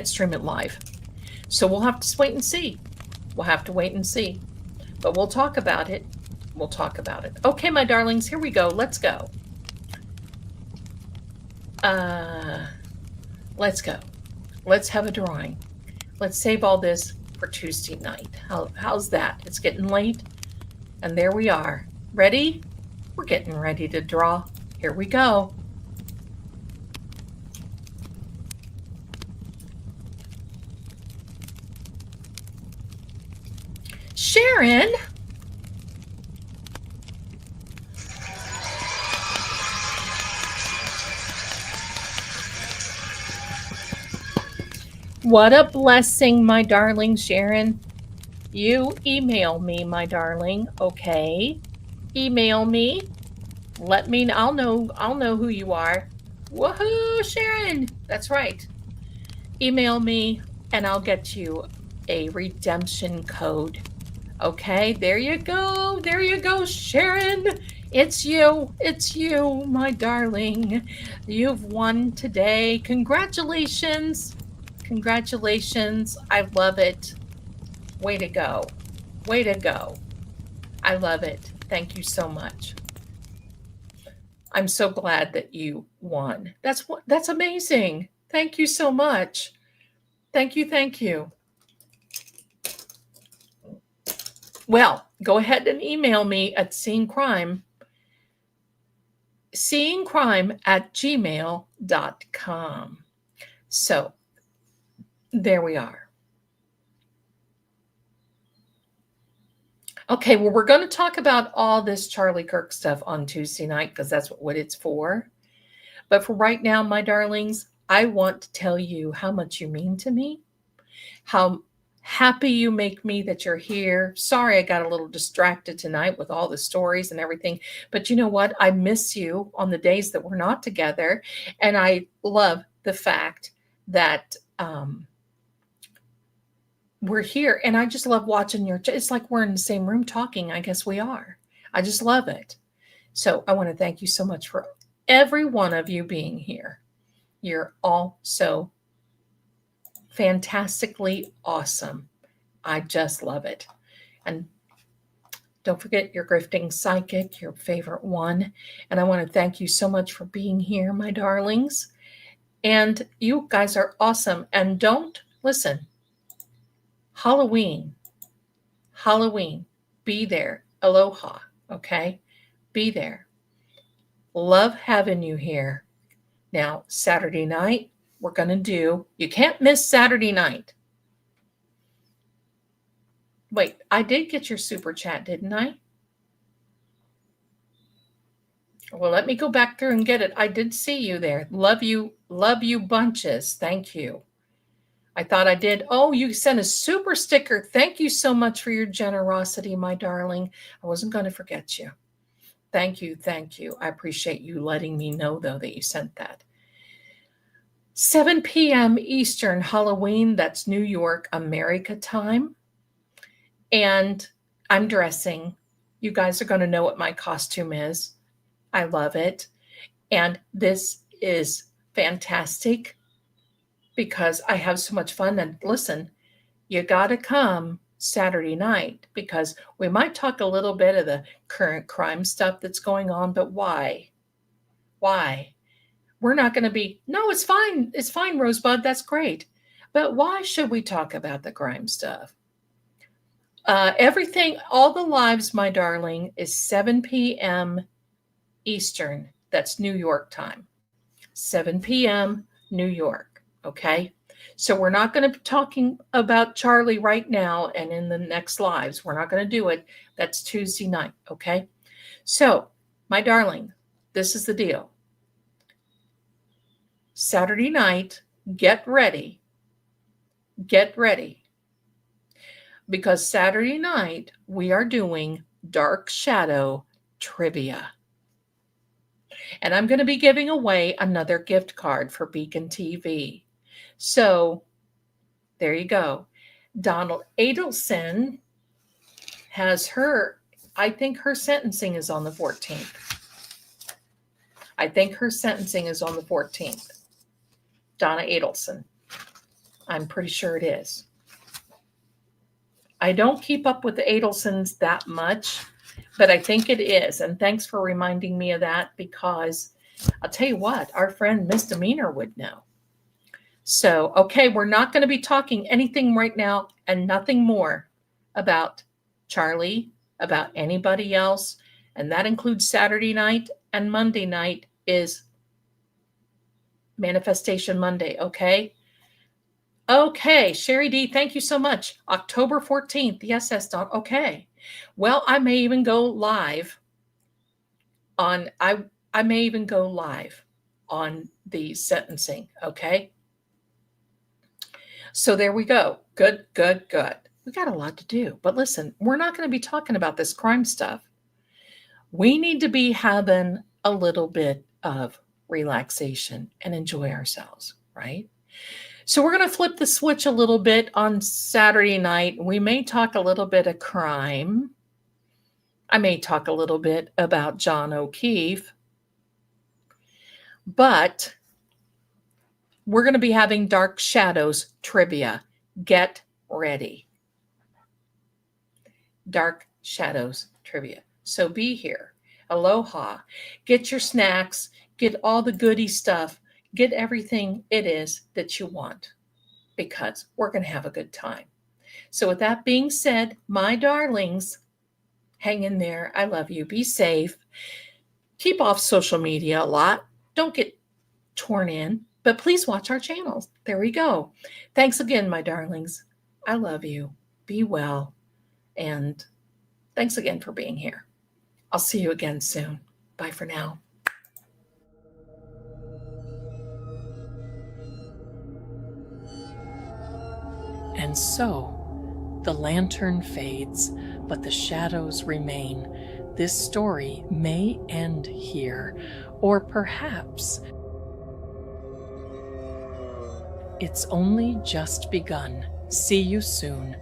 stream it live. So we'll have to wait and see. We'll have to wait and see. But we'll talk about it. We'll talk about it. Okay, my darlings, here we go. Let's go. Let's go. Let's have a drawing. Let's save all this for Tuesday night. How's that? It's getting late. And there we are. Ready? We're getting ready to draw. Here we go. Sharon. What a blessing, my darling Sharon. You email me, my darling. Okay. Email me. Let me I'll know who you are. Woohoo, Sharon. That's right. Email me and I'll get you a redemption code. Okay, there you go. There you go, Sharon. It's you. It's you, my darling. You've won today. Congratulations. Congratulations. I love it. Way to go. Way to go. I love it. Thank you so much. I'm so glad that you won. That's amazing. Thank you so much. Thank you. Thank you. Well, go ahead and email me at seeingcrime at gmail.com. So there we are. Okay, well, we're going to talk about all this Charlie Kirk stuff on Tuesday night because that's what it's for. But for right now, my darlings, I want to tell you how much you mean to me, how happy you make me that you're here. Sorry, I got a little distracted tonight with all the stories and everything. But you know what? I miss you on the days that we're not together. And I love the fact that we're here. And I just love watching it's like we're in the same room talking. I guess we are. I just love it. So I want to thank you so much for every one of you being here. You're all so fantastically awesome. I just love it. And don't forget your grifting psychic, your favorite one. And I want to thank you so much for being here, my darlings. And you guys are awesome. And don't listen. Halloween, be there. Aloha, okay? Be there. Love having you here. Now, Saturday night, we're going to do, you can't miss Saturday night. Wait, I did get your super chat, didn't I? Well, let me go back through and get it. I did see you there. Love you bunches. Thank you. I thought I did. Oh, you sent a super sticker. Thank you so much for your generosity, my darling. I wasn't going to forget you. Thank you. Thank you. I appreciate you letting me know, though, that you sent that. 7 p.m. Eastern, Halloween. That's New York, America time. And I'm dressing. You guys are going to know what my costume is. I love it. And this is fantastic because I have so much fun. And listen, you got to come Saturday night because we might talk a little bit of the current crime stuff that's going on, but why? Why? We're not going to be, no, it's fine. It's fine, Rosebud. That's great. But why should we talk about the crime stuff? Everything, all the lives, my darling, is 7 p.m. Eastern. That's New York time. 7 p.m. New York. Okay. So we're not going to be talking about Charlie right now and in the next lives. We're not going to do it. That's Tuesday night. Okay. So, my darling, this is the deal. Saturday night, get ready. Get ready. Because Saturday night, we are doing Dark Shadow trivia. And I'm going to be giving away another gift card for Beacon TV. So there you go. Donald Adelson has her, I think her sentencing is on the 14th. I think her sentencing is on the 14th. Donna Adelson. I'm pretty sure it is. I don't keep up with the Adelsons that much, but I think it is. And thanks for reminding me of that because I'll tell you what, our friend Misdemeanor would know. So, okay, we're not going to be talking anything right now and nothing more about Charlie, about anybody else. And that includes Saturday night and Monday night is Manifestation Monday, okay? Okay, Sherry D, thank you so much. October 14th, yes, Don. Okay. Well, I may even go live on, I may even go live on the sentencing, okay? So there we go. Good, good, good. We got a lot to do. But listen, we're not going to be talking about this crime stuff. We need to be having a little bit of relaxation and enjoy ourselves, right? So we're going to flip the switch a little bit on Saturday night. We may talk a little bit of crime. I may talk a little bit about John O'Keefe. But we're going to be having Dark Shadows trivia. Get ready. Dark Shadows trivia. So be here. Aloha. Get your snacks. Get all the goody stuff. Get everything it is that you want because we're going to have a good time. So with that being said, my darlings, hang in there. I love you. Be safe. Keep off social media a lot. Don't get torn in, but please watch our channels. There we go. Thanks again, my darlings. I love you. Be well. And thanks again for being here. I'll see you again soon. Bye for now. And so, the lantern fades, but the shadows remain. This story may end here, or perhaps it's only just begun. See you soon.